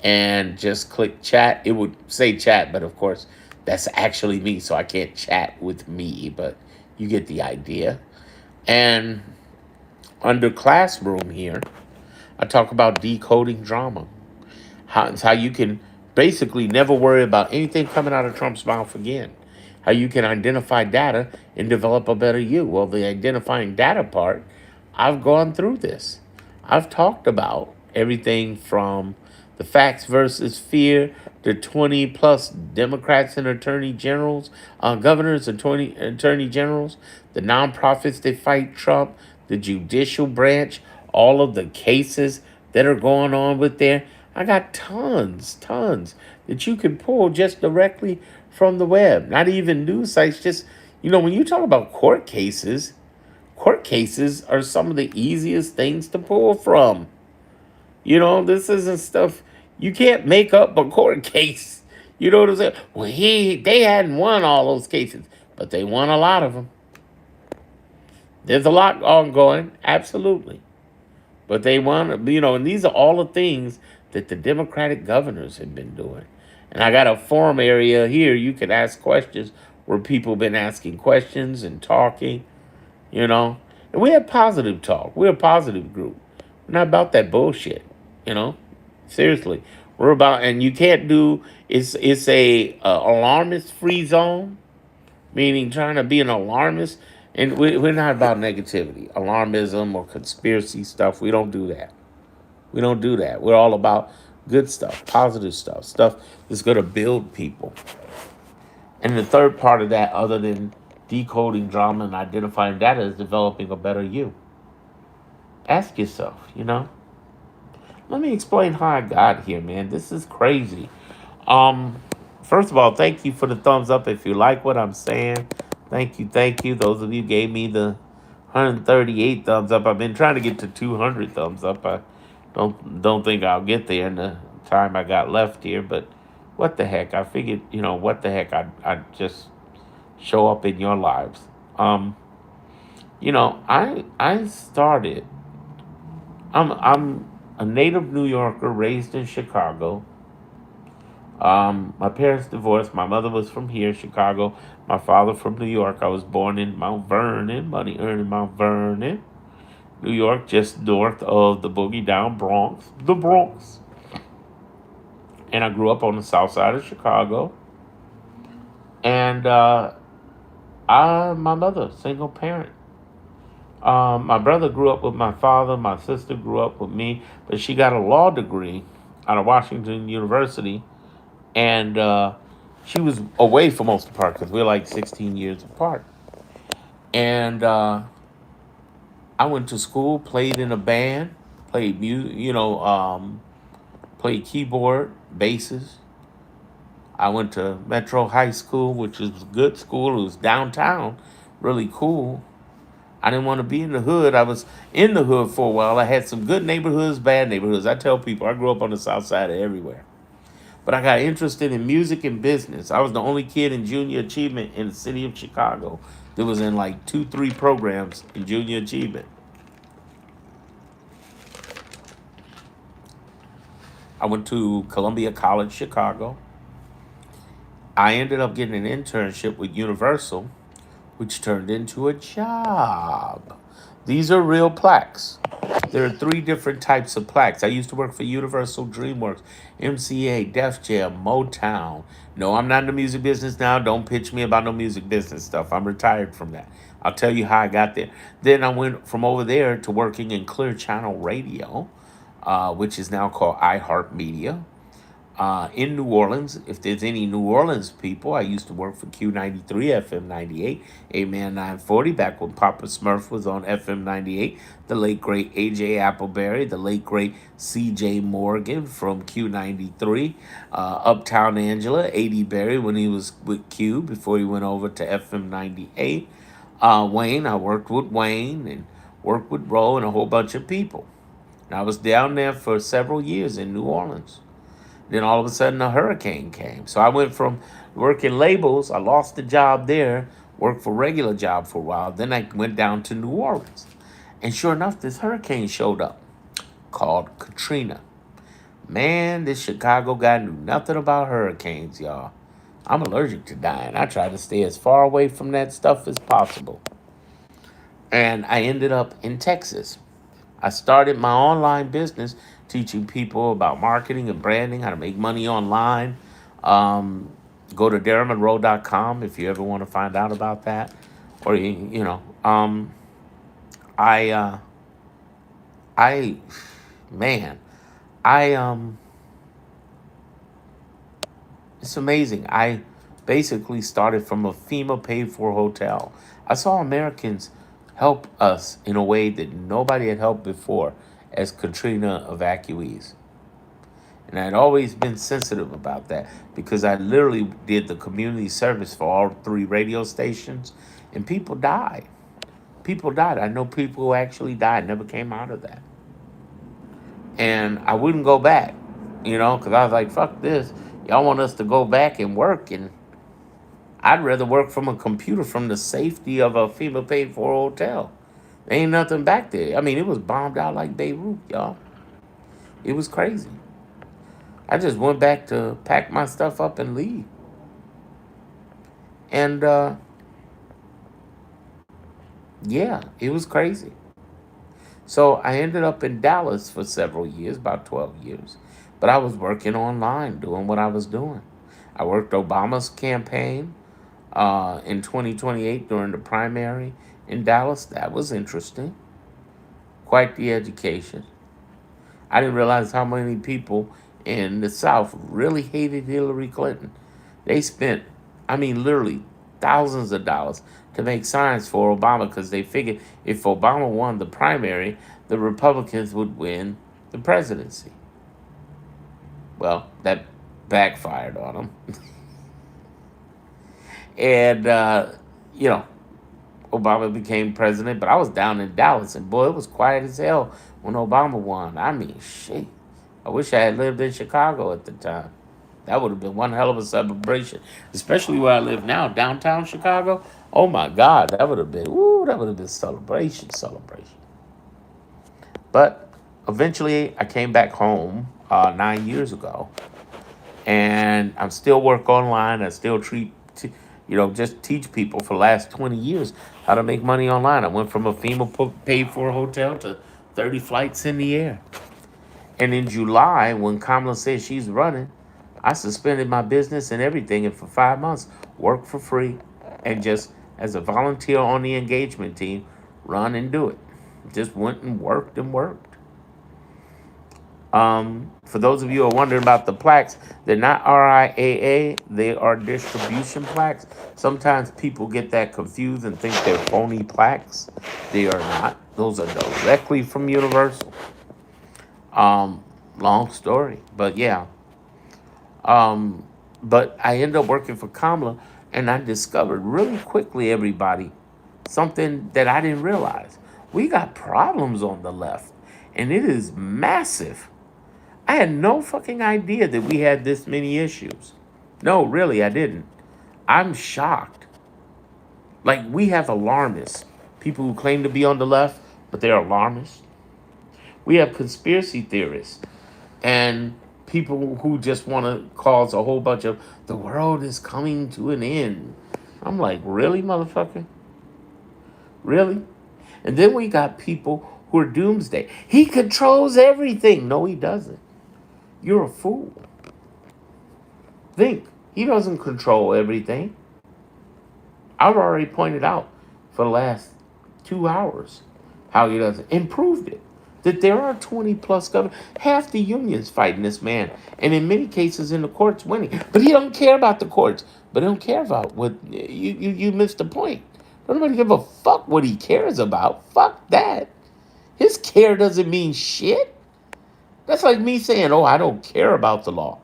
and just click chat. It would say chat, but of course, that's actually me, so I can't chat with me, but you get the idea. And under Classroom here, I talk about decoding drama. It's how you can basically never worry about anything coming out of Trump's mouth again. How you can identify data and develop a better you. Well, the identifying data part, I've gone through this. I've talked about everything from the facts versus fear, the 20 plus Democrats and attorney generals, governors and 20 attorney generals, the nonprofits that fight Trump, the judicial branch, all of the cases that are going on with there. I got tons that you can pull just directly from the web. Not even news sites, just, when you talk about court cases are some of the easiest things to pull from. This isn't stuff you can't make up a court case. You know what I'm saying? Well, they hadn't won all those cases, but they won a lot of them. There's a lot ongoing, absolutely. But they won, and these are all the things that the Democratic governors have been doing. And I got a forum area here. You can ask questions where people have been asking questions and talking, And we have positive talk. We're a positive group. We're not about that bullshit. Seriously. We're about, and you can't do, it's a alarmist free zone, meaning trying to be an alarmist. And we're not about negativity, alarmism, or conspiracy stuff. We don't do that. We don't do that. We're all about good stuff, positive stuff that's going to build people. And the third part of that, other than decoding drama and identifying data, is developing a better you. Ask yourself. Let me explain how I got here, man. This is crazy. First of all, thank you for the thumbs up if you like what I'm saying. Thank you. Those of you gave me the 138 thumbs up. I've been trying to get to 200 thumbs up. I don't think I'll get there in the time I got left here, but what the heck? I figured, what the heck? I'd just show up in your lives. I started. I'm a native New Yorker raised in Chicago. My parents divorced. My mother was from here, Chicago. My father from New York. I was born in Mount Vernon, money earned in Mount Vernon, New York, just north of the boogie down Bronx, the Bronx. And I grew up on the south side of Chicago. And my mother, single parent. My brother grew up with my father. My sister grew up with me, but she got a law degree out of Washington University, and she was away for most of the part because we're like 16 years apart. And I went to school, played in a band, played played keyboard, basses. I went to Metro High School, which was a good school. It was downtown, really cool. I didn't want to be in the hood. I was in the hood for a while. I had some good neighborhoods, bad neighborhoods. I tell people I grew up on the south side of everywhere. But I got interested in music and business. I was the only kid in junior achievement in the city of Chicago that was in like two, three programs in junior achievement. I went to Columbia College, Chicago. I ended up getting an internship with Universal, which turned into a job. These are real plaques. There are three different types of plaques. I used to work for Universal DreamWorks, MCA, Def Jam, Motown. No, I'm not in the music business now. Don't pitch me about no music business stuff. I'm retired from that. I'll tell you how I got there. Then I went from over there to working in Clear Channel Radio, which is now called iHeartMedia in New Orleans. If there's any New Orleans people, I used to work for Q93 FM 98, Amen 940, back when Papa Smurf was on FM 98, the late great AJ Appleberry, the late great CJ Morgan from Q93, Uptown Angela, AD Berry when he was with Q before he went over to FM 98. Wayne, I worked with Wayne and worked with Ro and a whole bunch of people. And I was down there for several years in New Orleans. Then all of a sudden a hurricane came. So I went from working labels, I lost the job there, worked for regular job for a while. Then I went down to New Orleans. And sure enough, this hurricane showed up called Katrina. Man, this Chicago guy knew nothing about hurricanes, y'all. I'm allergic to dying. I try to stay as far away from that stuff as possible. And I ended up in Texas. I started my online business teaching people about marketing and branding, how to make money online. Um, Go to darrenmonroe.com if you ever want to find out about that. Or, I, uh, I, man, I, it's amazing. I basically started from a FEMA paid for hotel. I saw Americans help us in a way that nobody had helped before as Katrina evacuees. And I'd always been sensitive about that because I literally did the community service for all three radio stations, and people died. People died. I know people who actually died, never came out of that. And I wouldn't go back, because I was like, fuck this. Y'all want us to go back and work, and I'd rather work from a computer from the safety of a FEMA paid for hotel. There ain't nothing back there. I mean, it was bombed out like Beirut, y'all. It was crazy. I just went back to pack my stuff up and leave. And yeah, it was crazy. So I ended up in Dallas for several years, about 12 years. But I was working online, doing what I was doing. I worked Obama's campaign in 2028 during the primary in Dallas. That was interesting. Quite the education. I didn't realize how many people in the South really hated Hillary Clinton. They spent, I mean, literally thousands of dollars to make signs for Obama because they figured if Obama won the primary, the Republicans would win the presidency. Well, that backfired on them. And, you know, Obama became president, but I was down in Dallas, and boy, it was quiet as hell when Obama won. I mean, shit. I wish I had lived in Chicago at the time. That would have been one hell of a celebration, especially where I live now, downtown Chicago. Oh my God, that would have been, ooh, that would have been celebration, celebration. But eventually, I came back home 9 years ago, and I'm still work online. I still just teach people for the last 20 years how to make money online. I went from a FEMA paid for hotel to 30 flights in the air. And in July, when Kamala said she's running, I suspended my business and everything, and for 5 months, worked for free, and just as a volunteer on the engagement team, run and do it. Just went and worked and worked. For those of you who are wondering about the plaques, they're not RIAA, they are distribution plaques. Sometimes people get that confused and think they're phony plaques. They are not. Those are directly from Universal. Um, Long story, but yeah. Um, but I ended up working for Kamala, and I discovered really quickly, everybody, something that I didn't realize. We got problems on the left, and it is massive. I had no fucking idea that we had this many issues. No, really, I didn't. I'm shocked. Like, we have alarmists, people who claim to be on the left, but they're alarmists. We have conspiracy theorists and people who just want to cause a whole bunch of the world is coming to an end. I'm like, really, motherfucker? Really? And then we got people who are doomsday. He controls everything. No, he doesn't. You're a fool. Think. He doesn't control everything. I've already pointed out for the last 2 hours how he doesn't. Improved it. That there are 20 plus governors. Half the unions fighting this man. And in many cases in the courts winning. But he don't care about the courts. But he don't care about what you missed the point. Don't nobody give a fuck what he cares about. Fuck that. His care doesn't mean shit. That's like me saying, oh, I don't care about the law.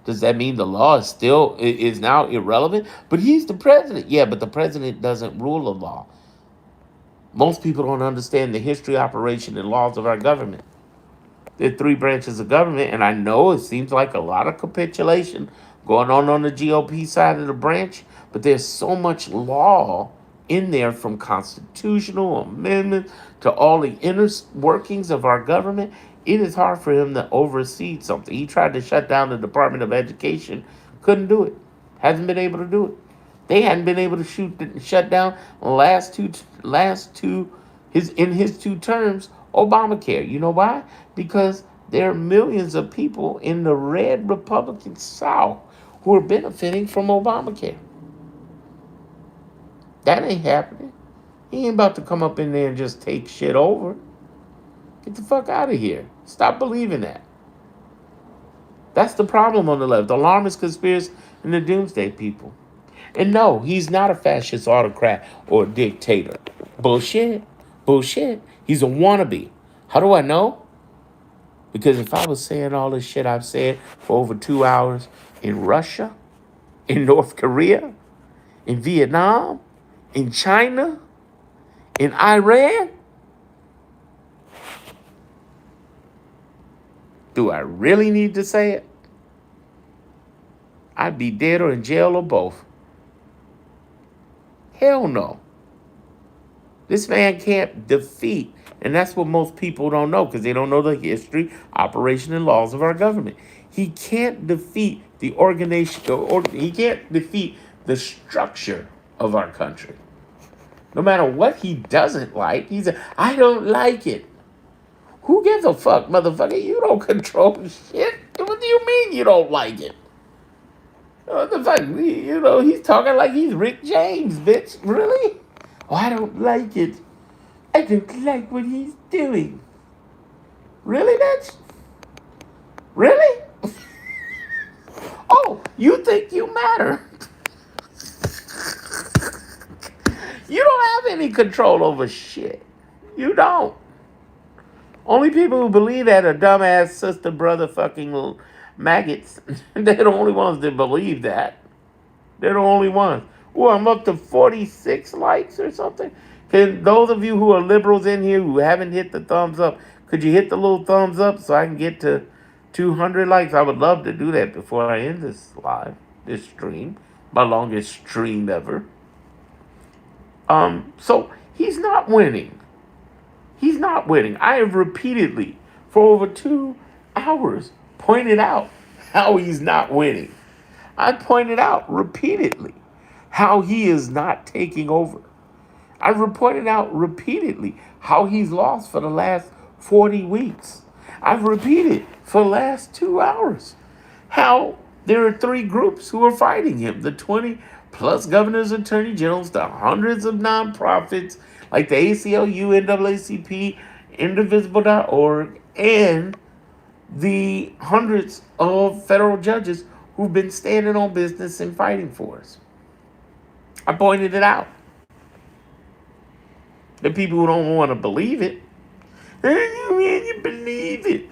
Does that mean the law is now irrelevant? But he's the president. Yeah, but the president doesn't rule the law. Most people don't understand the history, operation, and laws of our government. There are three branches of government, and I know it seems like a lot of capitulation going on the GOP side of the branch, but there's so much law in there, from constitutional amendments to all the inner workings of our government. It is hard for him to oversee something. He tried to shut down the Department of Education, couldn't do it. Hasn't been able to do it. They hadn't been able to shut down his 2 terms Obamacare. You know why? Because there are millions of people in the red Republican South who are benefiting from Obamacare. That ain't happening. He ain't about to come up in there and just take shit over. Get the fuck out of here. Stop believing that. That's the problem on the left. The alarmist conspiracy and the doomsday people. And no, he's not a fascist autocrat or a dictator. Bullshit. Bullshit. He's a wannabe. How do I know? Because if I was saying all this shit I've said for over 2 hours in Russia, in North Korea, in Vietnam, in China, in Iran, do I really need to say it? I'd be dead or in jail or both. Hell no. This man can't defeat, and that's what most people don't know because they don't know the history, operation, and laws of our government. He can't defeat the organization, or he can't defeat the structure of our country. No matter what he doesn't like, I don't like it. Who gives a fuck, motherfucker? You don't control shit. What do you mean you don't like it? What the fuck? He's talking like he's Rick James, bitch. Really? Oh, I don't like it. I don't like what he's doing. Really, bitch? Really? Oh, you think you matter? You don't have any control over shit. You don't. Only people who believe that are dumbass sister, brother, fucking maggots. They're the only ones that believe that. They're the only ones. Oh, I'm up to 46 likes or something. Can those of you who are liberals in here who haven't hit the thumbs up, could you hit the little thumbs up so I can get to 200 likes? I would love to do that before I end this stream, my longest stream ever. So he's not winning. He's not winning. I have repeatedly, for over 2 hours, pointed out how he's not winning. I pointed out repeatedly how he is not taking over. I've pointed out repeatedly how he's lost for the last 40 weeks. I've repeated for the last 2 hours how there are 3 groups who are fighting him. The 20 plus governors, attorney generals, the hundreds of nonprofits like the ACLU, NAACP, Indivisible.org, and the hundreds of federal judges who've been standing on business and fighting for us. I pointed it out. The people who don't want to believe it, you believe it.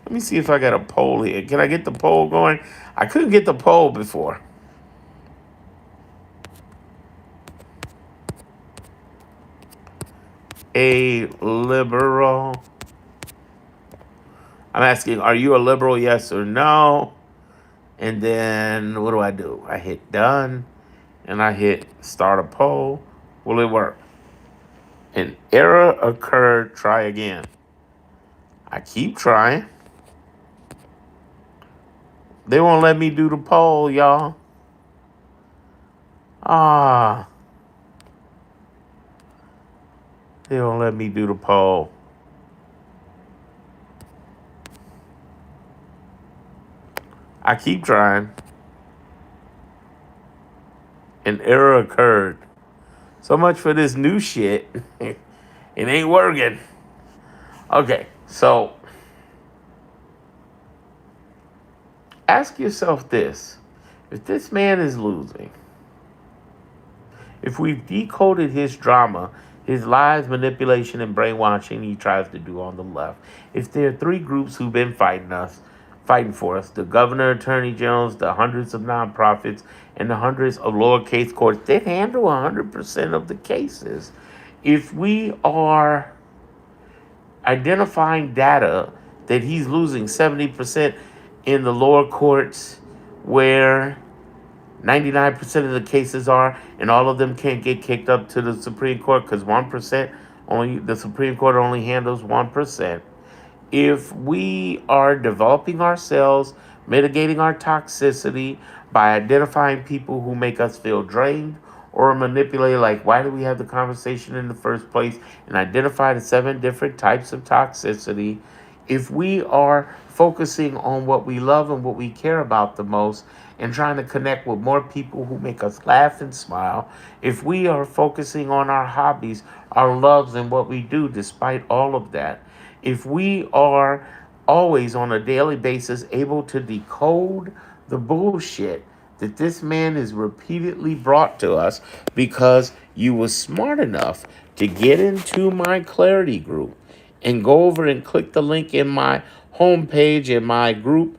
Let me see if I got a poll here. Can I get the poll going? I couldn't get the poll before. A liberal. I'm asking, are you a liberal? Yes or no? And then what do? I hit done and I hit start a poll. Will it work? An error occurred. Try again. I keep trying. They won't let me do the poll, y'all. Ah, they won't let me do the poll. I keep trying. An error occurred. So much for this new shit. It ain't working. Okay, so ask yourself this. If this man is losing, if we've decoded his drama, his lies, manipulation, and brainwashing he tries to do on the left, if there are three groups who've been fighting for us, the governor, attorney generals, the hundreds of nonprofits, and the hundreds of lowercase courts, they handle 100% of the cases. If we are identifying data that he's losing 70% in the lower courts where 99% of the cases are, and all of them can't get kicked up to the Supreme Court because 1% only, the Supreme Court only handles 1%. If we are developing ourselves, mitigating our toxicity by identifying people who make us feel drained or manipulated, like why do we have the conversation in the first place, and identify the 7 different types of toxicity, if we are focusing on what we love and what we care about the most and trying to connect with more people who make us laugh and smile, if we are focusing on our hobbies, our loves, and what we do despite all of that, if we are always on a daily basis able to decode the bullshit that this man is repeatedly brought to us because you were smart enough to get into my clarity group and go over and click the link in my homepage in my group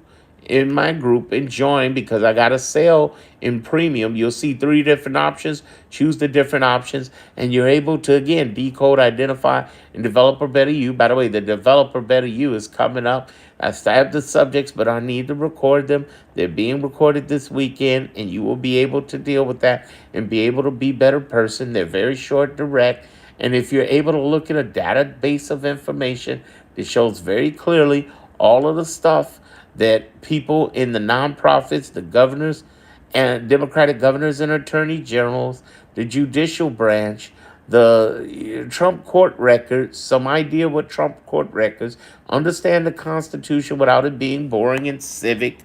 and join, because I got a sale in premium. You'll see 3 different options. Choose the different options, and you're able to again decode, identify, and developer better you. By the way, the developer better you is coming up. I still have the subjects, but I need to record them. They're being recorded this weekend, and you will be able to deal with that and be able to be a better person. They're very short, direct. And if you're able to look at a database of information that shows very clearly all of the stuff that people in the nonprofits, the governors, and Democratic governors and attorney generals, the judicial branch, the Trump court records, some idea what Trump court records, understand the Constitution without it being boring and civic,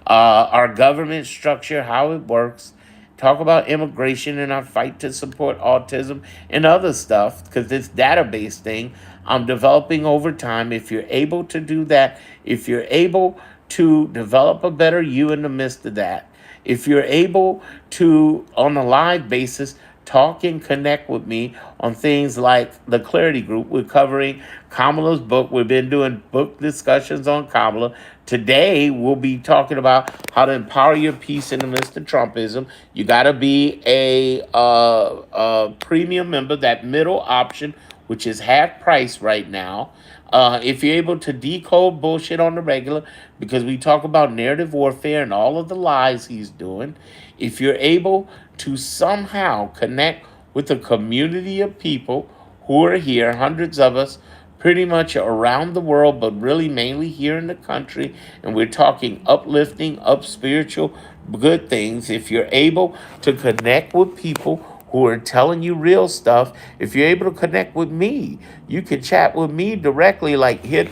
our government structure, how it works, talk about immigration and our fight to support autism and other stuff, because this database thing I'm developing over time. If you're able to do that, if you're able to develop a better you in the midst of that, if you're able to, on a live basis, talk and connect with me on things like the Clarity Group. We're covering Kamala's book. We've been doing book discussions on Kamala. Today, we'll be talking about how to empower your peace in the midst of Trumpism. You got to be a premium member, that middle option, which is half price right now. If you're able to decode bullshit on the regular, because we talk about narrative warfare and all of the lies he's doing, if you're able to somehow connect with a community of people who are here, hundreds of us, pretty much around the world, but really mainly here in the country, and we're talking uplifting, up spiritual, good things. If you're able to connect with people who are telling you real stuff, if you're able to connect with me, you can chat with me directly, like hit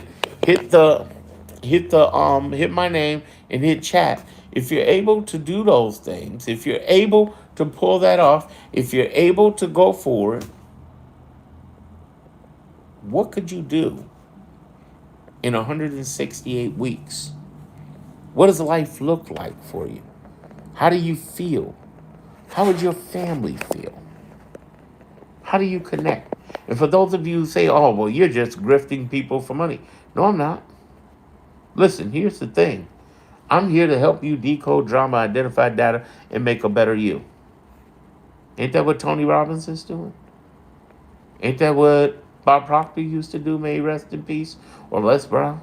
my name and hit chat. If you're able to do those things, if you're able to pull that off, if you're able to go forward, what could you do? in 168 weeks. What does life look like for you? How do you feel? How would your family feel? How do you connect? And for those of you who say, oh, well, you're just grifting people for money. No, I'm not. Listen, here's the thing. I'm here to help you decode drama, identify data, and make a better you. Ain't that what Tony Robbins is doing? Ain't that what Bob Proctor used to do, may he rest in peace? Or Les Brown?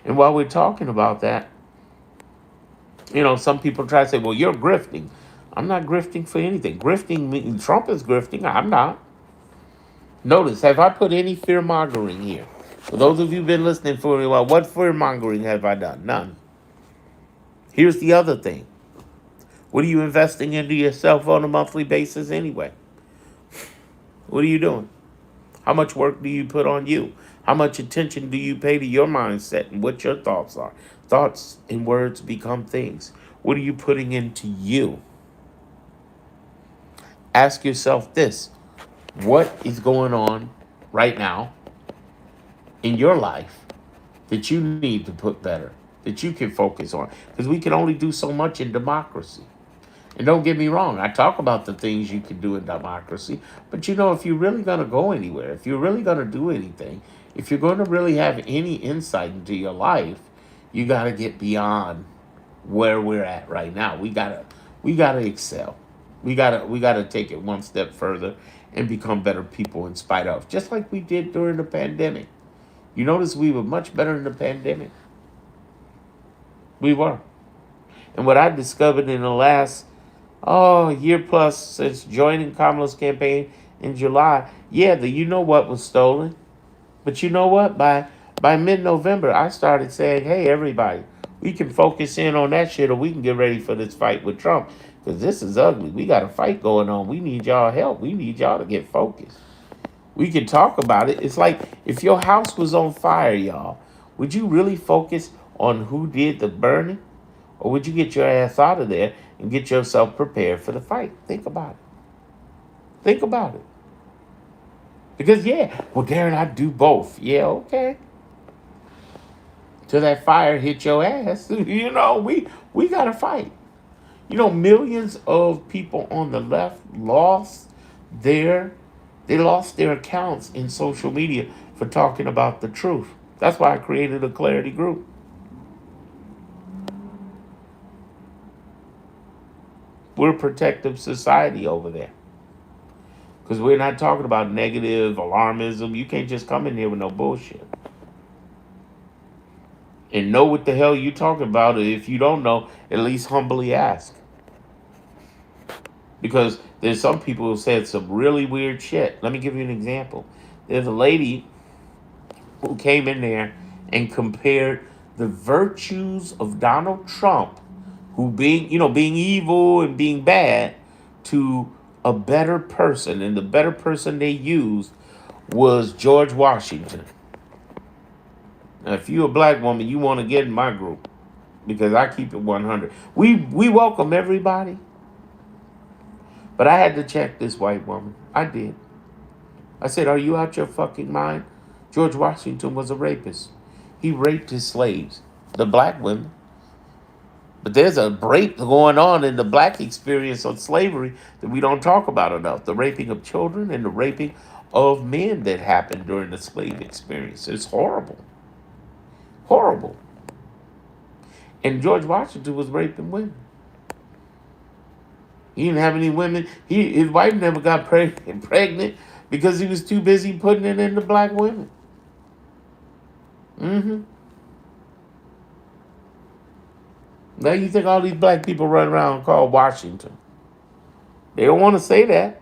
And while we're talking about that, some people try to say, well, you're grifting. I'm not grifting for anything. Grifting means Trump is grifting. I'm not. Notice, have I put any fear mongering here? For those of you who've been listening for a while, what fear mongering have I done? None. Here's the other thing. What are you investing into yourself on a monthly basis anyway? What are you doing? How much work do you put on you? How much attention do you pay to your mindset and what your thoughts are? Thoughts and words become things. What are you putting into you? Ask yourself this. What is going on right now in your life that you need to put better, that you can focus on? Because we can only do so much in democracy. And don't get me wrong, I talk about the things you can do in democracy, but if you're really going to go anywhere, if you're really going to do anything, if you're going to really have any insight into your life, you got to get beyond where we're at right now. We got to excel. We got to take it one step further and become better people in spite of, just like we did during the pandemic. You notice we were much better in the pandemic. We were. And what I discovered in the last year plus since joining Kamala's campaign in July. Yeah, the you know what was stolen. But you know what? By mid-November, I started saying, hey, everybody, we can focus in on that shit or we can get ready for this fight with Trump. Because this is ugly. We got a fight going on. We need y'all help. We need y'all to get focused. We can talk about it. It's like if your house was on fire, y'all, would you really focus on who did the burning? Or would you get your ass out of there and get yourself prepared for the fight? Think about it. Think about it. Because, well, Darren, I do both. Yeah, okay. Till that fire hit your ass, we got to fight. Millions of people on the left their they lost their accounts in social media for talking about the truth. That's why I created a Clarity group. We're a protective society over there. Because we're not talking about negative alarmism. You can't just come in here with no bullshit. And know what the hell you talking about. If you don't know, at least humbly ask. Because there's some people who said some really weird shit. Let me give you an example. There's a lady who came in there and compared the virtues of Donald Trump, who being evil and being bad, to a better person. And the better person they used was George Washington. Now, if you're a black woman, you want to get in my group because I keep it 100. We welcome everybody. But I had to check this white woman. I did. I said, are you out your fucking mind? George Washington was a rapist. He raped his slaves, the black women. But there's a rape going on in the black experience of slavery that we don't talk about enough. The raping of children and the raping of men that happened during the slave experience. It's horrible. Horrible. And George Washington was raping women. He didn't have any women. His wife never got pregnant because he was too busy putting it into black women. Mm-hmm. Now you think all these black people run around called Washington. They don't want to say that.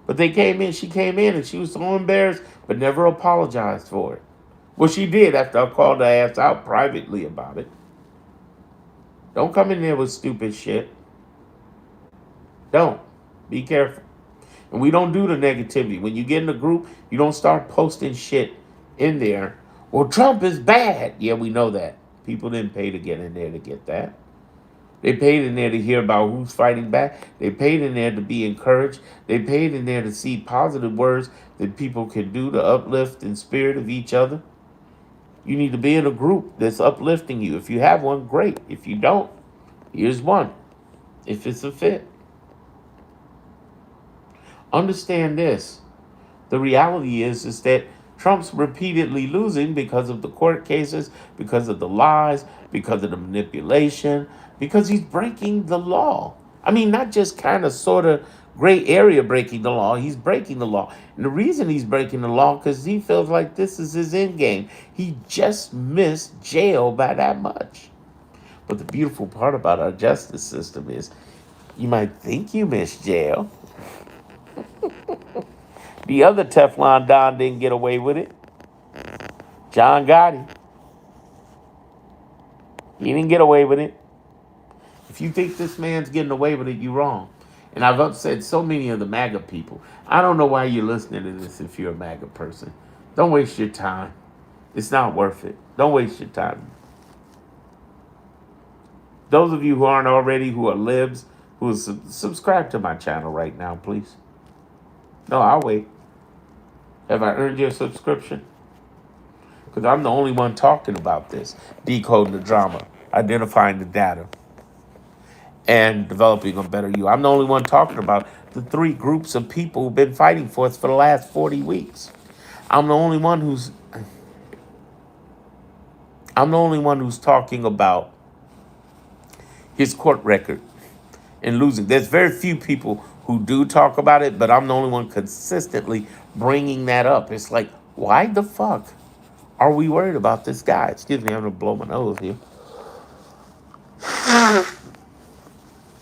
But she came in and she was so embarrassed, but never apologized for it. Well, she did after I called her ass out privately about it. Don't come in there with stupid shit. Don't. Be careful. And we don't do the negativity. When you get in a group, you don't start posting shit in there. Well, Trump is bad. Yeah, we know that. People didn't pay to get in there to get that. They paid in there to hear about who's fighting back. They paid in there to be encouraged. They paid in there to see positive words that people can do to uplift and spirit of each other. You need to be in a group that's uplifting you. If you have one, great. If you don't, here's one. If it's a fit. Understand this. The reality is that Trump's repeatedly losing because of the court cases, because of the lies, because of the manipulation, because he's breaking the law. I mean, not just kind of sort of gray area breaking the law, he's breaking the law. And the reason he's breaking the law because he feels like this is his end game. He just missed jail by that much. But the beautiful part about our justice system is you might think you missed jail. The other Teflon Don didn't get away with it. John Gotti. He didn't get away with it. If you think this man's getting away with it, you're wrong. And I've upset so many of the MAGA people. I don't know why you're listening to this if you're a MAGA person. Don't waste your time. It's not worth it. Don't waste your time. Those of you who aren't already, who are libs, who subscribe to my channel right now, please. No, I'll wait. Have I earned your subscription? Because I'm the only one talking about this. Decoding the drama, identifying the data, and developing a better you. I'm the only one talking about the three groups of people who've been fighting for us for the last 40 weeks. I'm the only one who's talking about his court record and losing. There's very few people who do talk about it, but I'm the only one consistently bringing that up. It's like, why the fuck are we worried about this guy? Excuse me, I'm gonna blow my nose here.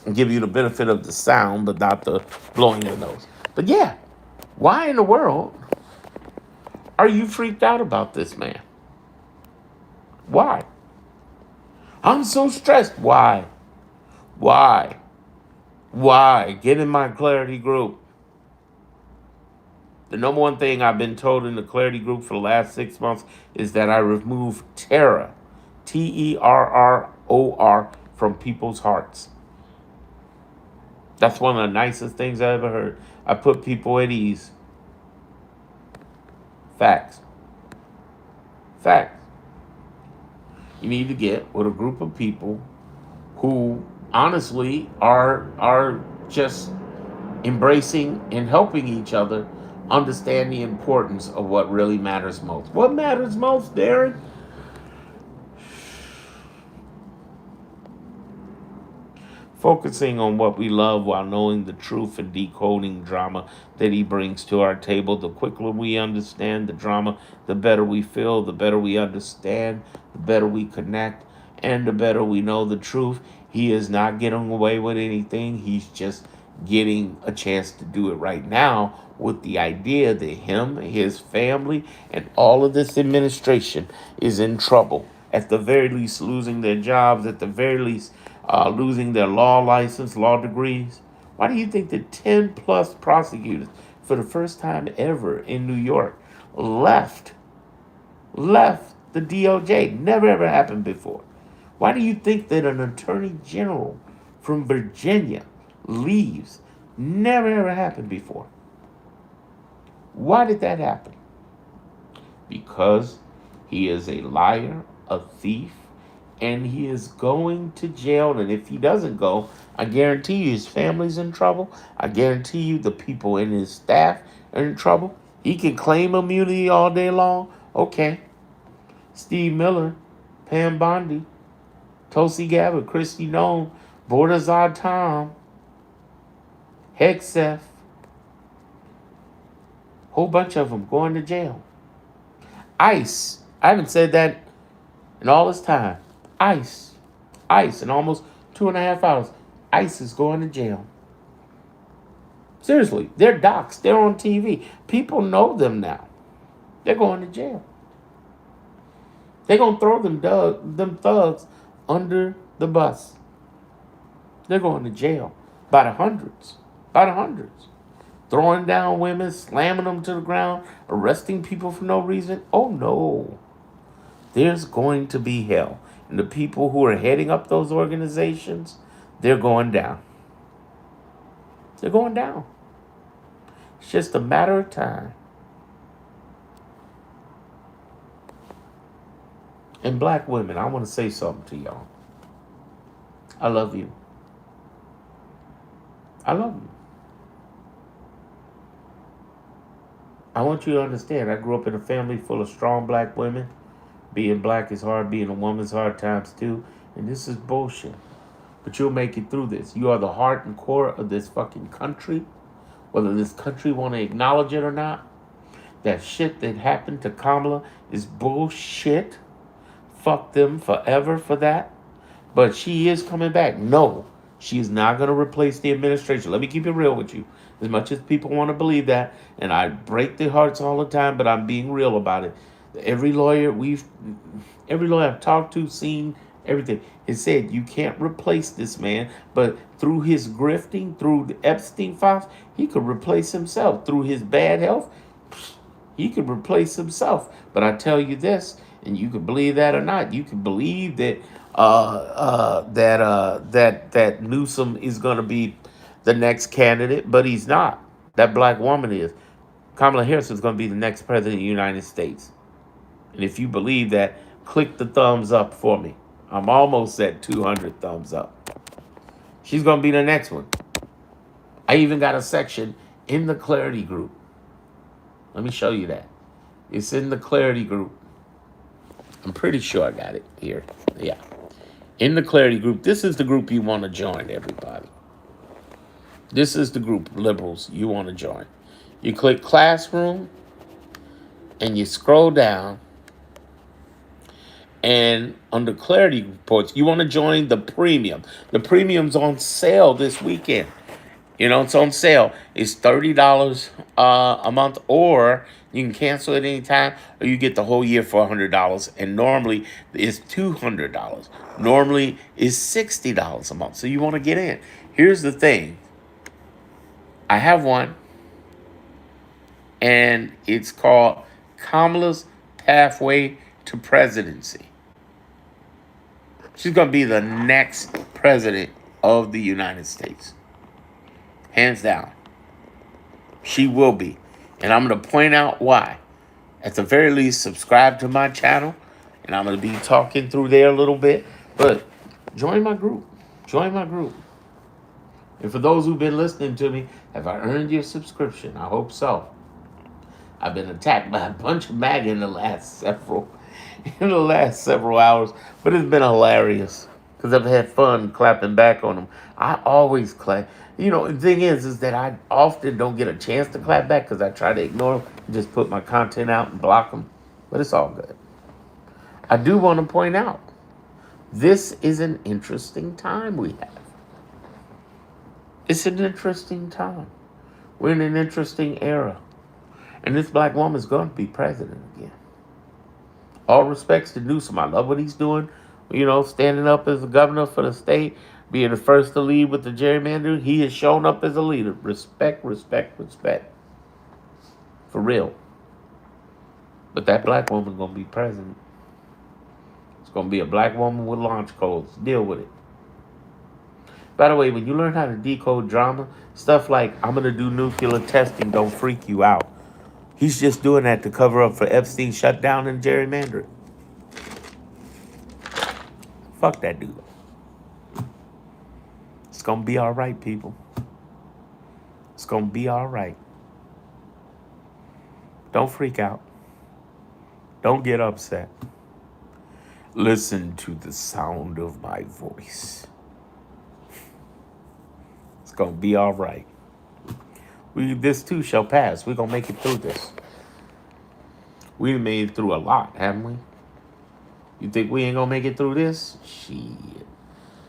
And give you the benefit of the sound, but not the blowing your nose. But yeah, why in the world are you freaked out about this man? Why? I'm so stressed. Why? Why? Why? Get in my clarity group. The number one thing I've been told in the clarity group for the last 6 months is that I remove terror, Terror, from people's hearts. That's one of the nicest things I ever heard. I put people at ease. Facts. Facts. You need to get with a group of people who honestly are just embracing and helping each other understand the importance of what really matters most. What matters most, Darren? Focusing on what we love while knowing the truth and decoding drama that he brings to our table. The quicker we understand the drama, the better we feel, the better we understand, the better we connect, and the better we know the truth. He is not getting away with anything. He's just getting a chance to do it right now with the idea that him, his family, and all of this administration is in trouble. At the very least, losing their jobs, at the very least, losing their law license, law degrees. Why do you think that 10 plus prosecutors, for the first time ever in New York, left the DOJ? Never ever happened before. Why do you think that an attorney general from Virginia leaves? Never ever happened before. Why did that happen? Because he is a liar, a thief, and he is going to jail. And if he doesn't go, I guarantee you his family's in trouble. I guarantee you the people in his staff are in trouble. He can claim immunity all day long. Okay. Steve Miller, Pam Bondi, Tulsi Gabbard, Christy Nome, Bordazad Tom, Hegseth, whole bunch of them going to jail. ICE, I haven't said that in all this time. ICE in almost 2.5 hours. ICE is going to jail. Seriously, they're doxxed. They're on TV. People know them now. They're going to jail. They're going to throw them thugs under the bus. They're going to jail by the hundreds. By the hundreds. Throwing down women, slamming them to the ground, arresting people for no reason. Oh no. There's going to be hell. And the people who are heading up those organizations, they're going down. They're going down. It's just a matter of time. And black women, I want to say something to y'all. I love you. I love you. I want you to understand, I grew up in a family full of strong black women. Being black is hard, being a woman's hard times too. And this is bullshit. But you'll make it through this. You are the heart and core of this fucking country. Whether this country want to acknowledge it or not. That shit that happened to Kamala is bullshit. Fuck them forever for that. But she is coming back. No, she is not going to replace the administration. Let me keep it real with you. As much as people want to believe that, and I break their hearts all the time, but I'm being real about it. Every lawyer I've talked to, seen, everything, has said you can't replace this man, but through his grifting, through the Epstein files, he could replace himself. Through his bad health, he could replace himself. But I tell you this, and you can believe that or not. You can believe that that Newsom is going to be the next candidate, but he's not. That black woman is. Kamala Harris is going to be the next president of the United States. And if you believe that, click the thumbs up for me. I'm almost at 200 thumbs up. She's going to be the next one. I even got a section in the Clarity group. Let me show you that. It's in the Clarity group. I'm pretty sure I got it here. Yeah. In the Clarity group. This is the group you want to join, everybody. This is the group, liberals, you want to join. You click Classroom, and you scroll down. And under Clarity Reports, you want to join the premium. The premium's on sale this weekend. You know, it's on sale. It's $30 a month, or you can cancel it anytime, or you get the whole year for $100. And normally it's $200. Normally it's $60 a month. So you want to get in. Here's the thing. I have one, and it's called Kamala's Pathway to Presidency. She's going to be the next president of the United States. Hands down. She will be. And I'm going to point out why. At the very least, subscribe to my channel. And I'm going to be talking through there a little bit. But join my group. Join my group. And for those who've been listening to me, have I earned your subscription? I hope so. I've been attacked by a bunch of MAGA in the last several hours. But it's been hilarious. Because I've had fun clapping back on them. I always clap. You know, the thing is that I often don't get a chance to clap back because I try to ignore them and just put my content out and block them. But it's all good. I do want to point out, this is an interesting time we have. It's an interesting time. We're in an interesting era. And this black woman's going to be president again. All respects to Newsom. I love what he's doing. You know, standing up as a governor for the state, being the first to lead with the gerrymander. He has shown up as a leader. Respect, respect, respect. For real. But that black woman's going to be president. It's going to be a black woman with launch codes. Deal with it. By the way, when you learn how to decode drama, stuff like, I'm going to do nuclear testing, don't freak you out. He's just doing that to cover up for Epstein shutdown and gerrymandering. Fuck that dude. It's going to be all right, people. It's going to be all right. Don't freak out. Don't get upset. Listen to the sound of my voice. It's going to be all right. This too shall pass. We're going to make it through this. We made it through a lot, haven't we? You think we ain't going to make it through this? Shit.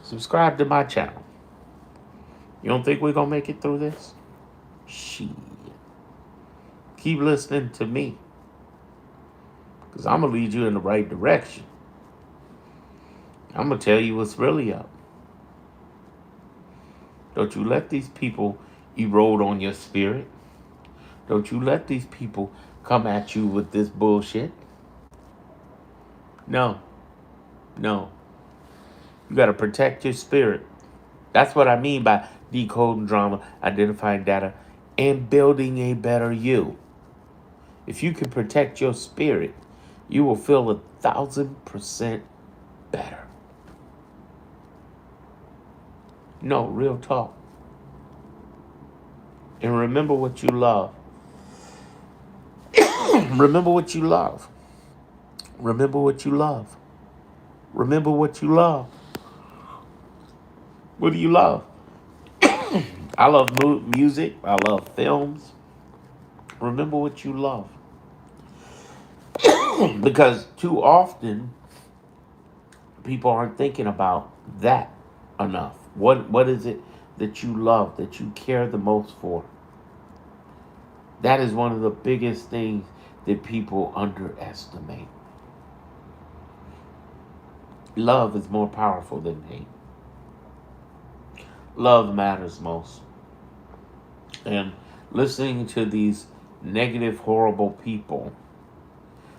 Subscribe to my channel. You don't think we're going to make it through this? Shit. Keep listening to me. Because I'm going to lead you in the right direction. I'm going to tell you what's really up. Don't you let these people erode on your spirit. Don't you let these people come at you with this bullshit. No. No. You got to protect your spirit. That's what I mean by decoding drama, identifying data, and building a better you. If you can protect your spirit, you will feel 1,000% better. No, real talk. And remember what you love. Remember what you love. Remember what you love. Remember what you love. What do you love? I love music. I love films. Remember what you love. Because too often people aren't thinking about that enough. What is it that you love, that you care the most for? That is one of the biggest things that people underestimate. Love is more powerful than hate. Love matters most. And listening to these negative, horrible people,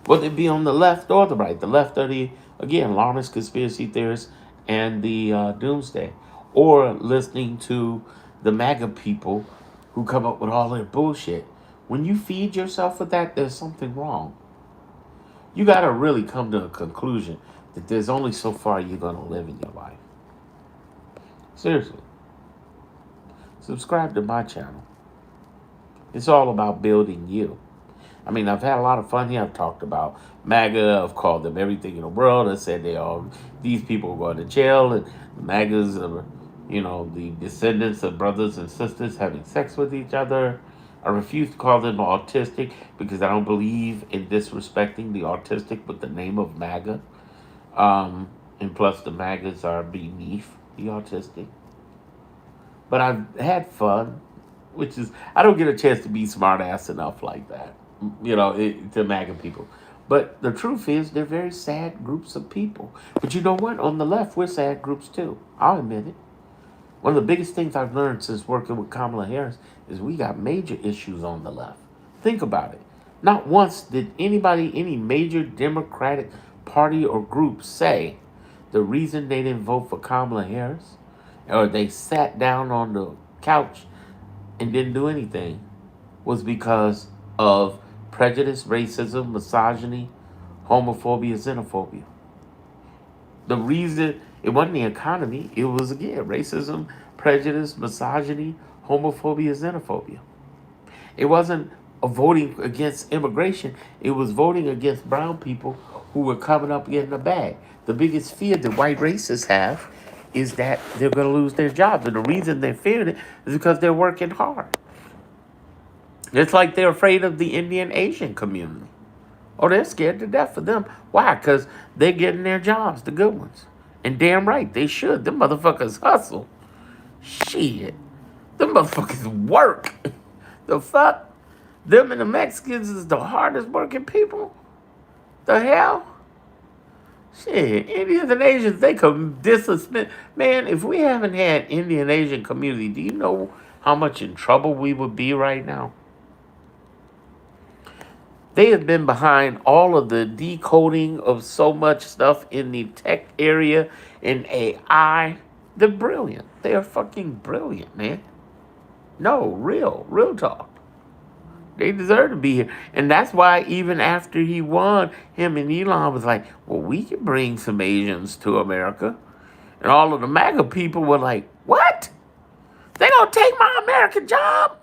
whether it be on the left or the right, the left are the, again, alarmist conspiracy theorists and the doomsday, or listening to the MAGA people who come up with all their bullshit. When you feed yourself with that, there's something wrong. You got to really come to a conclusion that there's only so far you're going to live in your life. Seriously. Subscribe to my channel. It's all about building you. I mean, I've had a lot of fun here. I've talked about MAGA. I've called them everything in the world. I said these people are going to jail, and the MAGAs are, the descendants of brothers and sisters having sex with each other. I refuse to call them autistic because I don't believe in disrespecting the autistic with the name of MAGA. And plus, the MAGAs are beneath the autistic. But I've had fun, which is, I don't get a chance to be smart ass enough like that, to MAGA people. But the truth is, they're very sad groups of people. But you know what? On the left, we're sad groups too. I'll admit it. One of the biggest things I've learned since working with Kamala Harris is we got major issues on the left. Think about it. Not once did any major Democratic party or group say the reason they didn't vote for Kamala Harris, or they sat down on the couch and didn't do anything, was because of prejudice, racism, misogyny, homophobia, xenophobia. The reason it wasn't the economy, it was, again, racism, prejudice, misogyny, homophobia, xenophobia. It wasn't a voting against immigration, it was voting against brown people who were coming up getting a bag. The biggest fear that white racists have is that they're going to lose their jobs. And the reason they're fearing it is because they're working hard. It's like they're afraid of the Indian Asian community. Oh, they're scared to death of them. Why? Because they're getting their jobs, the good ones. And damn right, they should. Them motherfuckers hustle. Shit. Them motherfuckers work. The fuck? Them and the Mexicans is the hardest working people? The hell? Shit, Indians and Asians, they come disrespect. Man, if we haven't had Indian Asian community, do you know how much in trouble we would be right now? They have been behind all of the decoding of so much stuff in the tech area, in AI. They're brilliant. They are fucking brilliant, man. No, real talk. They deserve to be here. And that's why even after he won, him and Elon was like, well, we can bring some Asians to America. And all of the MAGA people were like, what? They gonna take my American job?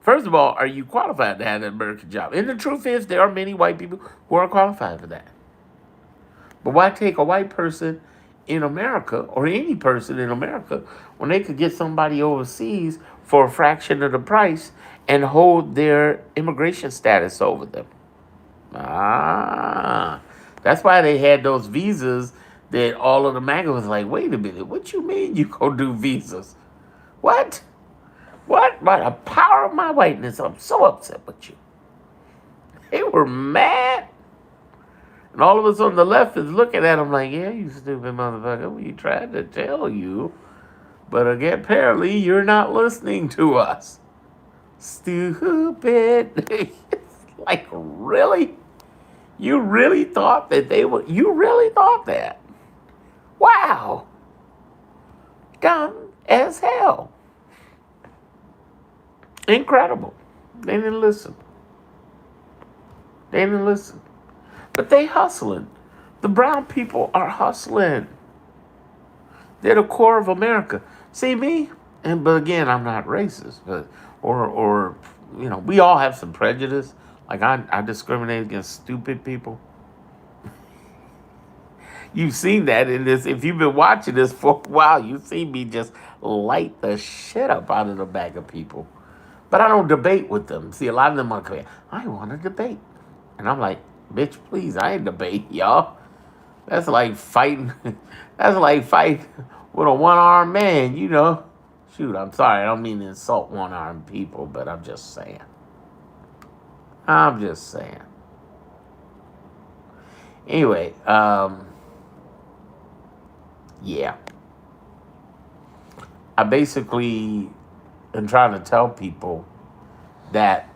First of all, are you qualified to have an American job? And the truth is, there are many white people who are qualified for that. But why take a white person in America, or any person in America, when they could get somebody overseas for a fraction of the price and hold their immigration status over them? That's why they had those visas that all of the MAGA was like, wait a minute, what you mean you gonna do visas? What? What? By the power of my whiteness, I'm so upset with you. They were mad. And all of us on the left is looking at him like, yeah, you stupid motherfucker. We tried to tell you. But again, apparently you're not listening to us. Stupid. It's like, really? You really thought that they would? You really thought that? Wow. Dumb as hell. Incredible. They didn't listen. They didn't listen. But they hustling. The brown people are hustling. They're the core of America. See me? But again, I'm not racist, but or we all have some prejudice. Like I discriminate against stupid people. You've seen that in this. If you've been watching this for a while, you see me just light the shit up out of the bag of people. But I don't debate with them. See, a lot of them want to come in. I want to debate. And I'm like, bitch, please, I ain't debate, y'all. That's like fighting. That's like fighting with a one-armed man, Shoot, I'm sorry. I don't mean to insult one-armed people, but I'm just saying. I'm just saying. Anyway, yeah. I basically am trying to tell people that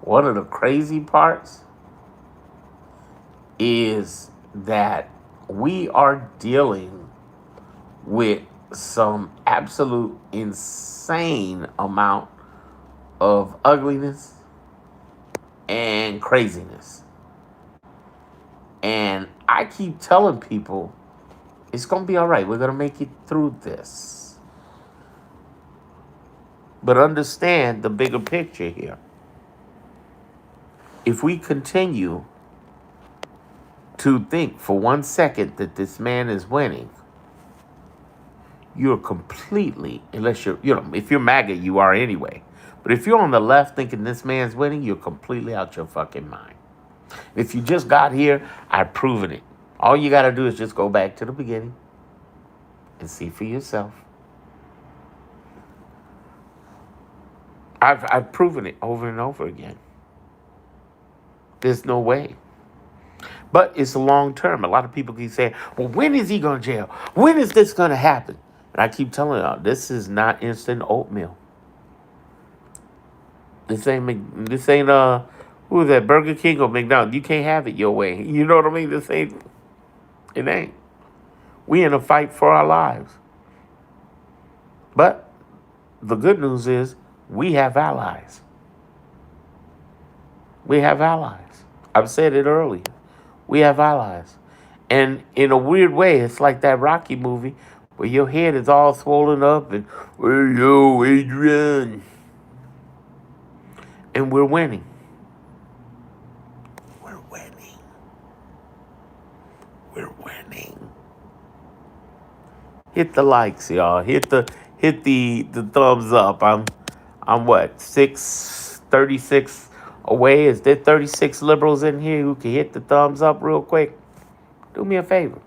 one of the crazy parts is that we are dealing with some absolute insane amount of ugliness and craziness. And I keep telling people it's going to be all right. We're going to make it through this. But understand the bigger picture here. If we continue to think for 1 second that this man is winning, you're completely, unless if you're MAGA, you are anyway. But if you're on the left thinking this man's winning, you're completely out your fucking mind. If you just got here, I've proven it. All you got to do is just go back to the beginning and see for yourself. I've proven it over and over again. There's no way. But it's long term. A lot of people keep saying, well, when is he going to jail? When is this going to happen? And I keep telling y'all, this is not instant oatmeal. This ain't who is that, Burger King or McDonald's? You can't have it your way. You know what I mean? It ain't. We in a fight for our lives. But the good news is we have allies. We have allies. I've said it earlier. We have allies. And in a weird way, it's like that Rocky movie where your head is all swollen up and, where you, Adrian? And we're winning. We're winning. We're winning. Hit the likes, y'all. Hit the thumbs up. I'm what, 636 away? Is there 36 liberals in here who can hit the thumbs up real quick? Do me a favor.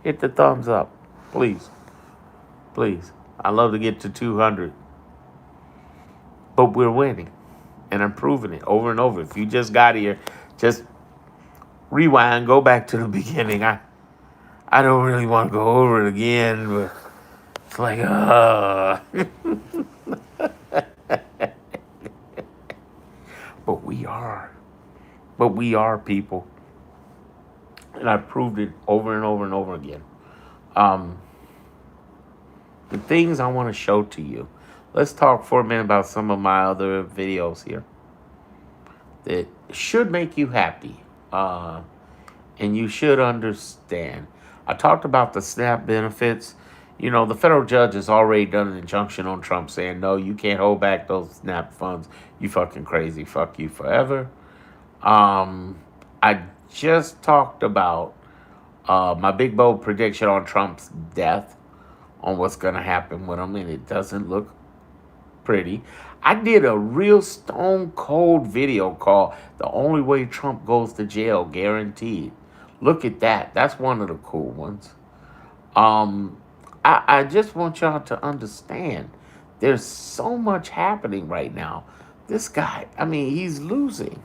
Hit the thumbs up. Please. Please. I'd love to get to 200. But we're winning. And I'm proving it over and over. If you just got here, just rewind, go back to the beginning. I don't really want to go over it again, but it's like, But we are. But we are, people. And I proved it over and over and over again. The things I want to show to you. Let's talk for a minute about some of my other videos here that should make you happy. And you should understand. I talked about the SNAP benefits. The federal judge has already done an injunction on Trump saying, no, you can't hold back those SNAP funds. You fucking crazy. Fuck you forever. I just talked about my big bold prediction on Trump's death, on what's going to happen with him, and it doesn't look pretty. I did a real stone cold video called The Only Way Trump Goes to Jail Guaranteed. Look at that. That's one of the cool ones. I just want y'all to understand there's so much happening right now. This guy, he's losing.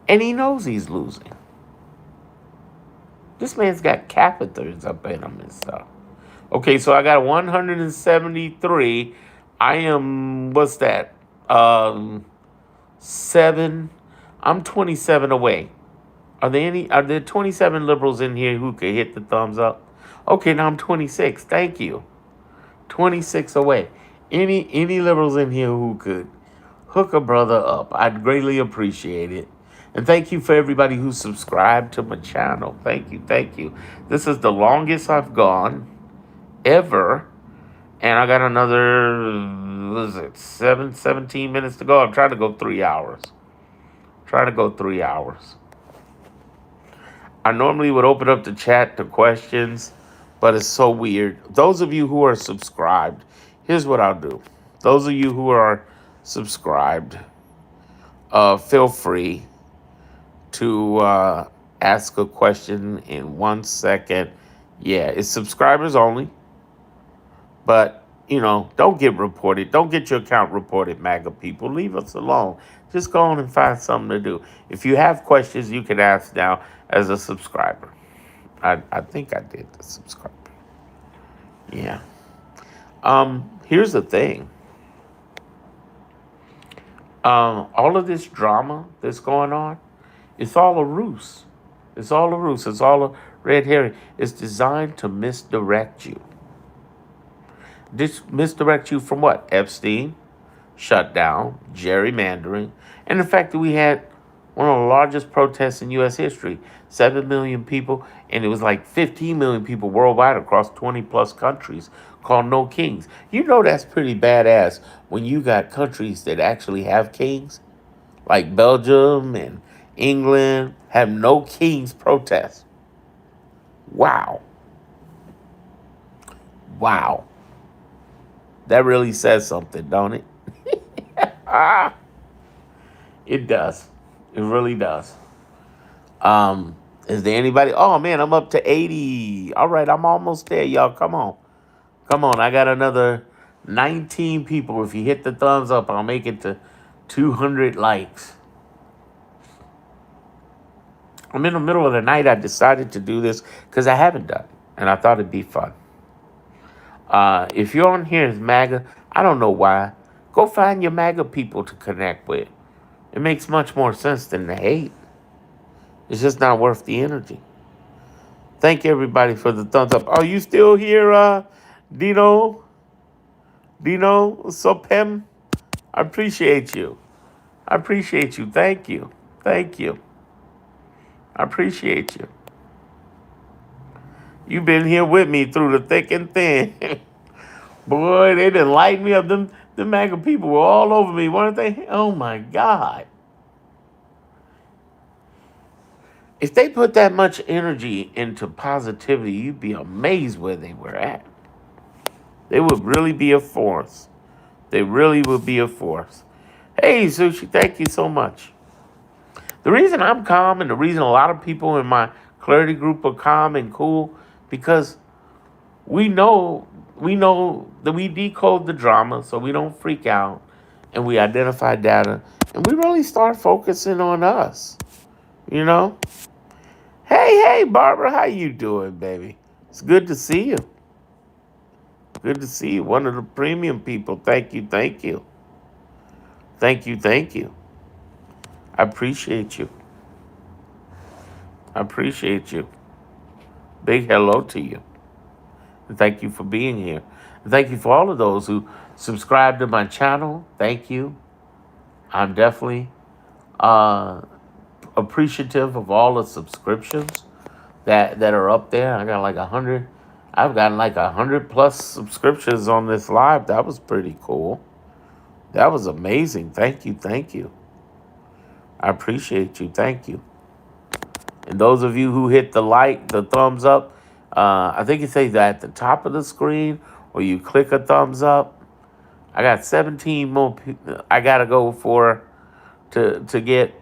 And he knows he's losing. This man's got catheters up in him and stuff. Okay, so I got 173. I am, what's that? 7. I'm 27 away. Are there 27 liberals in here who could hit the thumbs up? Okay, now I'm 26. Thank you. 26 away. Any liberals in here who hook a brother up. I'd greatly appreciate it. And thank you for everybody who subscribed to my channel. Thank you, thank you. This is the longest I've gone ever. And I got another, what is it, 17 minutes to go. I'm trying to go 3 hours. Trying to go 3 hours. I normally would open up the chat to questions, but it's so weird. Those of you who are subscribed, here's what I'll do. Those of you who are subscribed, feel free to ask a question in 1 second. Yeah, it's subscribers only, but don't get reported. Don't get your account reported, MAGA people. Leave us alone. Just go on and find something to do. If you have questions, you can ask now as a subscriber. I think I did the subscriber. Yeah. Here's the thing. All of this drama that's going on, it's all a ruse. It's all a ruse. It's all a red herring. It's designed to misdirect you. Misdirect you from what? Epstein, shutdown, gerrymandering, and the fact that we had one of the largest protests in U.S. history, 7 million people, and it was like 15 million people worldwide across 20 plus countries called No Kings. You know that's pretty badass when you got countries that actually have kings, like Belgium and England, have No Kings protests. Wow. Wow. That really says something, don't it? It does. It really does. Is there anybody? Oh man, I'm up to 80. All right, I'm almost there, y'all. Come on. Come on. I got another 19 people. If you hit the thumbs up, I'll make it to 200 likes. I'm in the middle of the night. I decided to do this because I haven't done it, and I thought it'd be fun. If you're on here as MAGA, I don't know why. Go find your MAGA people to connect with. It makes much more sense than the hate. It's just not worth the energy. Thank everybody for the thumbs up. Are you still here, Dino? Dino Sopem? I appreciate you. I appreciate you. Thank you. Thank you. I appreciate you. You've been here with me through the thick and thin. Boy, they didn't light me up. Them MAGA people were all over me, weren't they? Oh my God. If they put that much energy into positivity, you'd be amazed where they were at. They would really be a force. They really would be a force. Hey, Sushi, thank you so much. The reason I'm calm and the reason a lot of people in my clarity group are calm and cool, because we know that we decode the drama so we don't freak out, and we identify data, and we really start focusing on us. Hey, Barbara, how you doing, baby? It's good to see you. Good to see you. One of the premium people. Thank you, thank you. Thank you, thank you. I appreciate you. I appreciate you. Big hello to you. And thank you for being here. And thank you for all of those who subscribe to my channel. Thank you. I'm definitely appreciative of all the subscriptions that are up there. I got like 100. I've gotten like 100 plus subscriptions on this live. That was pretty cool. That was amazing. Thank you. Thank you. I appreciate you. Thank you. And those of you who hit the thumbs up, I think it says that at the top of the screen, or you click a thumbs up. I got 17 more. I gotta go for to get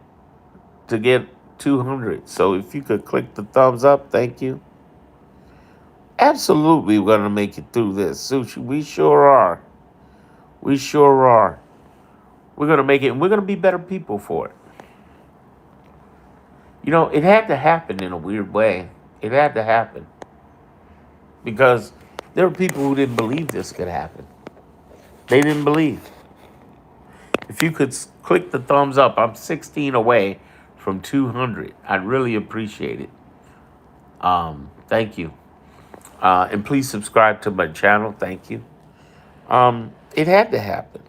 200. So if you could click the thumbs up, thank you. Absolutely, we're gonna make it through this, Sushi. We sure are. We sure are. We're gonna make it, and we're gonna be better people for it. It had to happen in a weird way. It had to happen because there were people who didn't believe this could happen. They didn't believe. If you could click the thumbs up, I'm 16 away from 200. I'd really appreciate it. Thank you. And please subscribe to my channel. Thank you. It had to happen.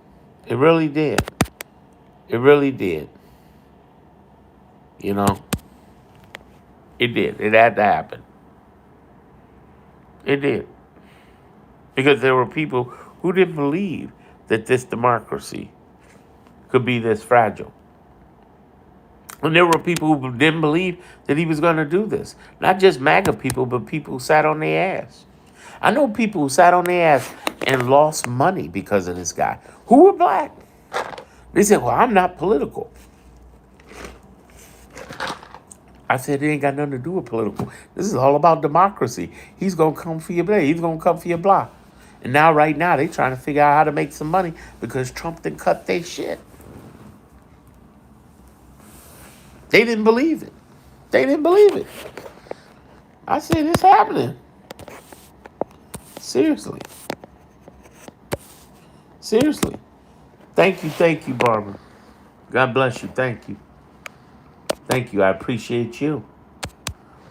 It really did. It really did. You know, it did. It had to happen. It did. Because there were people who didn't believe that this democracy could be this fragile. And there were people who didn't believe that he was going to do this. Not just MAGA people, but people who sat on their ass. I know people who sat on their ass and lost money because of this guy who were black. They said, well, I'm not political. I said, it ain't got nothing to do with political. This is all about democracy. He's going to come for your block. He's going to come for your block. And now, right now, they trying to figure out how to make some money because Trump done cut their shit. They didn't believe it. They didn't believe it. I said, it's happening. Seriously. Seriously. Thank you, Barbara. God bless you. Thank you. Thank you. I appreciate you.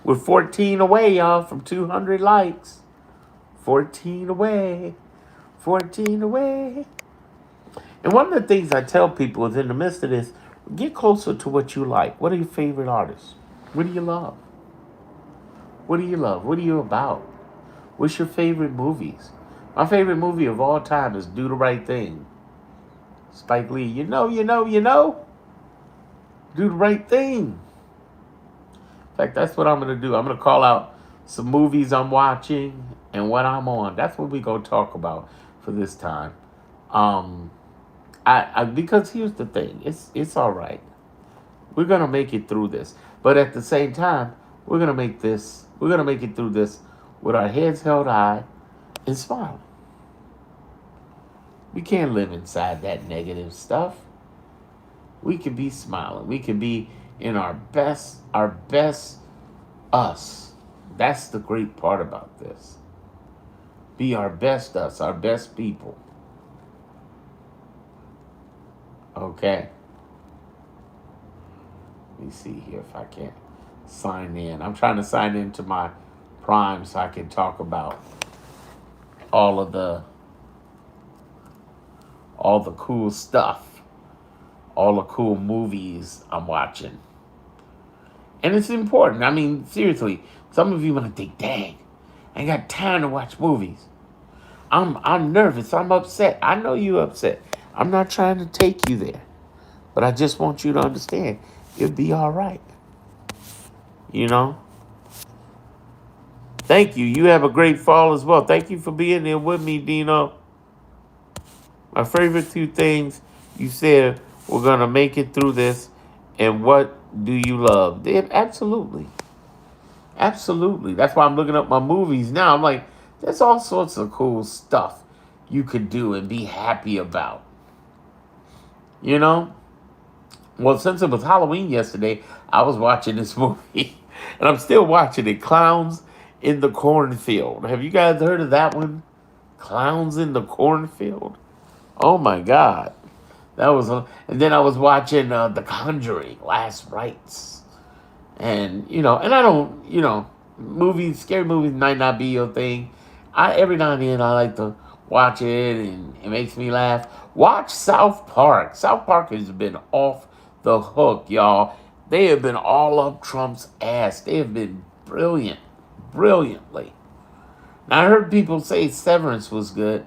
We're 14 away, y'all, from 200 likes. 14 away. 14 away. And one of the things I tell people is in the midst of this, get closer to what you like. What are your favorite artists? What do you love? What do you love? What are you about? What's your favorite movies? My favorite movie of all time is Do the Right Thing. Spike Lee. You know. Do the right thing. In fact, that's what I'm going to do. I'm going to call out some movies I'm watching and what I'm on. That's what we're going to talk about for this time. Because here's the thing. It's all right. We're going to make it through this. But at the same time, we're going to make it through this with our heads held high and smiling. We can't live inside that negative stuff. We can be smiling. We can be in our best us. That's the great part about this. Be our best us, our best people. Okay. Let me see here if I can sign in. I'm trying to sign into my Prime so I can talk about all the cool stuff, all the cool movies I'm watching. And it's important. I mean, seriously, some of you want to think, dang, I ain't got time to watch movies. I'm nervous. I'm upset. I know you're upset. I'm not trying to take you there. But I just want you to understand, it'll be all right. You know? Thank you. You have a great fall as well. Thank you for being there with me, Dino. My favorite two things you said, we're going to make it through this. And what do you love? Absolutely. Absolutely. That's why I'm looking up my movies now. I'm like, there's all sorts of cool stuff you could do and be happy about. You know? Well, since it was Halloween yesterday, I was watching this movie. And I'm still watching it. Clowns in the Cornfield. Have you guys heard of that one? Clowns in the Cornfield? Oh my God. And then I was watching The Conjuring, Last Rites. And, and I don't, scary movies might not be your thing. Every now and then I like to watch it and it makes me laugh. Watch South Park. South Park has been off the hook, y'all. They have been all up Trump's ass. They have been brilliantly. Now I heard people say Severance was good.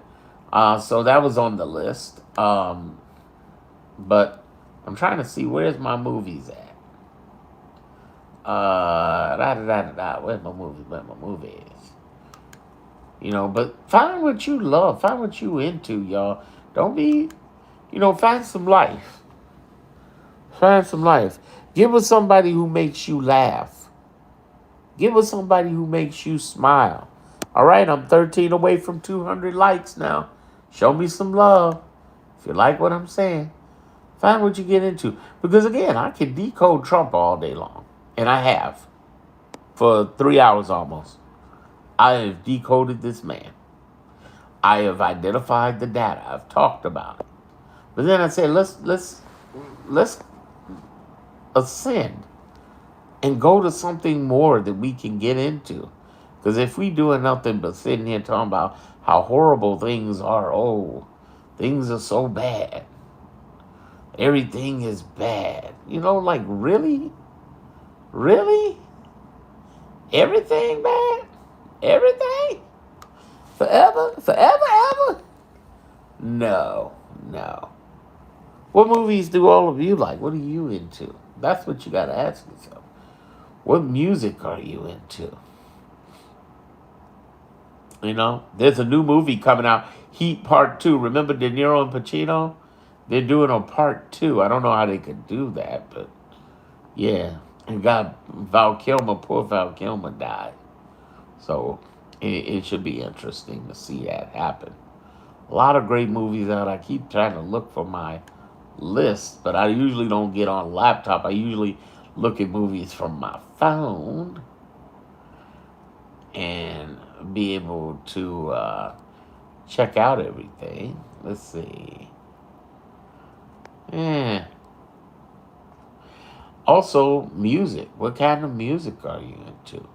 So that was on the list. But I'm trying to see where's my movies at. Where's my movies? Where my movies? But find what you love. Find what you into, y'all. Don't be, find some life. Find some life. Get with somebody who makes you laugh. Get with somebody who makes you smile. All right, I'm 13 away from 200 likes now. Show me some love. If you like what I'm saying, find what you get into. Because again, I can decode Trump all day long. And I have. For 3 hours almost. I have decoded this man. I have identified the data. I've talked about it. But then I say, let's ascend and go to something more that we can get into. Because if we doing nothing but sitting here talking about how horrible things are, things are so bad. Everything is bad. You know, like, really? Really? Everything bad? Everything? Forever? Forever, ever? No, no. What movies do all of you like? What are you into? That's what you gotta ask yourself. What music are you into? You know, there's a new movie coming out, Heat Part 2. Remember De Niro and Pacino? They're doing a part 2. I don't know how they could do that, but yeah. And God, Val Kilmer, poor Val Kilmer died. So it should be interesting to see that happen. A lot of great movies out. I keep trying to look for my list, but I usually don't get on laptop. I usually look at movies from my phone and be able to check out everything. Let's see. Yeah. Also, music. What kind of music are you into?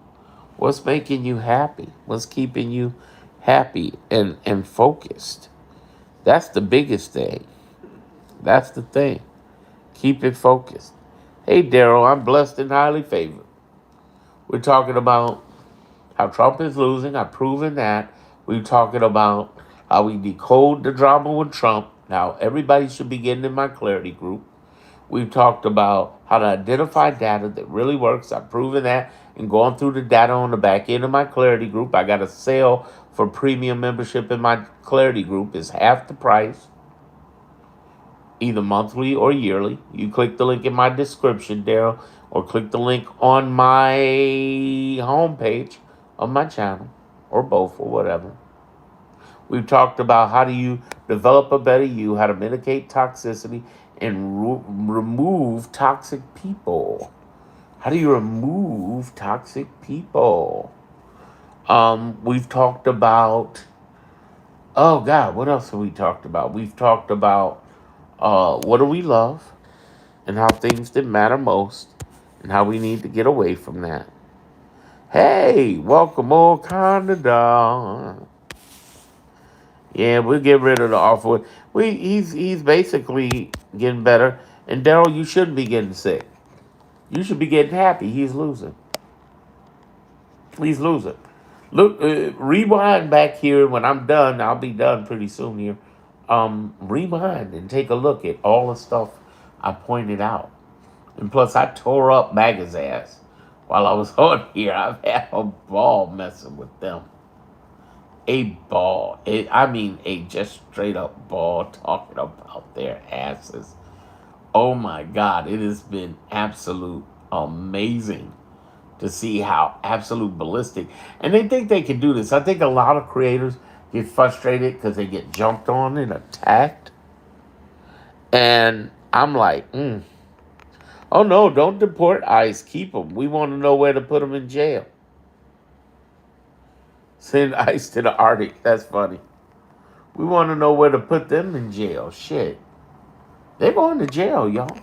What's making you happy? What's keeping you happy and focused? That's the biggest thing. That's the thing. Keep it focused. Hey, Daryl, I'm blessed and highly favored. We're talking about how Trump is losing. I've proven that. We're talking about how we decode the drama with Trump. Now, everybody should be getting in my clarity group. We've talked about how to identify data that really works. I've proven that and going through the data on the back end of my clarity group. I got a sale for premium membership in my clarity group. It's half the price, either monthly or yearly. You click the link in my description, Daryl, or click the link on my homepage of my channel, or both, or whatever. We've talked about how do you develop a better you, how to mitigate toxicity, and remove toxic people. How do you remove toxic people? We've talked about, oh God, what else have we talked about? We've talked about what do we love and how things that matter most and how we need to get away from that. Hey, welcome, old Canada. Yeah, we'll get rid of the awful. He's basically getting better. And Daryl, you shouldn't be getting sick. You should be getting happy. He's losing. He's losing. Look, rewind back here. When I'm done, I'll be done pretty soon here. Rewind and take a look at all the stuff I pointed out. And plus, I tore up Maga's ass while I was on here. I've had a ball messing with them. A ball. I mean, a just straight up ball talking about their asses. Oh my God, it has been absolute amazing to see how absolute ballistic. And they think they can do this. I think a lot of creators get frustrated because they get jumped on and attacked. And I'm like, oh no, don't deport ICE. Keep them. We want to know where to put them in jail. Send ICE to the Arctic. That's funny. We want to know where to put them in jail. Shit. They're going to jail, y'all.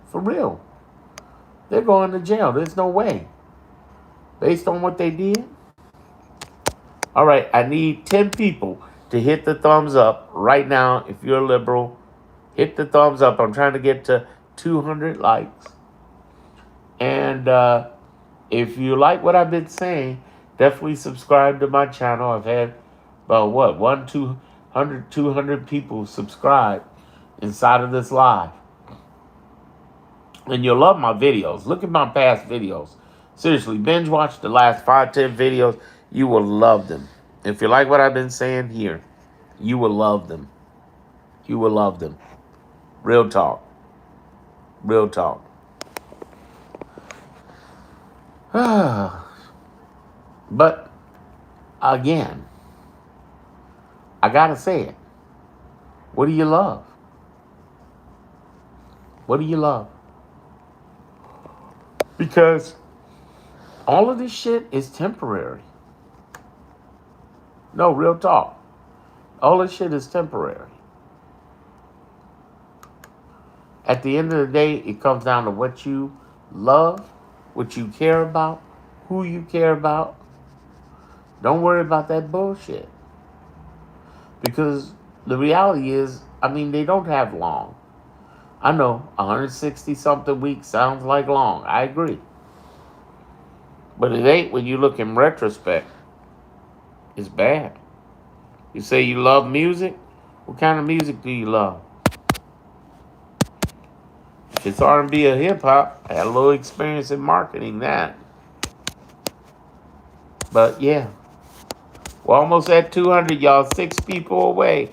For real. They're going to jail. There's no way. Based on what they did. All right, I need 10 people to hit the thumbs up right now. If you're a liberal, hit the thumbs up. I'm trying to get to 200 likes. And if you like what I've been saying, definitely subscribe to my channel. I've had about what, 200 people subscribe inside of this live. And you'll love my videos. Look at my past videos. Seriously, binge watch the last 5-10 videos. You will love them. If you like what I've been saying here, you will love them. You will love them. Real talk. Real talk. But again, I gotta say it. What do you love? What do you love? Because all of this shit is temporary. No, real talk. All this shit is temporary. At the end of the day, it comes down to what you love, what you care about, who you care about. Don't worry about that bullshit. Because the reality is, I mean, they don't have long. I know 160 something weeks sounds like long. I agree. But it ain't when you look in retrospect. It's bad. You say you love music? What kind of music do you love? If it's R&B or hip hop, I had a little experience in marketing that. But yeah, we're almost at 200, y'all. 6 people away.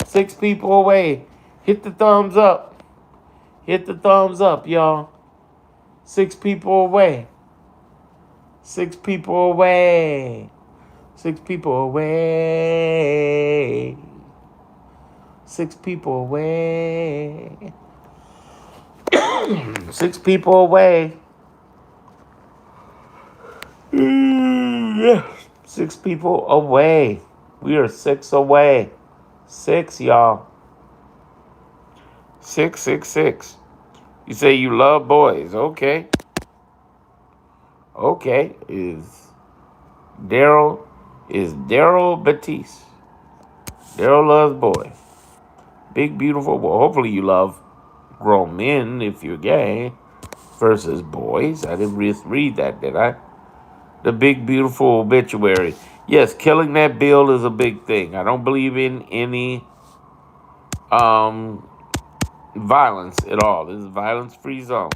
6 people away. Hit the thumbs up. Hit the thumbs up, y'all. 6 people away. 6 people away. 6 people away. 6 people away. 6 people away. Yeah. 6 people away. We are 6 away. 6, y'all. 666. You say you love boys. Okay. Okay. Daryl Batiste. Daryl loves boys. Big, beautiful boy. Hopefully you love grown men if you're gay versus boys. I didn't read that, did I? The big, beautiful obituary. Yes, killing that bill is a big thing. I don't believe in any violence at all. This is a violence-free zone.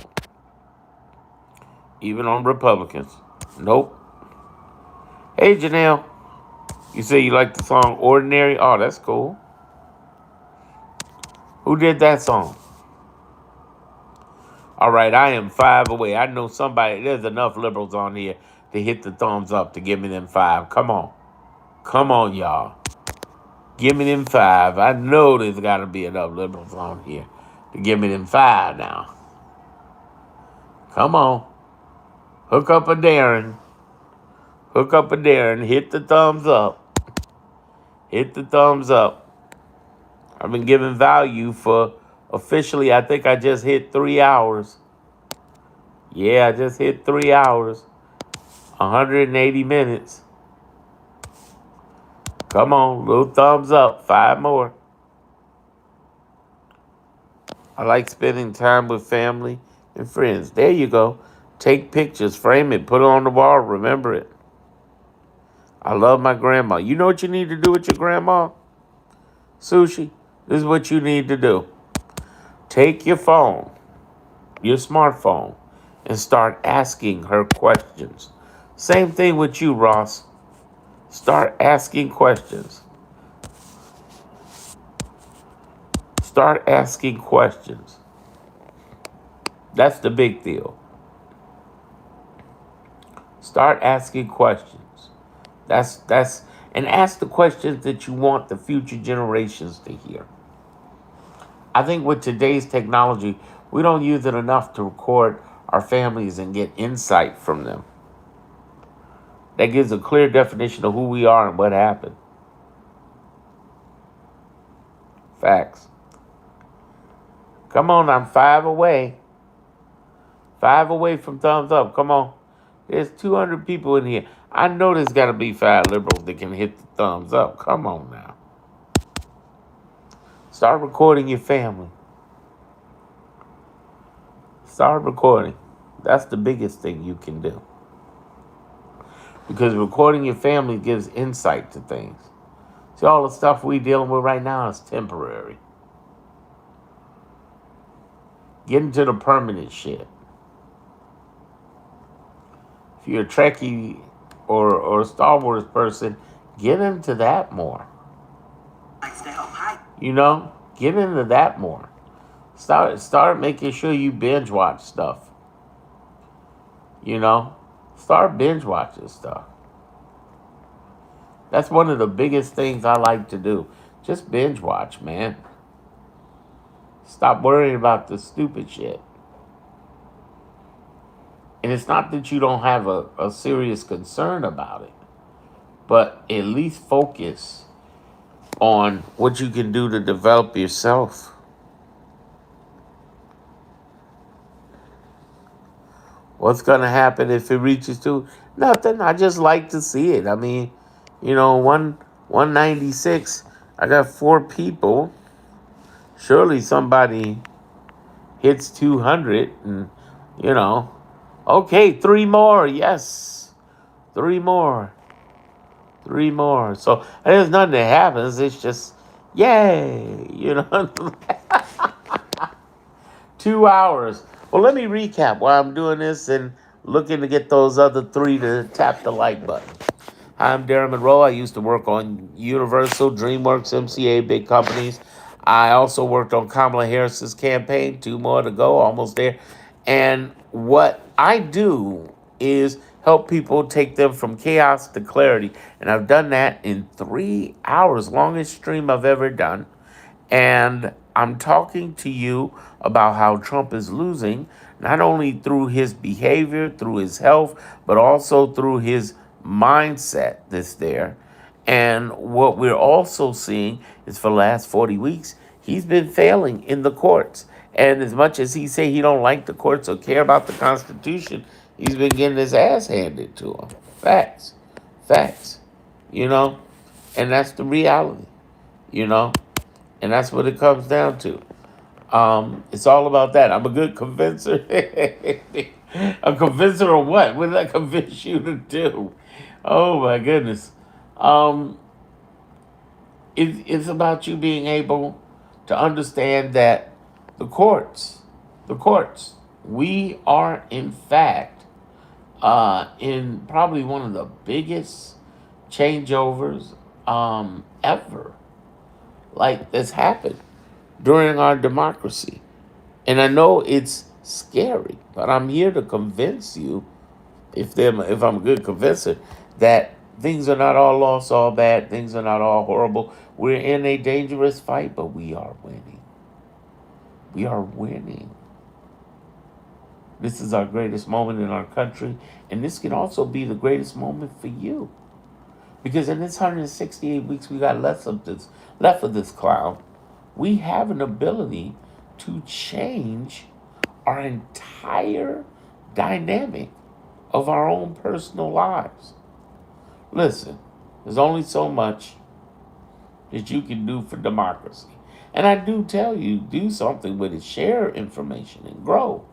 Even on Republicans. Nope. Hey, Janelle. You say you like the song Ordinary? Oh, that's cool. Who did that song? All right, I am 5 away. I know somebody, there's enough liberals on here to hit the thumbs up to give me them 5. Come on. Come on, y'all. Give me them 5. I know there's got to be enough liberals on here to give me them 5 now. Come on. Hook up a Darren. Hook up a Darren. Hit the thumbs up. Hit the thumbs up. I've been giving value for officially, I think I just hit 3 hours. Yeah, I just hit 3 hours. 180 minutes. Come on, little thumbs up. 5 more. I like spending time with family and friends. There you go. Take pictures, frame it, put it on the wall, remember it. I love my grandma. You know what you need to do with your grandma? Sushi, this is what you need to do. Take your phone, your smartphone, and start asking her questions. Same thing with you, Ross. Start asking questions. Start asking questions. That's the big deal. Start asking questions. That's and ask the questions that you want the future generations to hear. I think with today's technology, we don't use it enough to record our families and get insight from them. That gives a clear definition of who we are and what happened. Facts. Come on, I'm 5 away. 5 away from thumbs up. Come on. There's 200 people in here. I know there's got to be 5 liberals that can hit the thumbs up. Come on now. Start recording your family. Start recording. That's the biggest thing you can do. Because recording your family gives insight to things. See, all the stuff we dealing with right now is temporary. Get into the permanent shit. If you're a Trekkie or a Star Wars person, get into that more. You know, get into that more. Start making sure you binge watch stuff. You know, start binge watching stuff. That's one of the biggest things I like to do. Just binge watch, man. Stop worrying about the stupid shit. And it's not that you don't have a serious concern about it, but at least focus on what you can do to develop yourself. What's going to happen if it reaches to nothing? I just like to see it. I mean, 196, I got 4 people. Surely somebody hits 200, and you know, okay, three more, yes, three more, three more. So there's nothing that happens. It's just, yay, 2 hours. Well, let me recap why I'm doing this and looking to get those other three to tap the like button. I'm Darren Monroe. I used to work on Universal, DreamWorks, MCA, big companies. I also worked on Kamala Harris's campaign, two more to go, almost there. And what I do is help people take them from chaos to clarity. And I've done that in 3 hours, longest stream I've ever done. And I'm talking to you about how Trump is losing, not only through his behavior, through his health, but also through his mindset that's there. And what we're also seeing is for the last 40 weeks, he's been failing in the courts. And as much as he say he don't like the courts or care about the Constitution, he's been getting his ass handed to him. Facts. Facts. You know? And that's the reality. You know? And that's what it comes down to. It's all about that. I'm a good convincer. A convincer of what? What did I convince you to do? Oh my goodness. Um, it's about you being able to understand that the courts, the courts, we are in fact in probably one of the biggest changeovers ever, like that's happened during our democracy. And I know it's scary, but I'm here to convince you, if I'm a good convincer, that things are not all lost, all bad, things are not all horrible. We're in a dangerous fight, but we are winning. We are winning. This is our greatest moment in our country, and this can also be the greatest moment for you. Because in this 168 weeks we got left of this clown, we have an ability to change our entire dynamic of our own personal lives. Listen, there's only so much that you can do for democracy. And I do tell you, do something with it, share information and grow.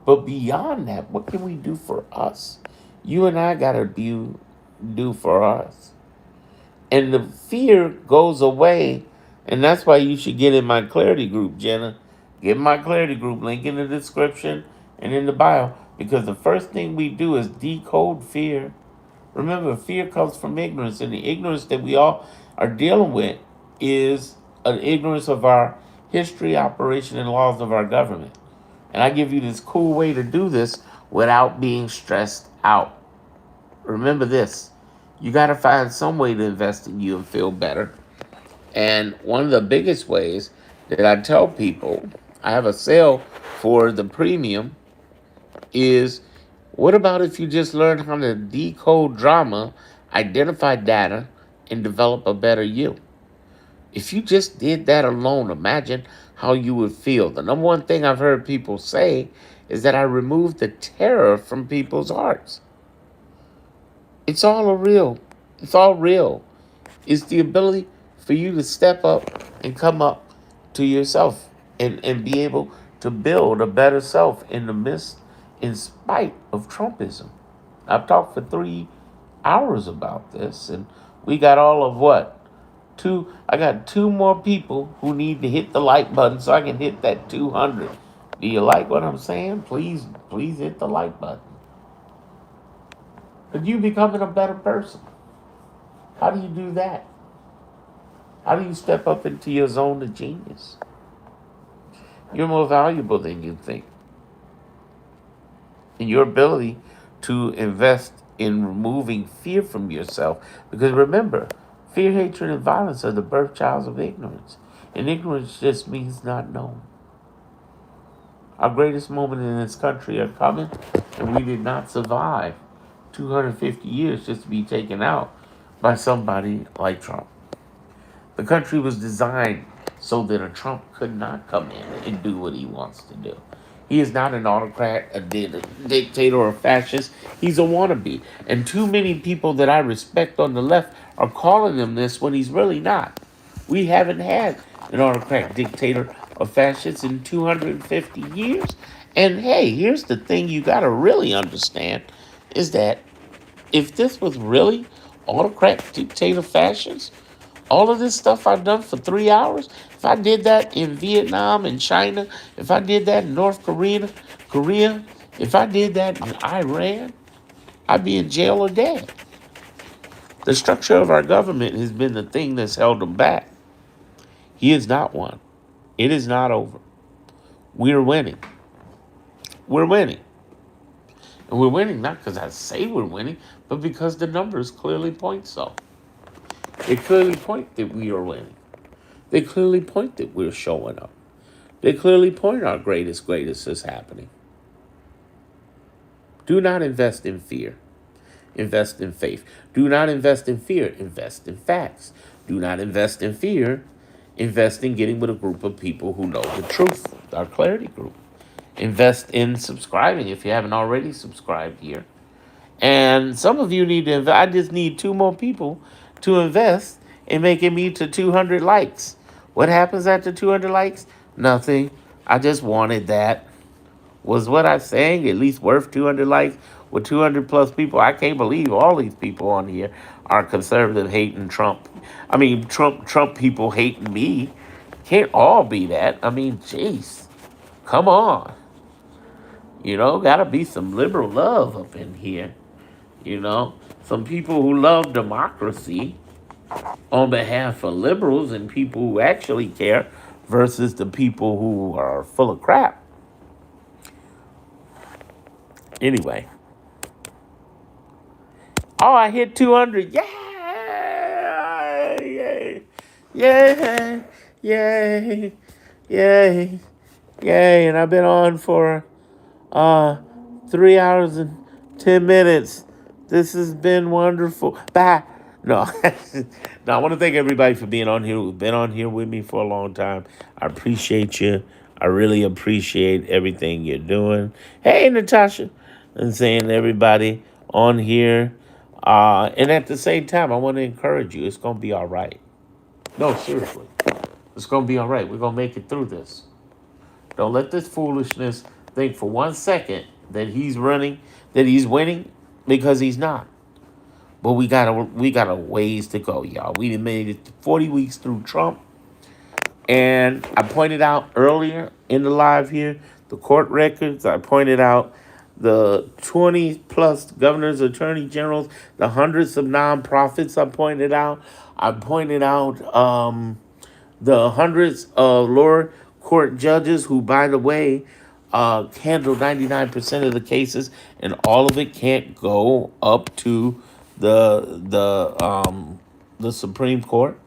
But beyond that, what can we do for us? You and I got to do for us. And the fear goes away. And that's why you should get in my clarity group, Jenna. Get in my clarity group, link in the description and in the bio. Because the first thing we do is decode fear. Remember, fear comes from ignorance. And the ignorance that we all are dealing with is an ignorance of our history, operation, and laws of our government. And I give you this cool way to do this without being stressed out. Remember this, you got to find some way to invest in you and feel better. And one of the biggest ways that I tell people, I have a sale for the premium, is what about if you just learn how to decode drama, identify data, and develop a better you? If you just did that alone, imagine how you would feel. The number one thing I've heard people say is that I removed the terror from people's hearts. It's all real. It's all real. It's the ability for you to step up and come up to yourself and be able to build a better self in the midst, in spite of Trumpism. I've talked for 3 hours about this, and we got all of what? I got two more people who need to hit the like button so I can hit that 200. Do you like what I'm saying? Please hit the like button. But you becoming a better person. How do you do that? How do you step up into your zone of genius? You're more valuable than you think. And your ability to invest in removing fear from yourself. Because remember, fear, hatred, and violence are the birth childs of ignorance. And ignorance just means not knowing. Our greatest moment in this country are coming, and we did not survive 250 years just to be taken out by somebody like Trump. The country was designed so that a Trump could not come in and do what he wants to do. He is not an autocrat, a dictator, or a fascist. He's a wannabe. And too many people that I respect on the left are calling him this when he's really not. We haven't had an autocrat dictator of fascists in 250 years. And hey, here's the thing you got to really understand is that if this was really autocrat dictator fascists, all of this stuff I've done for 3 hours, if I did that in Vietnam and China, if I did that in Korea, if I did that in Iran, I'd be in jail or dead. The structure of our government has been the thing that's held him back. He is not one. It is not over. We're winning. We're winning. And we're winning not because I say we're winning, but because the numbers clearly point so. They clearly point that we are winning. They clearly point that we're showing up. They clearly point our greatest is happening. Do not invest in fear. Invest in faith. Do not invest in fear. Invest in facts. Do not invest in fear. Invest in getting with a group of people who know the truth, our clarity group. Invest in subscribing if you haven't already subscribed here. And some of you need to invest. I just need two more people to invest in making me to 200 likes. What happens after 200 likes? Nothing. I just wanted that. Was what I'm saying at least worth 200 likes with 200 plus people? I can't believe all these people on here are conservative hating Trump. I mean, Trump people hating me. Can't all be that. I mean, jeez. Come on. Gotta be some liberal love up in here. Some people who love democracy on behalf of liberals and people who actually care versus the people who are full of crap. Anyway. Oh, I hit 200. Yeah! Yay! Yay! Yay! Yay! Yay! And I've been on for 3 hours and 10 minutes. This has been wonderful. Bye. No, no. I want to thank everybody for being on here. Who've been on here with me for a long time. I appreciate you. I really appreciate everything you're doing. Hey, Natasha, and saying to everybody on here. And at the same time, I want to encourage you. It's gonna be all right. No, seriously, it's gonna be all right. We're gonna make it through this. Don't let this foolishness think for 1 second that he's running, that he's winning, because he's not. But we got a ways to go, y'all. We made it 40 weeks through Trump. And I pointed out earlier in the live here the court records. I pointed out the 20 plus governors, attorney generals, the hundreds of nonprofits I pointed out. I pointed out the hundreds of lower court judges who, by the way, handle 99% of the cases, and all of it can't go up to the Supreme Court.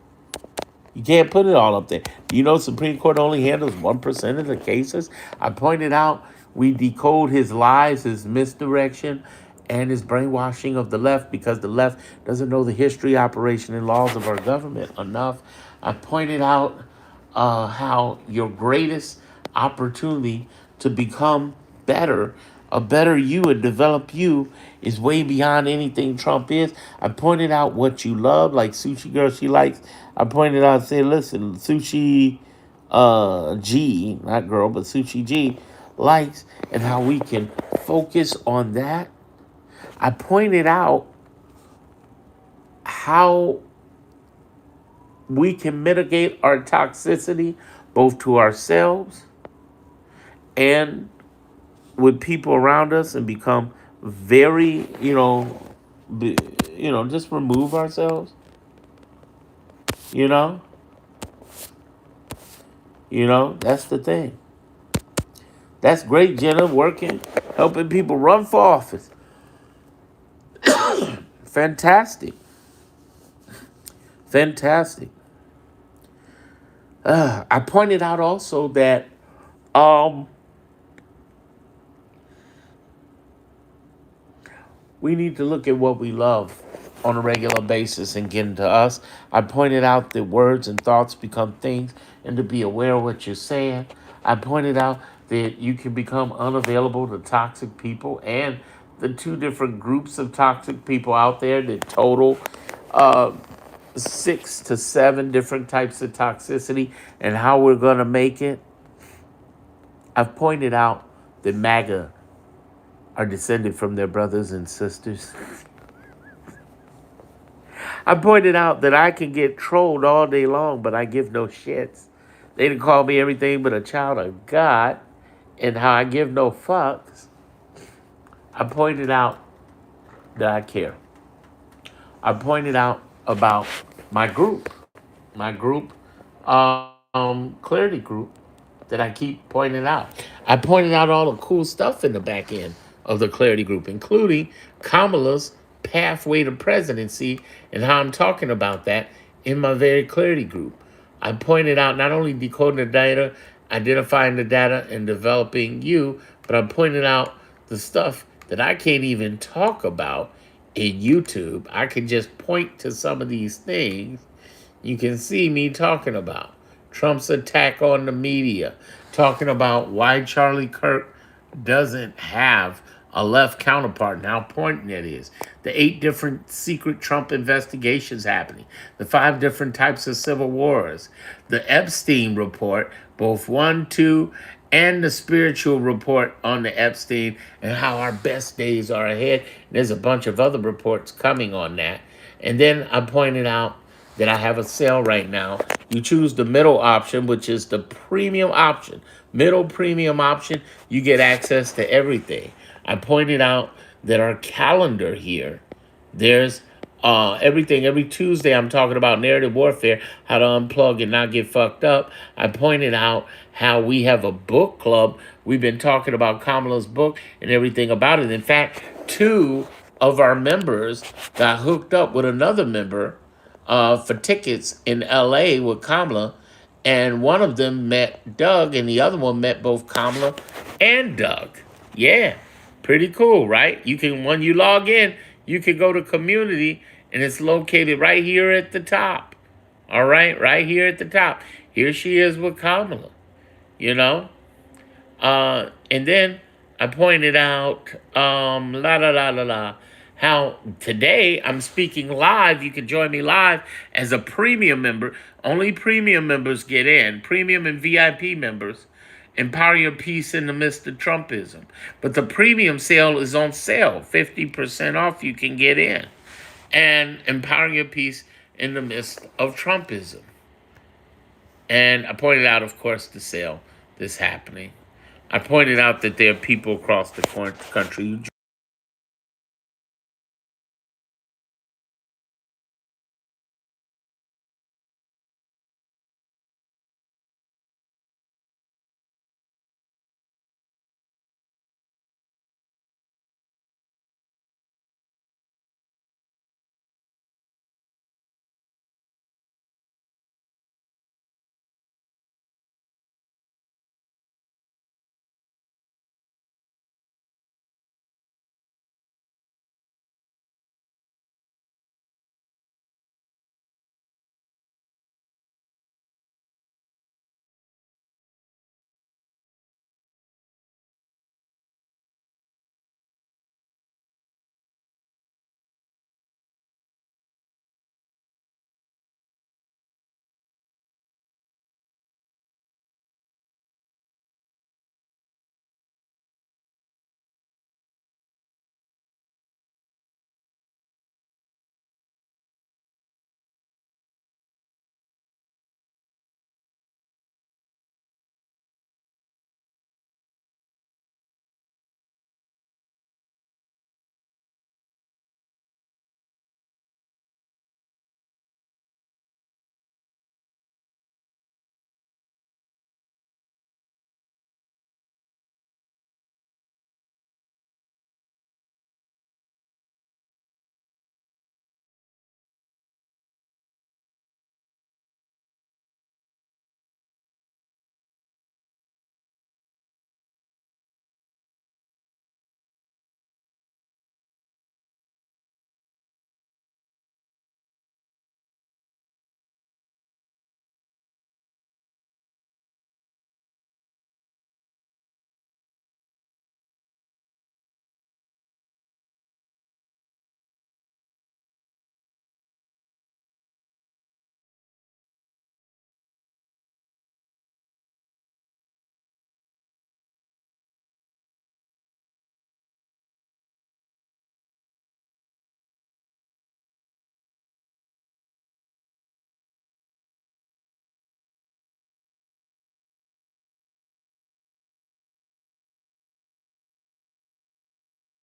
You can't put it all up there. Supreme Court only handles 1% of the cases? I pointed out we decode his lies, his misdirection, and his brainwashing of the left because the left doesn't know the history, operation, and laws of our government enough. I pointed out how your greatest opportunity to become better, a better you, and develop you is way beyond anything Trump is. I pointed out what you love, like Sushi Girl, she likes. I pointed out, say, listen, Sushi G, not girl, but Sushi G likes, and how we can focus on that. I pointed out how we can mitigate our toxicity both to ourselves and with people around us and become very, just remove ourselves, you know, that's the thing. That's great, Jenna, working, helping people run for office. Fantastic. Fantastic. I pointed out also that we need to look at what we love on a regular basis and get into us. I pointed out that words and thoughts become things and to be aware of what you're saying. I pointed out that you can become unavailable to toxic people and the two different groups of toxic people out there that total 6 to 7 different types of toxicity and how we're going to make it. I've pointed out that MAGA are descended from their brothers and sisters. I pointed out that I can get trolled all day long, but I give no shits. They didn't call me everything but a child of God, and how I give no fucks. I pointed out that I care. I pointed out about my group, Clarity Group, that I keep pointing out. I pointed out all the cool stuff in the back end of the Clarity Group, including Kamala's pathway to presidency and how I'm talking about that in my very Clarity Group. I pointed out not only decoding the data, identifying the data, and developing you, but I pointed out the stuff that I can't even talk about in YouTube. I can just point to some of these things you can see me talking about. Trump's attack on the media, talking about why Charlie Kirk doesn't have a left counterpart and how important that is. The 8 different secret Trump investigations happening, the 5 different types of civil wars, the Epstein report, both 1, 2, and the spiritual report on the Epstein and how our best days are ahead. There's a bunch of other reports coming on that. And then I pointed out that I have a sale right now. You choose the middle option, which is the premium option. Middle premium option, you get access to everything. I pointed out that our calendar here, there's everything. Every Tuesday, I'm talking about narrative warfare, how to unplug and not get fucked up. I pointed out how we have a book club. We've been talking about Kamala's book and everything about it. In fact, 2 of our members got hooked up with another member for tickets in LA with Kamala, and one of them met Doug, and the other one met both Kamala and Doug. Yeah, pretty cool, right? You can, when you log in, you can go to community, and it's located right here at the top. All right here at the top. Here she is with Kamala, you know? And then I pointed out, how today I'm speaking live. You can join me live as a premium member. Only premium members get in, premium and VIP members. Empower your peace in the midst of Trumpism. But the premium sale is on sale, 50% off. You can get in. And empower your peace in the midst of Trumpism. And I pointed out, of course, the sale that's happening. I pointed out that there are people across the country who